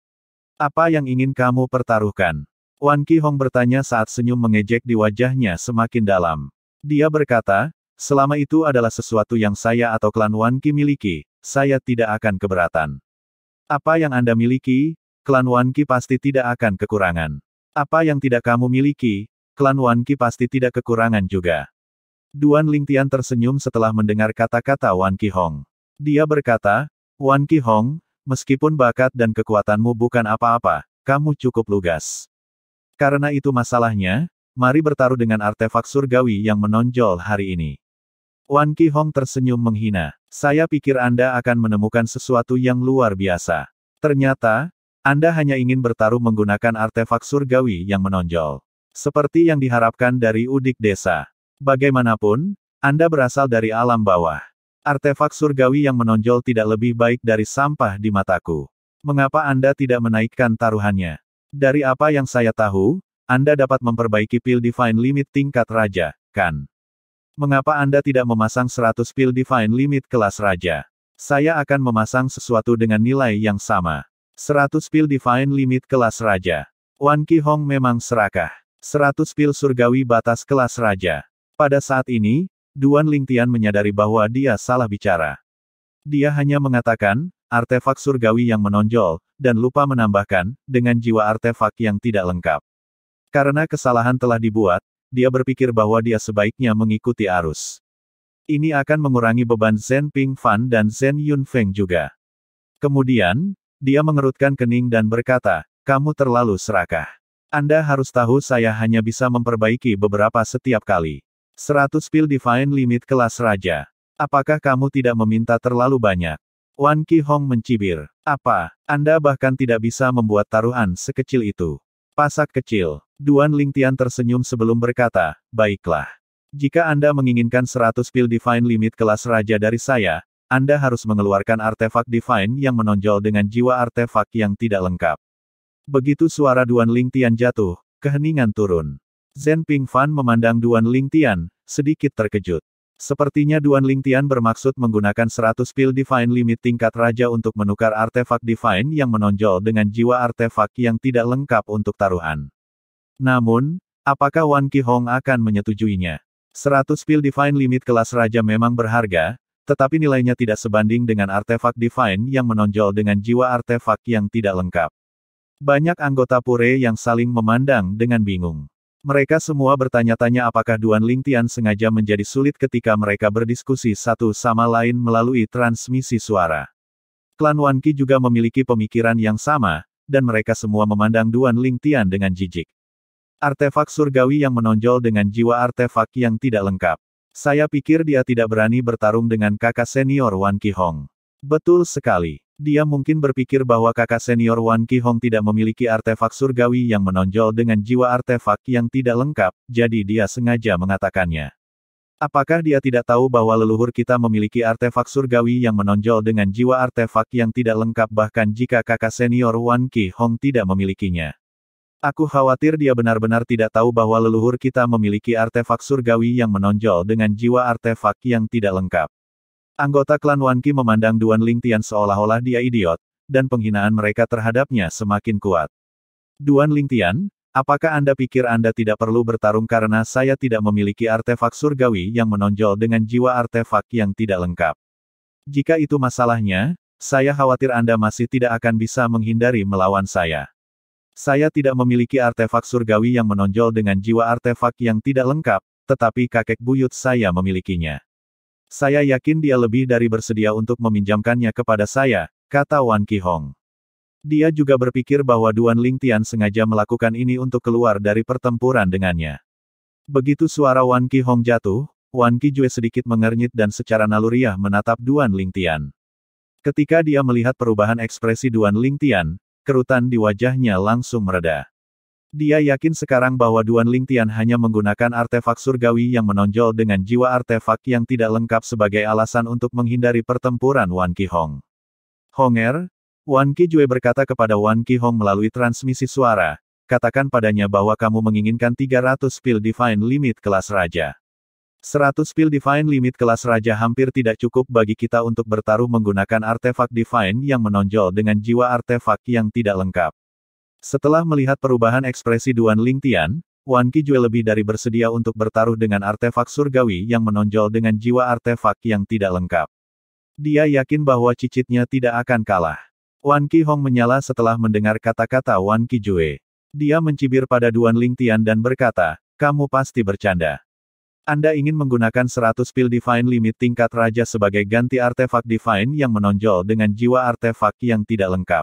Apa yang ingin kamu pertaruhkan? Wan Qihong bertanya saat senyum mengejek di wajahnya semakin dalam. Dia berkata, selama itu adalah sesuatu yang saya atau klan Wan Qi miliki, saya tidak akan keberatan. Apa yang Anda miliki, klan Wan Qi pasti tidak akan kekurangan. Apa yang tidak kamu miliki, klan Wan Qi pasti tidak kekurangan juga. Duan Lingtian tersenyum setelah mendengar kata-kata Wan Qihong. Dia berkata, Wan Qihong, meskipun bakat dan kekuatanmu bukan apa-apa, kamu cukup lugas. Karena itu masalahnya, mari bertaruh dengan artefak surgawi yang menonjol hari ini. Wan Qihong tersenyum menghina. Saya pikir Anda akan menemukan sesuatu yang luar biasa. Ternyata, Anda hanya ingin bertaruh menggunakan artefak surgawi yang menonjol. Seperti yang diharapkan dari Udik Desa. Bagaimanapun, Anda berasal dari alam bawah. Artefak surgawi yang menonjol tidak lebih baik dari sampah di mataku. Mengapa Anda tidak menaikkan taruhannya? Dari apa yang saya tahu, Anda dapat memperbaiki pil Divine Limit tingkat raja, kan? Mengapa Anda tidak memasang 100 pil Divine Limit kelas raja? Saya akan memasang sesuatu dengan nilai yang sama. 100 pil Divine Limit kelas raja. Wan Qihong memang serakah. 100 pil surgawi batas kelas raja. Pada saat ini, Duan Lingtian menyadari bahwa dia salah bicara. Dia hanya mengatakan, artefak surgawi yang menonjol, dan lupa menambahkan, dengan jiwa artefak yang tidak lengkap. Karena kesalahan telah dibuat, dia berpikir bahwa dia sebaiknya mengikuti arus. Ini akan mengurangi beban Zhenping Fan dan Zhen Yunfeng juga. Kemudian, dia mengerutkan kening dan berkata, kamu terlalu serakah. Anda harus tahu saya hanya bisa memperbaiki beberapa setiap kali. 100 pil Divine Limit kelas raja. Apakah kamu tidak meminta terlalu banyak? Wan Qihong mencibir. Apa, Anda bahkan tidak bisa membuat taruhan sekecil itu? Pasak kecil. Duan Lingtian tersenyum sebelum berkata, baiklah. Jika Anda menginginkan 100 pil Divine Limit kelas raja dari saya, Anda harus mengeluarkan artefak Divine yang menonjol dengan jiwa artefak yang tidak lengkap. Begitu suara Duan Lingtian jatuh, keheningan turun. Zhenping Fan memandang Duan Lingtian, sedikit terkejut. Sepertinya Duan Lingtian bermaksud menggunakan 100 pil Divine Limit tingkat raja untuk menukar artefak Divine yang menonjol dengan jiwa artefak yang tidak lengkap untuk taruhan. Namun, apakah Wan Qihong akan menyetujuinya? 100 pil Divine Limit kelas raja memang berharga, tetapi nilainya tidak sebanding dengan artefak Divine yang menonjol dengan jiwa artefak yang tidak lengkap. Banyak anggota pure yang saling memandang dengan bingung. Mereka semua bertanya-tanya apakah Duan Lingtian sengaja menjadi sulit ketika mereka berdiskusi satu sama lain melalui transmisi suara. Klan Wan Qi juga memiliki pemikiran yang sama, dan mereka semua memandang Duan Lingtian dengan jijik. Artefak surgawi yang menonjol dengan jiwa artefak yang tidak lengkap. Saya pikir dia tidak berani bertarung dengan kakak senior Wan Qihong. Betul sekali. Dia mungkin berpikir bahwa kakak senior Wan Qihong tidak memiliki artefak surgawi yang menonjol dengan jiwa artefak yang tidak lengkap, jadi dia sengaja mengatakannya. Apakah dia tidak tahu bahwa leluhur kita memiliki artefak surgawi yang menonjol dengan jiwa artefak yang tidak lengkap bahkan jika kakak senior Wan Qihong tidak memilikinya? Aku khawatir dia benar-benar tidak tahu bahwa leluhur kita memiliki artefak surgawi yang menonjol dengan jiwa artefak yang tidak lengkap. Anggota klan Wan Qi memandang Duan Lingtian seolah-olah dia idiot, dan penghinaan mereka terhadapnya semakin kuat. Duan Lingtian, apakah Anda pikir Anda tidak perlu bertarung karena saya tidak memiliki artefak surgawi yang menonjol dengan jiwa artefak yang tidak lengkap? Jika itu masalahnya, saya khawatir Anda masih tidak akan bisa menghindari melawan saya. Saya tidak memiliki artefak surgawi yang menonjol dengan jiwa artefak yang tidak lengkap, tetapi kakek buyut saya memilikinya. Saya yakin dia lebih dari bersedia untuk meminjamkannya kepada saya, kata Wan Qihong. Dia juga berpikir bahwa Duan Lingtian sengaja melakukan ini untuk keluar dari pertempuran dengannya. Begitu suara Wan Qihong jatuh, Wan Qijue sedikit mengernyit dan secara naluriah menatap Duan Lingtian. Ketika dia melihat perubahan ekspresi Duan Lingtian, kerutan di wajahnya langsung mereda. Dia yakin sekarang bahwa Duan Lingtian hanya menggunakan artefak surgawi yang menonjol dengan jiwa artefak yang tidak lengkap sebagai alasan untuk menghindari pertempuran Wan Qihong. Honger, Wan Qijue berkata kepada Wan Qihong melalui transmisi suara, katakan padanya bahwa kamu menginginkan 300 pil Divine Limit kelas Raja. 100 pil Divine Limit kelas Raja hampir tidak cukup bagi kita untuk bertaruh menggunakan artefak Divine yang menonjol dengan jiwa artefak yang tidak lengkap. Setelah melihat perubahan ekspresi Duan Lingtian, Wan Qijue lebih dari bersedia untuk bertaruh dengan artefak surgawi yang menonjol dengan jiwa artefak yang tidak lengkap. Dia yakin bahwa cicitnya tidak akan kalah. Wan Qihong menyala setelah mendengar kata-kata Wan Qijue. Dia mencibir pada Duan Lingtian dan berkata, kamu pasti bercanda. Anda ingin menggunakan 100 pil Divine Limit tingkat Raja sebagai ganti artefak Divine yang menonjol dengan jiwa artefak yang tidak lengkap.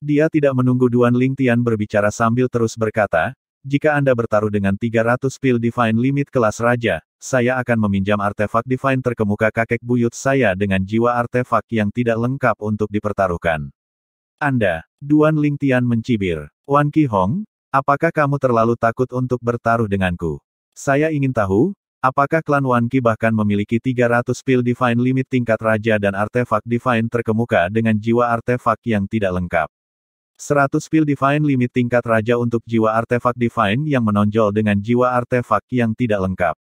Dia tidak menunggu Duan Lingtian berbicara sambil terus berkata, jika Anda bertaruh dengan 300 pil Divine Limit kelas Raja, saya akan meminjam artefak Divine terkemuka kakek buyut saya dengan jiwa artefak yang tidak lengkap untuk dipertaruhkan. Anda, Duan Lingtian mencibir. Wan Qihong, apakah kamu terlalu takut untuk bertaruh denganku? Saya ingin tahu, apakah klan Wan Qi bahkan memiliki 300 pil Divine Limit tingkat Raja dan artefak Divine terkemuka dengan jiwa artefak yang tidak lengkap? 100 pil Divine Limit tingkat Raja untuk jiwa artefak Divine yang menonjol dengan jiwa artefak yang tidak lengkap.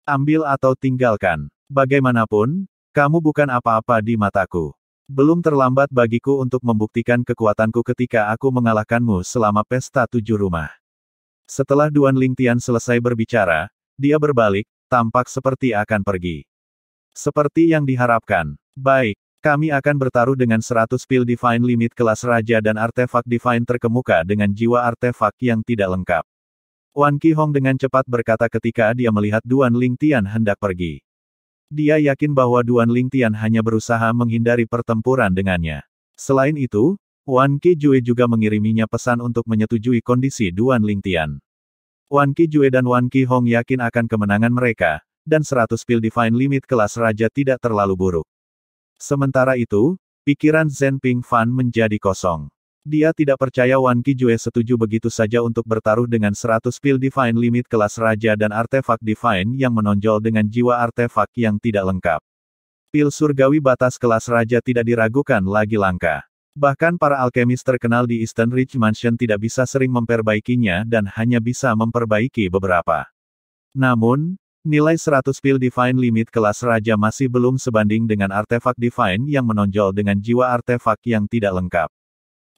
Ambil atau tinggalkan. Bagaimanapun, kamu bukan apa-apa di mataku. Belum terlambat bagiku untuk membuktikan kekuatanku ketika aku mengalahkanmu selama pesta 7 rumah. Setelah Duan Lingtian selesai berbicara, dia berbalik, tampak seperti akan pergi. Seperti yang diharapkan. Baik, kami akan bertaruh dengan 100 pil Divine Limit kelas Raja dan artefak Divine terkemuka dengan jiwa artefak yang tidak lengkap. Wan Qihong dengan cepat berkata ketika dia melihat Duan Lingtian hendak pergi. Dia yakin bahwa Duan Lingtian hanya berusaha menghindari pertempuran dengannya. Selain itu, Wan Qijue juga mengiriminya pesan untuk menyetujui kondisi Duan Lingtian. Wan Qijue dan Wan Qihong yakin akan kemenangan mereka, dan 100 pil Divine Limit kelas Raja tidak terlalu buruk. Sementara itu, pikiran Zhen Pingfan menjadi kosong. Dia tidak percaya Wan Qijue setuju begitu saja untuk bertaruh dengan 100 pil Divine Limit kelas Raja dan artefak Divine yang menonjol dengan jiwa artefak yang tidak lengkap. Pil surgawi batas kelas Raja tidak diragukan lagi langka. Bahkan para alkemis terkenal di Eastern Ridge Mansion tidak bisa sering memperbaikinya dan hanya bisa memperbaiki beberapa. Namun, nilai 100 pil Divine Limit kelas Raja masih belum sebanding dengan artefak Divine yang menonjol dengan jiwa artefak yang tidak lengkap.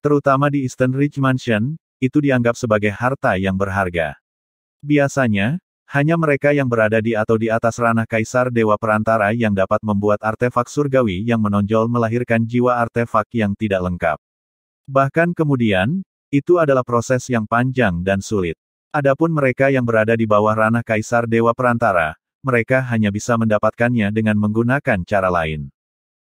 Terutama di Eastern Ridge Mansion, itu dianggap sebagai harta yang berharga. Biasanya, hanya mereka yang berada di atau di atas ranah Kaisar Dewa Perantara yang dapat membuat artefak surgawi yang menonjol melahirkan jiwa artefak yang tidak lengkap. Bahkan kemudian, itu adalah proses yang panjang dan sulit. Adapun mereka yang berada di bawah ranah Kaisar Dewa Perantara, mereka hanya bisa mendapatkannya dengan menggunakan cara lain.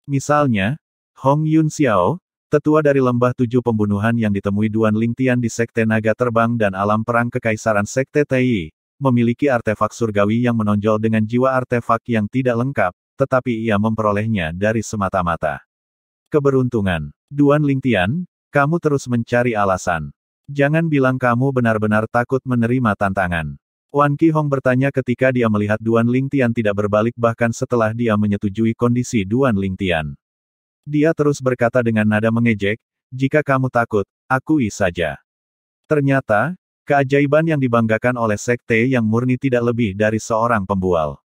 Misalnya, Hong Yun Xiao, tetua dari Lembah 7 Pembunuhan yang ditemui Duan Lingtian di Sekte Naga Terbang dan Alam Perang Kekaisaran Sekte Taiyi, memiliki artefak surgawi yang menonjol dengan jiwa artefak yang tidak lengkap, tetapi ia memperolehnya dari semata-mata keberuntungan. Duan Lingtian, kamu terus mencari alasan. Jangan bilang kamu benar-benar takut menerima tantangan. Wan Qihong bertanya ketika dia melihat Duan Lingtian tidak berbalik bahkan setelah dia menyetujui kondisi Duan Lingtian. Dia terus berkata dengan nada mengejek, jika kamu takut, akui saja. Ternyata, keajaiban yang dibanggakan oleh sekte yang murni tidak lebih dari seorang pembual.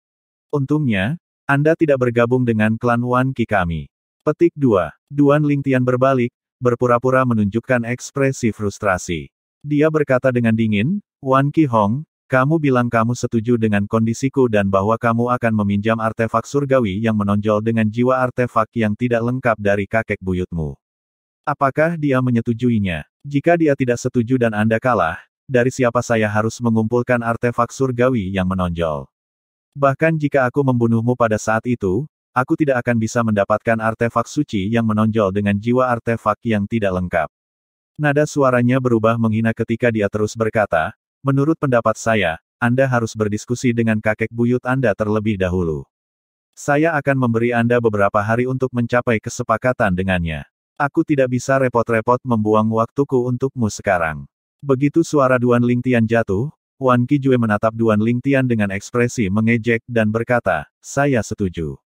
Untungnya, Anda tidak bergabung dengan klan Wan Qi kami. Petik 2. Duan Lingtian berbalik, berpura-pura menunjukkan ekspresi frustrasi. Dia berkata dengan dingin, Wan Qihong, kamu bilang kamu setuju dengan kondisiku dan bahwa kamu akan meminjam artefak surgawi yang menonjol dengan jiwa artefak yang tidak lengkap dari kakek buyutmu. Apakah dia menyetujuinya? Jika dia tidak setuju dan Anda kalah, dari siapa saya harus mengumpulkan artefak surgawi yang menonjol? Bahkan jika aku membunuhmu pada saat itu, aku tidak akan bisa mendapatkan artefak suci yang menonjol dengan jiwa artefak yang tidak lengkap. Nada suaranya berubah menghina ketika dia terus berkata, menurut pendapat saya, Anda harus berdiskusi dengan kakek buyut Anda terlebih dahulu. Saya akan memberi Anda beberapa hari untuk mencapai kesepakatan dengannya. Aku tidak bisa repot-repot membuang waktuku untukmu sekarang. Begitu suara Duan Lingtian jatuh, Wan Qijue menatap Duan Lingtian dengan ekspresi mengejek dan berkata, saya setuju.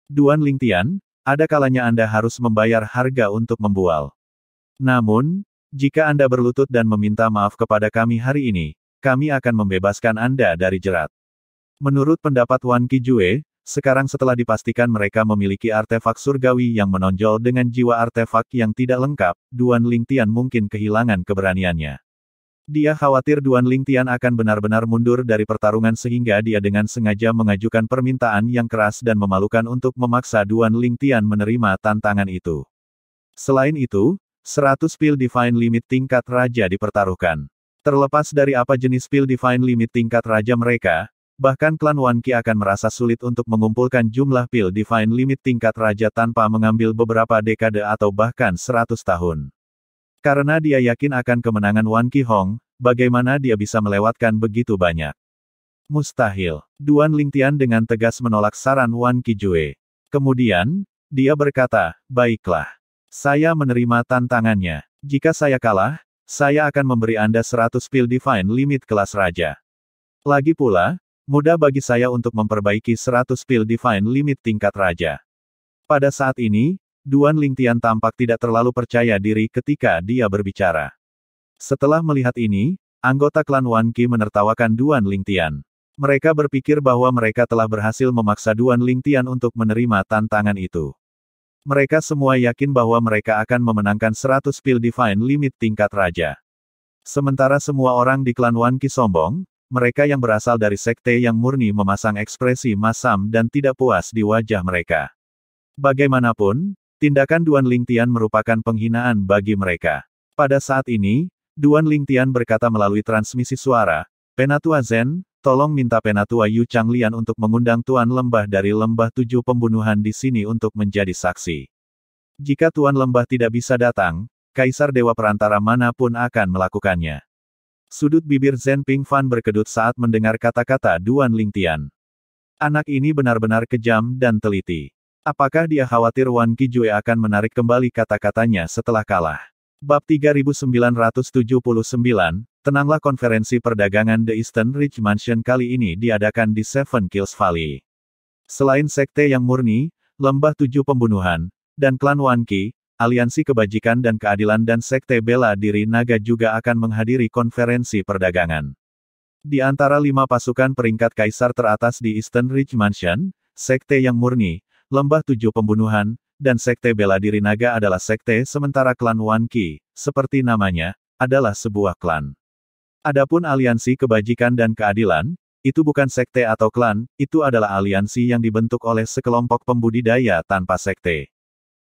Duan Lingtian, ada kalanya Anda harus membayar harga untuk membual. Namun, jika Anda berlutut dan meminta maaf kepada kami hari ini, kami akan membebaskan Anda dari jerat. Menurut pendapat Wan Qijue, sekarang setelah dipastikan mereka memiliki artefak surgawi yang menonjol dengan jiwa artefak yang tidak lengkap, Duan Lingtian mungkin kehilangan keberaniannya. Dia khawatir Duan Lingtian akan benar-benar mundur dari pertarungan sehingga dia dengan sengaja mengajukan permintaan yang keras dan memalukan untuk memaksa Duan Lingtian menerima tantangan itu. Selain itu, 100 pil Divine Limit tingkat Raja dipertaruhkan. Terlepas dari apa jenis pil Divine Limit tingkat Raja mereka, bahkan klan Wan Qi akan merasa sulit untuk mengumpulkan jumlah pil Divine Limit tingkat Raja tanpa mengambil beberapa dekade atau bahkan 100 tahun. Karena dia yakin akan kemenangan Wan Qihong, bagaimana dia bisa melewatkan begitu banyak? Mustahil. Duan Lingtian dengan tegas menolak saran Wan Qijue. Kemudian, dia berkata, baiklah. Saya menerima tantangannya. Jika saya kalah, saya akan memberi Anda 100 pil Divine Limit kelas Raja. Lagi pula, mudah bagi saya untuk memperbaiki 100 pil Divine Limit tingkat Raja. Pada saat ini, Duan Lingtian tampak tidak terlalu percaya diri ketika dia berbicara. Setelah melihat ini, anggota klan Wan Qi menertawakan Duan Lingtian. Mereka berpikir bahwa mereka telah berhasil memaksa Duan Lingtian untuk menerima tantangan itu. Mereka semua yakin bahwa mereka akan memenangkan 100 pil Divine Limit tingkat Raja. Sementara semua orang di klan Wan Qi sombong, mereka yang berasal dari sekte yang murni memasang ekspresi masam dan tidak puas di wajah mereka. Bagaimanapun, tindakan Duan Lingtian merupakan penghinaan bagi mereka. Pada saat ini, Duan Lingtian berkata melalui transmisi suara, Penatua Zen, tolong minta Penatua Yu Changlian untuk mengundang Tuan Lembah dari Lembah 7 Pembunuhan di sini untuk menjadi saksi. Jika Tuan Lembah tidak bisa datang, Kaisar Dewa Perantara manapun akan melakukannya. Sudut bibir Zen Pingfan berkedut saat mendengar kata-kata Duan Lingtian. Anak ini benar-benar kejam dan teliti. Apakah dia khawatir Wan Qijue akan menarik kembali kata-katanya setelah kalah? Bab 3979, tenanglah konferensi perdagangan The Eastern Ridge Mansion kali ini diadakan di Seven Kills Valley. Selain sekte yang murni, Lembah 7 Pembunuhan, dan klan Wan Qi, Aliansi Kebajikan dan Keadilan dan Sekte Bela Diri Naga juga akan menghadiri konferensi perdagangan. Di antara 5 pasukan peringkat kaisar teratas di Eastern Ridge Mansion, sekte yang murni, Lembah 7 Pembunuhan, dan Sekte Bela Diri Naga adalah sekte sementara klan Wan Qi, seperti namanya, adalah sebuah klan. Adapun Aliansi Kebajikan dan Keadilan, itu bukan sekte atau klan, itu adalah aliansi yang dibentuk oleh sekelompok pembudidaya tanpa sekte.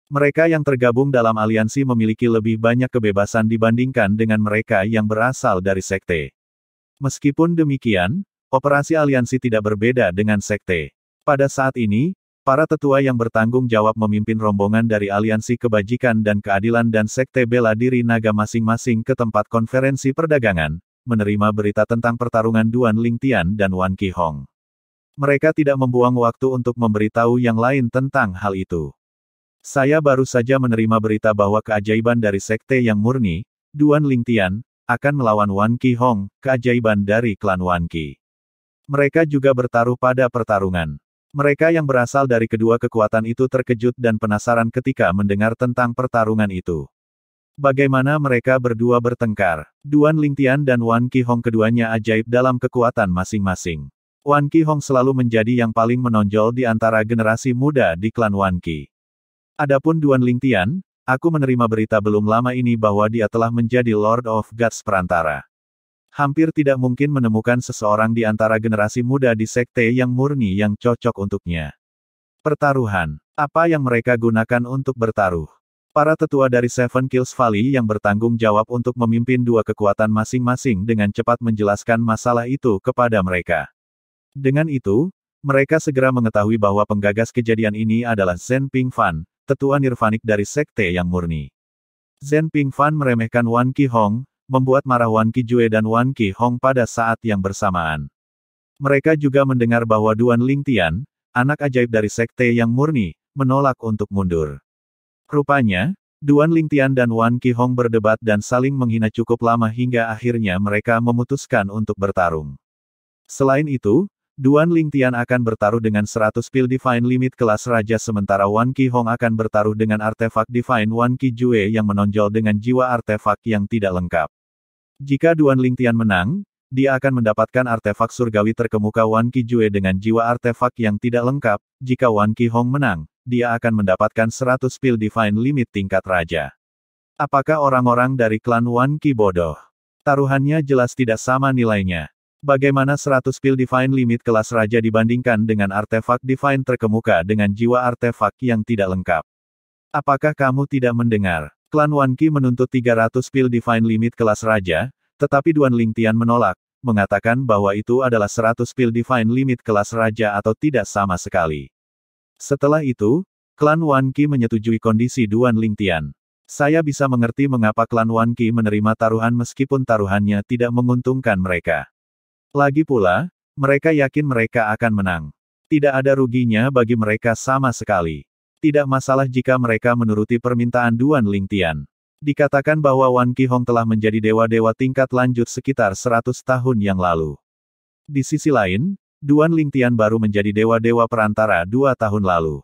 Mereka yang tergabung dalam aliansi memiliki lebih banyak kebebasan dibandingkan dengan mereka yang berasal dari sekte. Meskipun demikian, operasi aliansi tidak berbeda dengan sekte. Pada saat ini, para tetua yang bertanggung jawab memimpin rombongan dari Aliansi Kebajikan dan Keadilan dan Sekte Bela Diri Naga masing-masing ke tempat konferensi perdagangan, menerima berita tentang pertarungan Duan Lingtian dan Wan Qihong. Mereka tidak membuang waktu untuk memberitahu yang lain tentang hal itu. Saya baru saja menerima berita bahwa keajaiban dari sekte yang murni, Duan Lingtian, akan melawan Wan Qihong, keajaiban dari klan Wan Qi. Mereka juga bertaruh pada pertarungan. Mereka yang berasal dari kedua kekuatan itu terkejut dan penasaran ketika mendengar tentang pertarungan itu. Bagaimana mereka berdua bertengkar? Duan Lingtian dan Wan Qihong keduanya ajaib dalam kekuatan masing-masing. Wan Qihong selalu menjadi yang paling menonjol di antara generasi muda di klan Wan Qi. Adapun Duan Lingtian, aku menerima berita belum lama ini bahwa dia telah menjadi Lord of Gods perantara. Hampir tidak mungkin menemukan seseorang di antara generasi muda di sekte yang murni yang cocok untuknya. Pertaruhan. Apa yang mereka gunakan untuk bertaruh? Para tetua dari Seven Kills Valley yang bertanggung jawab untuk memimpin dua kekuatan masing-masing dengan cepat menjelaskan masalah itu kepada mereka. Dengan itu, mereka segera mengetahui bahwa penggagas kejadian ini adalah Zhen Pingfan, tetua nirvanik dari sekte yang murni. Zhen Pingfan meremehkan Wan Qihong, membuat marah Wan Qijue dan Wan Qihong pada saat yang bersamaan. Mereka juga mendengar bahwa Duan Lingtian, anak ajaib dari sekte yang murni, menolak untuk mundur. Rupanya, Duan Lingtian dan Wan Qihong berdebat dan saling menghina cukup lama hingga akhirnya mereka memutuskan untuk bertarung. Selain itu, Duan Lingtian akan bertaruh dengan 100 pil Divine Limit kelas Raja sementara Wan Qihong akan bertaruh dengan artefak Divine Wan Qijue yang menonjol dengan jiwa artefak yang tidak lengkap. Jika Duan Lingtian menang, dia akan mendapatkan artefak surgawi terkemuka Wan Qijue dengan jiwa artefak yang tidak lengkap. Jika Wan Qihong menang, dia akan mendapatkan 100 pil Divine Limit tingkat Raja. Apakah orang-orang dari klan Wan Qi bodoh? Taruhannya jelas tidak sama nilainya. Bagaimana 100 pil Divine Limit kelas Raja dibandingkan dengan artefak Divine terkemuka dengan jiwa artefak yang tidak lengkap? Apakah kamu tidak mendengar? Klan Wan Qi menuntut 300 pil Divine Limit kelas Raja, tetapi Duan Lingtian menolak, mengatakan bahwa itu adalah 100 pil Divine Limit kelas Raja atau tidak sama sekali. Setelah itu, klan Wan Qi menyetujui kondisi Duan Lingtian. Saya bisa mengerti mengapa klan Wan Qi menerima taruhan meskipun taruhannya tidak menguntungkan mereka. Lagi pula, mereka yakin mereka akan menang. Tidak ada ruginya bagi mereka sama sekali. Tidak masalah jika mereka menuruti permintaan Duan Lingtian. Dikatakan bahwa Wan Qihong telah menjadi dewa-dewa tingkat lanjut sekitar 100 tahun yang lalu. Di sisi lain, Duan Lingtian baru menjadi dewa-dewa perantara 2 tahun lalu.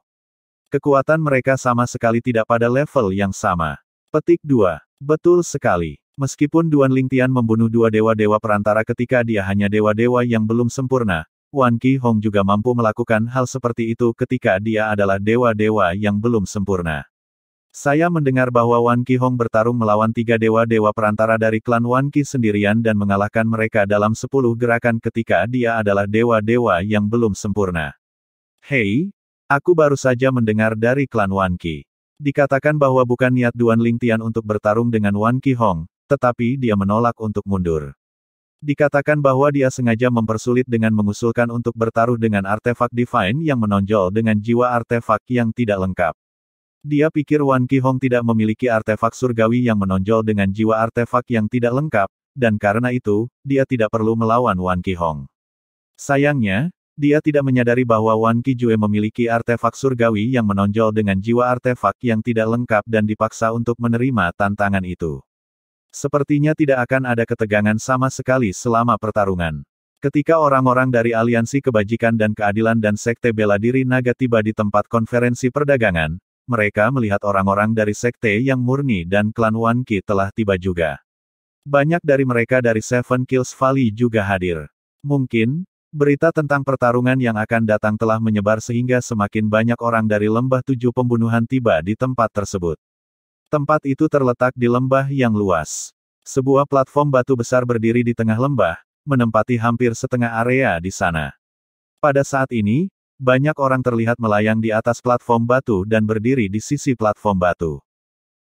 Kekuatan mereka sama sekali tidak pada level yang sama. Petik 2. Betul sekali. Meskipun Duan Lingtian membunuh dua dewa-dewa perantara ketika dia hanya dewa-dewa yang belum sempurna, Wan Qihong juga mampu melakukan hal seperti itu ketika dia adalah dewa-dewa yang belum sempurna. Saya mendengar bahwa Wan Qihong bertarung melawan 3 dewa-dewa perantara dari klan Wan Qi sendirian dan mengalahkan mereka dalam 10 gerakan ketika dia adalah dewa-dewa yang belum sempurna. Hei, aku baru saja mendengar dari klan Wan Qi. Dikatakan bahwa bukan niat Duan Lingtian untuk bertarung dengan Wan Qihong, tetapi dia menolak untuk mundur. Dikatakan bahwa dia sengaja mempersulit dengan mengusulkan untuk bertaruh dengan artefak Divine yang menonjol dengan jiwa artefak yang tidak lengkap. Dia pikir Wan Qihong tidak memiliki artefak surgawi yang menonjol dengan jiwa artefak yang tidak lengkap, dan karena itu, dia tidak perlu melawan Wan Qihong. Sayangnya, dia tidak menyadari bahwa Wan Qijue memiliki artefak surgawi yang menonjol dengan jiwa artefak yang tidak lengkap dan dipaksa untuk menerima tantangan itu. Sepertinya tidak akan ada ketegangan sama sekali selama pertarungan. Ketika orang-orang dari Aliansi Kebajikan dan Keadilan dan Sekte Bela Diri Naga tiba di tempat konferensi perdagangan, mereka melihat orang-orang dari Sekte yang murni dan klan Wan Qi telah tiba juga. Banyak dari mereka dari Seven Kills Valley juga hadir. Mungkin, berita tentang pertarungan yang akan datang telah menyebar sehingga semakin banyak orang dari Lembah 7 Pembunuhan tiba di tempat tersebut. Tempat itu terletak di lembah yang luas. Sebuah platform batu besar berdiri di tengah lembah, menempati hampir setengah area di sana. Pada saat ini, banyak orang terlihat melayang di atas platform batu dan berdiri di sisi platform batu.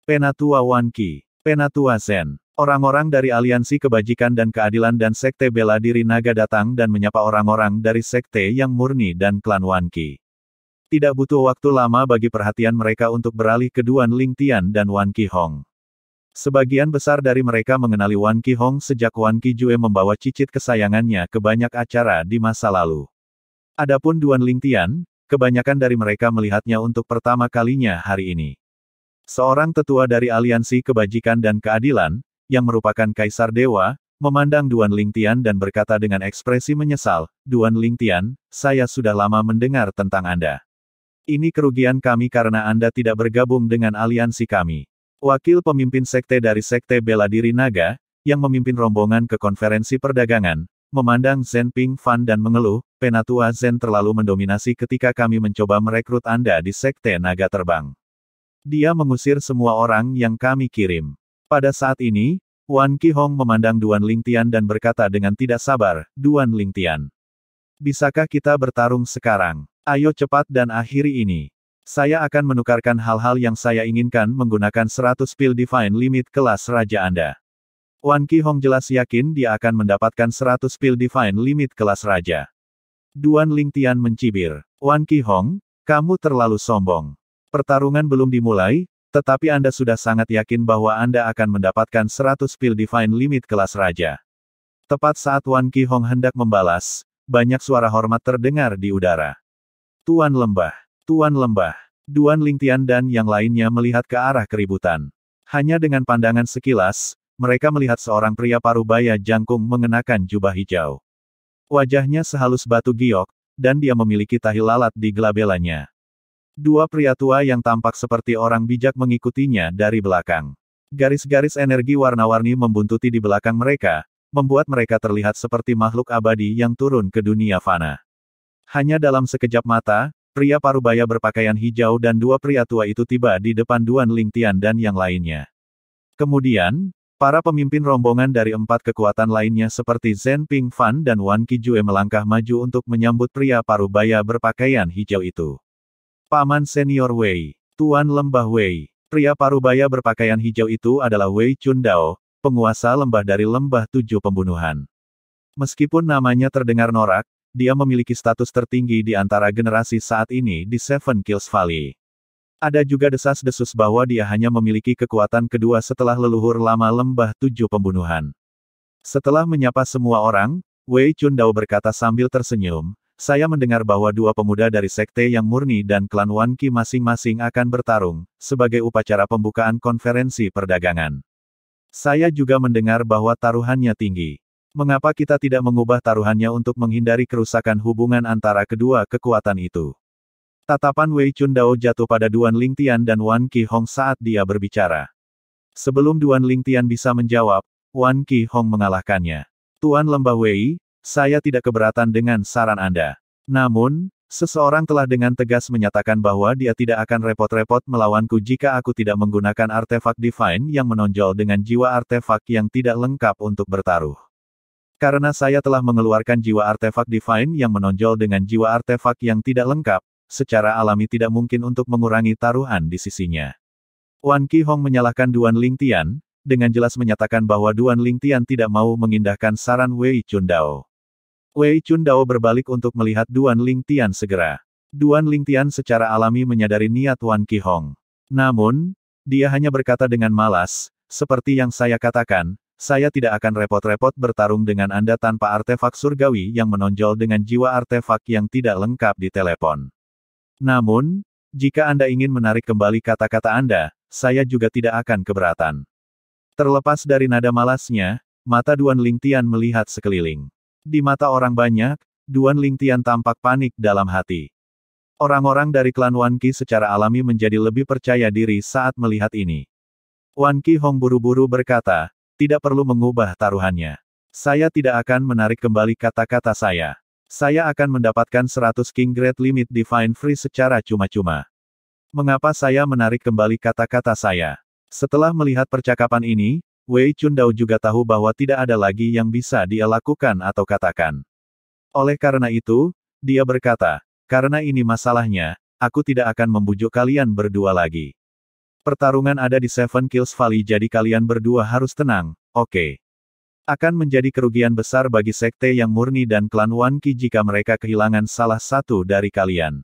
Penatua Wan Qi, Penatua Zhen, orang-orang dari Aliansi Kebajikan dan Keadilan dan Sekte Bela Diri Naga datang dan menyapa orang-orang dari Sekte yang murni dan klan Wan Qi. Tidak butuh waktu lama bagi perhatian mereka untuk beralih ke Duan Lingtian dan Wan Qihong. Sebagian besar dari mereka mengenali Wan Qihong sejak Wan Qijue membawa cicit kesayangannya ke banyak acara di masa lalu. Adapun Duan Lingtian, kebanyakan dari mereka melihatnya untuk pertama kalinya hari ini. Seorang tetua dari Aliansi Kebajikan dan Keadilan, yang merupakan Kaisar Dewa, memandang Duan Lingtian dan berkata dengan ekspresi menyesal, "Duan Lingtian, saya sudah lama mendengar tentang Anda. Ini kerugian kami karena Anda tidak bergabung dengan aliansi kami." Wakil pemimpin sekte dari Sekte Bela Diri Naga, yang memimpin rombongan ke konferensi perdagangan, memandang Zhen Pingfan dan mengeluh, "Penatua Zhen terlalu mendominasi ketika kami mencoba merekrut Anda di Sekte Naga Terbang. Dia mengusir semua orang yang kami kirim. Pada saat ini, Wan Qihong memandang Duan Lingtian dan berkata dengan tidak sabar, Duan Lingtian. Bisakah kita bertarung sekarang? Ayo cepat dan akhiri ini. Saya akan menukarkan hal-hal yang saya inginkan menggunakan 100 pil Divine Limit kelas Raja Anda. Wan Qihong jelas yakin dia akan mendapatkan 100 pil Divine Limit kelas Raja. Duan Lingtian mencibir. Wan Qihong, kamu terlalu sombong. Pertarungan belum dimulai, tetapi Anda sudah sangat yakin bahwa Anda akan mendapatkan 100 pil Divine Limit kelas Raja. Tepat saat Wan Qihong hendak membalas, banyak suara hormat terdengar di udara. Tuan Lembah, Tuan Lembah. Duan Lingtian dan yang lainnya melihat ke arah keributan. Hanya dengan pandangan sekilas, mereka melihat seorang pria parubaya jangkung mengenakan jubah hijau. Wajahnya sehalus batu giok, dan dia memiliki tahi lalat di gelabelanya. Dua pria tua yang tampak seperti orang bijak mengikutinya dari belakang. Garis-garis energi warna-warni membuntuti di belakang mereka, membuat mereka terlihat seperti makhluk abadi yang turun ke dunia fana. Hanya dalam sekejap mata, pria parubaya berpakaian hijau dan dua pria tua itu tiba di depan Duan Lingtian dan yang lainnya. Kemudian, para pemimpin rombongan dari 4 kekuatan lainnya seperti Zhen Pingfan dan Wan Qijue melangkah maju untuk menyambut pria parubaya berpakaian hijau itu. Paman Senior Wei, Tuan Lembah Wei. Pria parubaya berpakaian hijau itu adalah Wei Chundao, penguasa lembah dari lembah 7 pembunuhan. Meskipun namanya terdengar norak, dia memiliki status tertinggi di antara generasi saat ini di Seven Kills Valley. Ada juga desas-desus bahwa dia hanya memiliki kekuatan kedua setelah leluhur lama lembah 7 pembunuhan. Setelah menyapa semua orang, Wei Chundao berkata sambil tersenyum, saya mendengar bahwa dua pemuda dari sekte yang murni dan klan Wan Qi masing-masing akan bertarung, sebagai upacara pembukaan konferensi perdagangan. Saya juga mendengar bahwa taruhannya tinggi. Mengapa kita tidak mengubah taruhannya untuk menghindari kerusakan hubungan antara kedua kekuatan itu? Tatapan Wei Chundao jatuh pada Duan Lingtian dan Wan Qihong saat dia berbicara. Sebelum Duan Lingtian bisa menjawab, Wan Qihong mengalahkannya. Tuan Lembah Wei, saya tidak keberatan dengan saran Anda. Namun, seseorang telah dengan tegas menyatakan bahwa dia tidak akan repot-repot melawanku jika aku tidak menggunakan artefak divine yang menonjol dengan jiwa artefak yang tidak lengkap untuk bertaruh. Karena saya telah mengeluarkan jiwa artefak divine yang menonjol dengan jiwa artefak yang tidak lengkap, secara alami tidak mungkin untuk mengurangi taruhan di sisinya. Wan Qihong menyalahkan Duan Lingtian, dengan jelas menyatakan bahwa Duan Lingtian tidak mau mengindahkan saran Wei Chundao. Wei Chundao berbalik untuk melihat Duan Lingtian segera. Duan Lingtian secara alami menyadari niat Wan Qihong. Namun, dia hanya berkata dengan malas, seperti yang saya katakan, saya tidak akan repot-repot bertarung dengan Anda tanpa artefak surgawi yang menonjol dengan jiwa artefak yang tidak lengkap di telepon. Namun, jika Anda ingin menarik kembali kata-kata Anda, saya juga tidak akan keberatan. Terlepas dari nada malasnya, mata Duan Lingtian melihat sekeliling. Di mata orang banyak, Duan Lingtian tampak panik dalam hati. Orang-orang dari klan Wan Qi secara alami menjadi lebih percaya diri saat melihat ini. Wan Qihong buru-buru berkata, tidak perlu mengubah taruhannya. Saya tidak akan menarik kembali kata-kata saya. Saya akan mendapatkan 100 King Grade Limit Divine Free secara cuma-cuma. Mengapa saya menarik kembali kata-kata saya? Setelah melihat percakapan ini, Wei Chundao juga tahu bahwa tidak ada lagi yang bisa dia lakukan atau katakan. Oleh karena itu, dia berkata, karena ini masalahnya, aku tidak akan membujuk kalian berdua lagi. Pertarungan ada di Seven Kills Valley jadi kalian berdua harus tenang, oke. Akan menjadi kerugian besar bagi sekte yang murni dan klan Wan Qi jika mereka kehilangan salah satu dari kalian.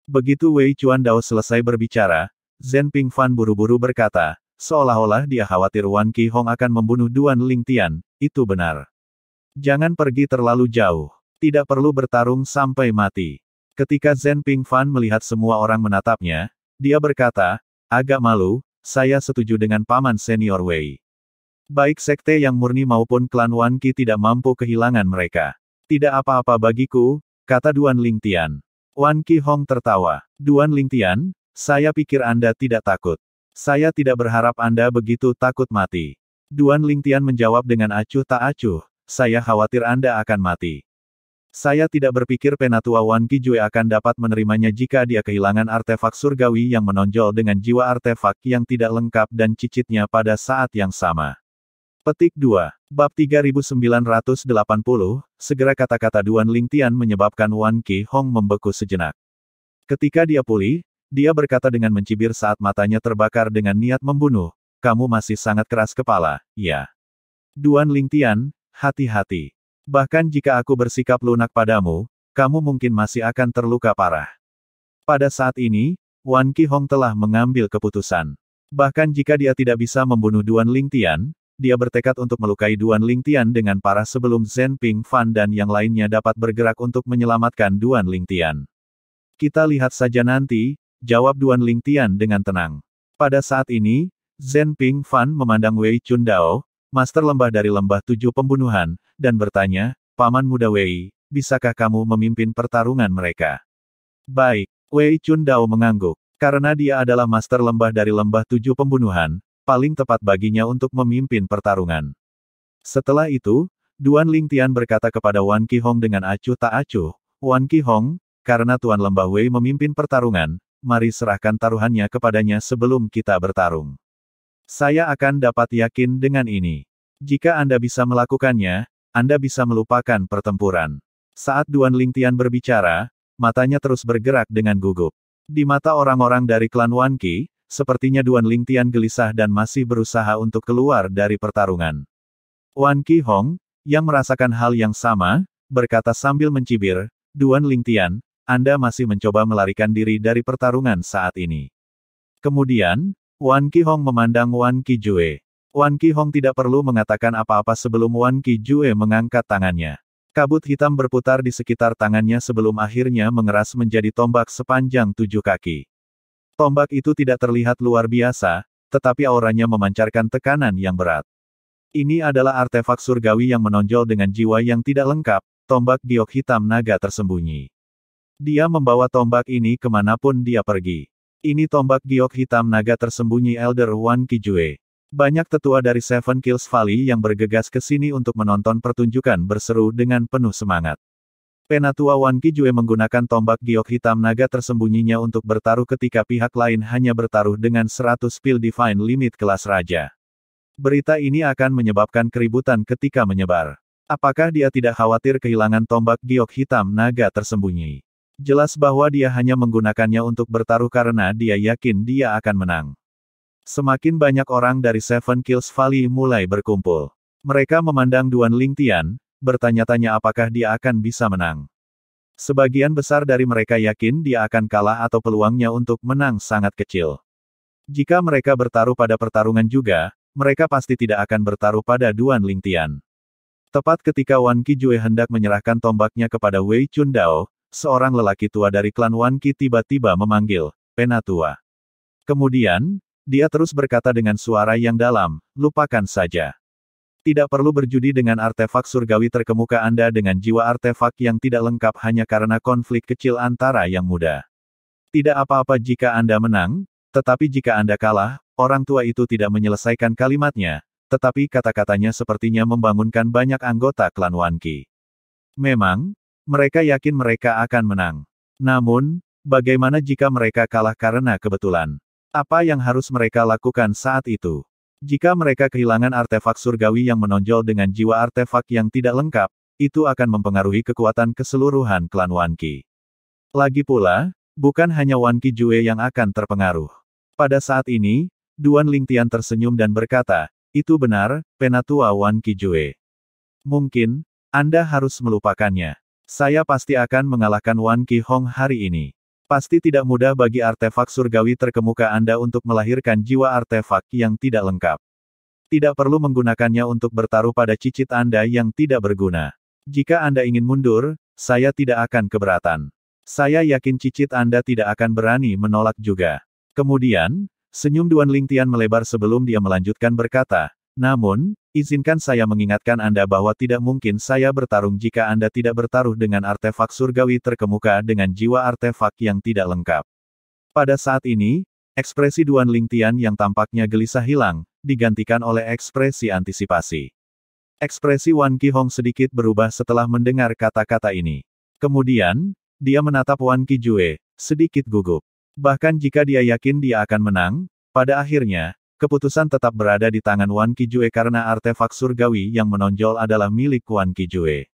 Begitu Wei Chundao selesai berbicara, Zhen Pingfan buru-buru berkata, seolah-olah dia khawatir Wan Qihong akan membunuh Duan Lingtian, itu benar. Jangan pergi terlalu jauh. Tidak perlu bertarung sampai mati. Ketika Zhen Pingfan melihat semua orang menatapnya, dia berkata, agak malu, saya setuju dengan Paman Senior Wei. Baik sekte yang murni maupun klan Wan Qi tidak mampu kehilangan mereka. Tidak apa-apa bagiku, kata Duan Lingtian. Wan Qihong tertawa. Duan Lingtian, saya pikir Anda tidak takut. Saya tidak berharap Anda begitu takut mati. Duan Lingtian menjawab dengan acuh tak acuh, saya khawatir Anda akan mati. Saya tidak berpikir Penatua Wan Qijue akan dapat menerimanya jika dia kehilangan artefak surgawi yang menonjol dengan jiwa artefak yang tidak lengkap dan cicitnya pada saat yang sama. Petik 2. Bab 3980, segera kata-kata Duan Lingtian menyebabkan Wan Qihong membeku sejenak. Ketika dia pulih, dia berkata dengan mencibir saat matanya terbakar dengan niat membunuh, "Kamu masih sangat keras kepala, ya. Duan Lingtian, hati-hati. Bahkan jika aku bersikap lunak padamu, kamu mungkin masih akan terluka parah." Pada saat ini, Wan Qihong telah mengambil keputusan. Bahkan jika dia tidak bisa membunuh Duan Lingtian, dia bertekad untuk melukai Duan Lingtian dengan parah sebelum Zhen Pingfan dan yang lainnya dapat bergerak untuk menyelamatkan Duan Lingtian. "Kita lihat saja nanti," jawab Duan Lingtian dengan tenang. Pada saat ini, Zhen Pingfan memandang Wei Chundao, Master Lembah dari Lembah Tujuh Pembunuhan, dan bertanya, "Paman muda Wei, bisakah kamu memimpin pertarungan mereka?" "Baik." Wei Chundao mengangguk. Karena dia adalah Master Lembah dari Lembah Tujuh Pembunuhan, paling tepat baginya untuk memimpin pertarungan. Setelah itu, Duan Lingtian berkata kepada Wan Qihong dengan acuh tak acuh, "Wan Qihong, karena Tuan Lembah Wei memimpin pertarungan, mari serahkan taruhannya kepadanya sebelum kita bertarung. Saya akan dapat yakin dengan ini. Jika Anda bisa melakukannya, Anda bisa melupakan pertempuran." Saat Duan Lingtian berbicara, matanya terus bergerak dengan gugup. Di mata orang-orang dari klan Wan Qi, sepertinya Duan Lingtian gelisah dan masih berusaha untuk keluar dari pertarungan. Wan Qihong, yang merasakan hal yang sama, berkata sambil mencibir, "Duan Lingtian, Anda masih mencoba melarikan diri dari pertarungan saat ini." Kemudian, Wan Qihong memandang Wan Qijue. Wan Qihong tidak perlu mengatakan apa-apa sebelum Wan Qijue mengangkat tangannya. Kabut hitam berputar di sekitar tangannya sebelum akhirnya mengeras menjadi tombak sepanjang 7 kaki. Tombak itu tidak terlihat luar biasa, tetapi auranya memancarkan tekanan yang berat. Ini adalah artefak surgawi yang menonjol dengan jiwa yang tidak lengkap, tombak giok hitam naga tersembunyi. Dia membawa tombak ini kemanapun dia pergi. Ini tombak giok hitam naga tersembunyi Elder Wan Qijue. Banyak tetua dari Seven Kills Valley yang bergegas ke sini untuk menonton pertunjukan berseru dengan penuh semangat. Penatua Wan Qijue menggunakan tombak giok hitam naga tersembunyinya untuk bertaruh ketika pihak lain hanya bertaruh dengan 100 pil Divine Limit kelas Raja. Berita ini akan menyebabkan keributan ketika menyebar. Apakah dia tidak khawatir kehilangan tombak giok hitam naga tersembunyi? Jelas bahwa dia hanya menggunakannya untuk bertaruh karena dia yakin dia akan menang. Semakin banyak orang dari Seven Kills Valley mulai berkumpul. Mereka memandang Duan Lingtian, bertanya-tanya apakah dia akan bisa menang. Sebagian besar dari mereka yakin dia akan kalah atau peluangnya untuk menang sangat kecil. Jika mereka bertaruh pada pertarungan juga, mereka pasti tidak akan bertaruh pada Duan Lingtian. Tepat ketika Wan Qijue hendak menyerahkan tombaknya kepada Wei Chundao, seorang lelaki tua dari klan Wan Qi tiba-tiba memanggil, "Penatua." Kemudian, dia terus berkata dengan suara yang dalam, "Lupakan saja. Tidak perlu berjudi dengan artefak surgawi terkemuka Anda dengan jiwa artefak yang tidak lengkap hanya karena konflik kecil antara yang muda. Tidak apa-apa jika Anda menang, tetapi jika Anda kalah," orang tua itu tidak menyelesaikan kalimatnya, tetapi kata-katanya sepertinya membangunkan banyak anggota klan Wan Qi. Memang, mereka yakin mereka akan menang. Namun, bagaimana jika mereka kalah karena kebetulan? Apa yang harus mereka lakukan saat itu? Jika mereka kehilangan artefak surgawi yang menonjol dengan jiwa artefak yang tidak lengkap, itu akan mempengaruhi kekuatan keseluruhan klan Wan Qi. Lagi pula, bukan hanya Wan Qijue yang akan terpengaruh. Pada saat ini, Duan Lingtian tersenyum dan berkata, "Itu benar, Penatua Wan Qijue. Mungkin, Anda harus melupakannya. Saya pasti akan mengalahkan Wan Qihong hari ini. Pasti tidak mudah bagi artefak surgawi terkemuka Anda untuk melahirkan jiwa artefak yang tidak lengkap. Tidak perlu menggunakannya untuk bertaruh pada cicit Anda yang tidak berguna. Jika Anda ingin mundur, saya tidak akan keberatan. Saya yakin cicit Anda tidak akan berani menolak juga." Kemudian, senyum Duan Lingtian melebar sebelum dia melanjutkan berkata, "Namun, izinkan saya mengingatkan Anda bahwa tidak mungkin saya bertarung jika Anda tidak bertaruh dengan artefak surgawi terkemuka dengan jiwa artefak yang tidak lengkap." Pada saat ini, ekspresi Duan Lingtian yang tampaknya gelisah hilang, digantikan oleh ekspresi antisipasi. Ekspresi Wan Qihong sedikit berubah setelah mendengar kata-kata ini. Kemudian, dia menatap Wan Qijue, sedikit gugup. Bahkan jika dia yakin dia akan menang, pada akhirnya, keputusan tetap berada di tangan Wan Qijue karena artefak surgawi yang menonjol adalah milik Wan Qijue.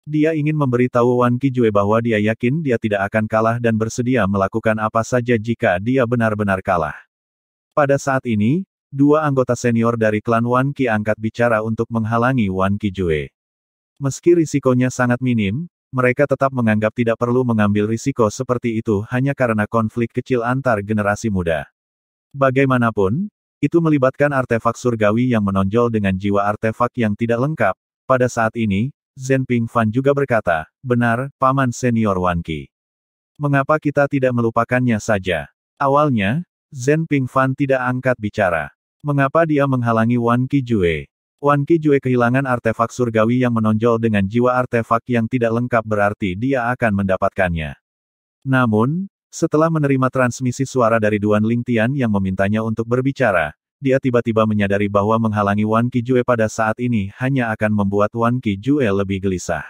Dia ingin memberitahu Wan Qijue bahwa dia yakin dia tidak akan kalah dan bersedia melakukan apa saja jika dia benar-benar kalah. Pada saat ini, dua anggota senior dari klan Wan Qi angkat bicara untuk menghalangi Wan Qijue. Meski risikonya sangat minim, mereka tetap menganggap tidak perlu mengambil risiko seperti itu hanya karena konflik kecil antar generasi muda. Bagaimanapun, itu melibatkan artefak surgawi yang menonjol dengan jiwa artefak yang tidak lengkap. Pada saat ini, Zhen Pingfan juga berkata, "Benar, Paman Senior Wan Qi. Mengapa kita tidak melupakannya saja?" Awalnya, Zhen Pingfan tidak angkat bicara. Mengapa dia menghalangi Wan Qijue? Wan Qijue kehilangan artefak surgawi yang menonjol dengan jiwa artefak yang tidak lengkap berarti dia akan mendapatkannya. Namun, setelah menerima transmisi suara dari Duan Lingtian yang memintanya untuk berbicara, dia tiba-tiba menyadari bahwa menghalangi Wan Qijue pada saat ini hanya akan membuat Wan Qijue lebih gelisah.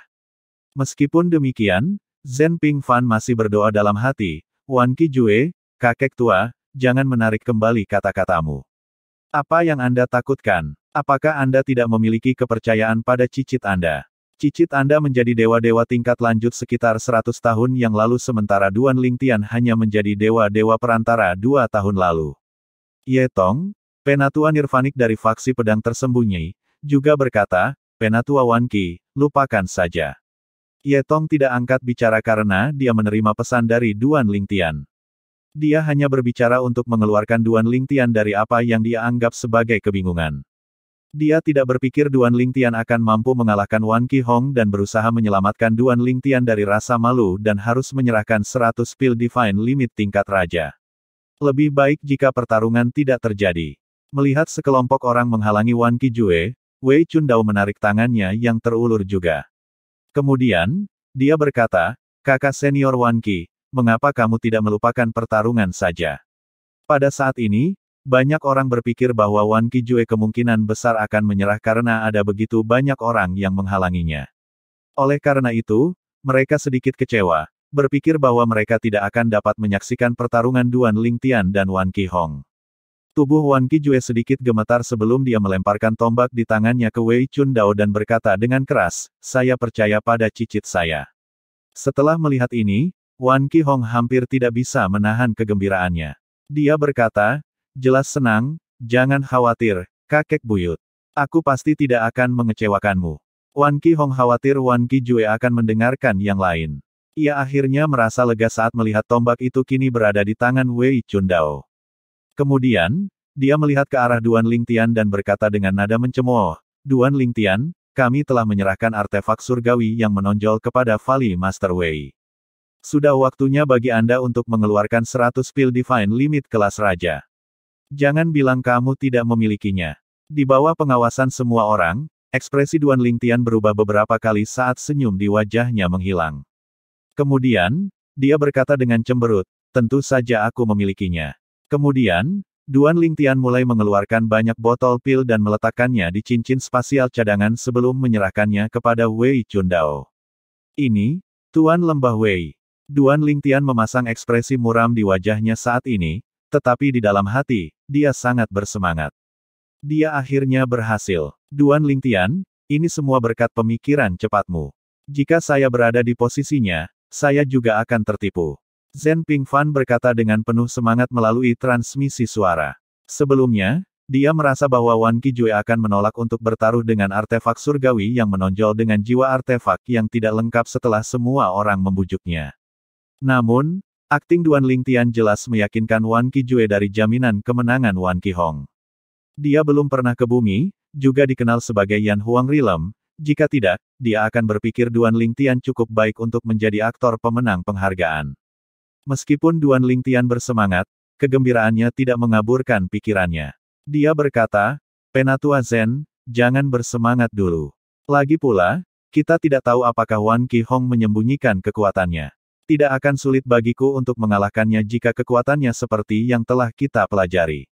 Meskipun demikian, Zhen Pingfan masih berdoa dalam hati, "Wan Qijue, kakek tua, jangan menarik kembali kata-katamu. Apa yang Anda takutkan? Apakah Anda tidak memiliki kepercayaan pada cicit Anda? Cicit Anda menjadi dewa-dewa tingkat lanjut sekitar 100 tahun yang lalu sementara Duan Lingtian hanya menjadi dewa-dewa perantara 2 tahun lalu." Ye Tong, penatua nirvanik dari faksi pedang tersembunyi, juga berkata, "Penatua Wan Qi, lupakan saja." Ye Tong tidak angkat bicara karena dia menerima pesan dari Duan Lingtian. Dia hanya berbicara untuk mengeluarkan Duan Lingtian dari apa yang dia anggap sebagai kebingungan. Dia tidak berpikir Duan Lingtian akan mampu mengalahkan Wan Qihong dan berusaha menyelamatkan Duan Lingtian dari rasa malu dan harus menyerahkan 100 pil Divine Limit tingkat raja. Lebih baik jika pertarungan tidak terjadi. Melihat sekelompok orang menghalangi Wan Qijue, Wei Chundao menarik tangannya yang terulur juga. Kemudian, dia berkata, "Kakak senior Wan Qi, mengapa kamu tidak melupakan pertarungan saja?" Pada saat ini, banyak orang berpikir bahwa Wan Qijue kemungkinan besar akan menyerah karena ada begitu banyak orang yang menghalanginya. Oleh karena itu, mereka sedikit kecewa, berpikir bahwa mereka tidak akan dapat menyaksikan pertarungan Duan Lingtian dan Wan Qihong. Tubuh Wan Qijue sedikit gemetar sebelum dia melemparkan tombak di tangannya ke Wei Chundao dan berkata dengan keras, "Saya percaya pada cicit saya." Setelah melihat ini, Wan Qihong hampir tidak bisa menahan kegembiraannya. Dia berkata, "Jelas senang, jangan khawatir, kakek buyut. Aku pasti tidak akan mengecewakanmu." Wan Qihong khawatir Wan Qijue akan mendengarkan yang lain. Ia akhirnya merasa lega saat melihat tombak itu kini berada di tangan Wei Chundao. Kemudian, dia melihat ke arah Duan Lingtian dan berkata dengan nada mencemooh, "Duan Lingtian, kami telah menyerahkan artefak surgawi yang menonjol kepada Vali Master Wei. Sudah waktunya bagi Anda untuk mengeluarkan 100 pil Divine Limit kelas Raja. Jangan bilang kamu tidak memilikinya." Di bawah pengawasan semua orang, ekspresi Duan Lingtian berubah beberapa kali saat senyum di wajahnya menghilang. Kemudian, dia berkata dengan cemberut, "Tentu saja aku memilikinya." Kemudian, Duan Lingtian mulai mengeluarkan banyak botol pil dan meletakkannya di cincin spasial cadangan sebelum menyerahkannya kepada Wei Chundao. "Ini, Tuan Lembah Wei." Duan Lingtian memasang ekspresi muram di wajahnya saat ini, tetapi di dalam hati, dia sangat bersemangat. Dia akhirnya berhasil. "Duan Lingtian, ini semua berkat pemikiran cepatmu. Jika saya berada di posisinya, saya juga akan tertipu." Zhen Pingfan berkata dengan penuh semangat melalui transmisi suara. Sebelumnya, dia merasa bahwa Wan Qijue akan menolak untuk bertaruh dengan artefak surgawi yang menonjol dengan jiwa artefak yang tidak lengkap setelah semua orang membujuknya. Namun, akting Duan Lingtian jelas meyakinkan Wan Qijue dari jaminan kemenangan Wan Qihong. Dia belum pernah ke bumi, juga dikenal sebagai Yan Huang Rilem, jika tidak, dia akan berpikir Duan Lingtian cukup baik untuk menjadi aktor pemenang penghargaan. Meskipun Duan Lingtian bersemangat, kegembiraannya tidak mengaburkan pikirannya. Dia berkata, "Penatua Zhen, jangan bersemangat dulu. Lagi pula, kita tidak tahu apakah Wan Qihong menyembunyikan kekuatannya. Tidak akan sulit bagiku untuk mengalahkannya jika kekuatannya seperti yang telah kita pelajari.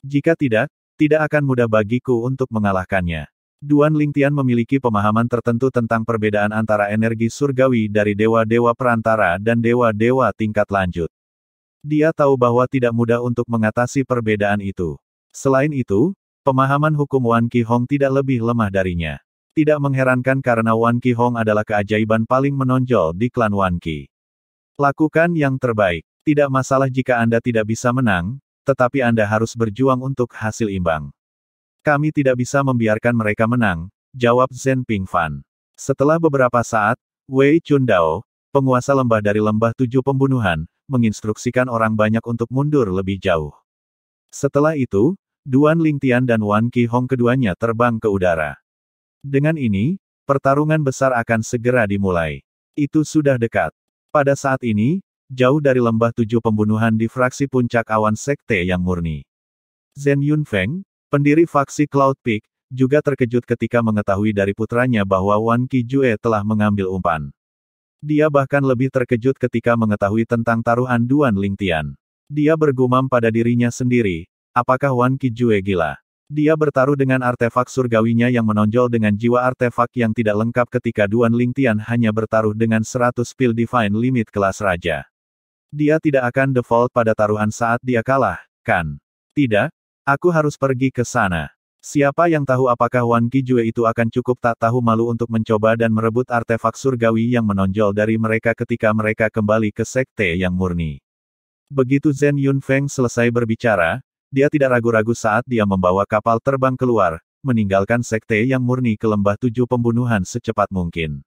Jika tidak, tidak akan mudah bagiku untuk mengalahkannya." Duan Lingtian memiliki pemahaman tertentu tentang perbedaan antara energi surgawi dari dewa-dewa perantara dan dewa-dewa tingkat lanjut. Dia tahu bahwa tidak mudah untuk mengatasi perbedaan itu. Selain itu, pemahaman hukum Wan Qihong tidak lebih lemah darinya. Tidak mengherankan karena Wan Qihong adalah keajaiban paling menonjol di klan Wan Qi. Lakukan yang terbaik. Tidak masalah jika Anda tidak bisa menang, tetapi Anda harus berjuang untuk hasil imbang. Kami tidak bisa membiarkan mereka menang, jawab Zhen Pingfan. Setelah beberapa saat, Wei Chundao, penguasa lembah dari lembah 7 pembunuhan, menginstruksikan orang banyak untuk mundur lebih jauh. Setelah itu, Duan Lingtian dan Wan Qihong keduanya terbang ke udara. Dengan ini, pertarungan besar akan segera dimulai. Itu sudah dekat. Pada saat ini, jauh dari lembah 7 pembunuhan di fraksi puncak awan sekte yang murni. Zhen Yunfeng, pendiri faksi Cloud Peak, juga terkejut ketika mengetahui dari putranya bahwa Wan Qijue telah mengambil umpan. Dia bahkan lebih terkejut ketika mengetahui tentang taruhan Duan Lingtian. Dia bergumam pada dirinya sendiri, apakah Wan Qijue gila? Dia bertaruh dengan artefak surgawinya yang menonjol dengan jiwa artefak yang tidak lengkap ketika Duan Lingtian hanya bertaruh dengan 100 pil Divine Limit kelas Raja. Dia tidak akan default pada taruhan saat dia kalah, kan? Tidak? Aku harus pergi ke sana. Siapa yang tahu apakah Wan Qijue itu akan cukup tak tahu malu untuk mencoba dan merebut artefak surgawi yang menonjol dari mereka ketika mereka kembali ke sekte yang murni. Begitu Zhen Yunfeng selesai berbicara, dia tidak ragu-ragu saat dia membawa kapal terbang keluar, meninggalkan sekte yang murni ke lembah 7 pembunuhan secepat mungkin.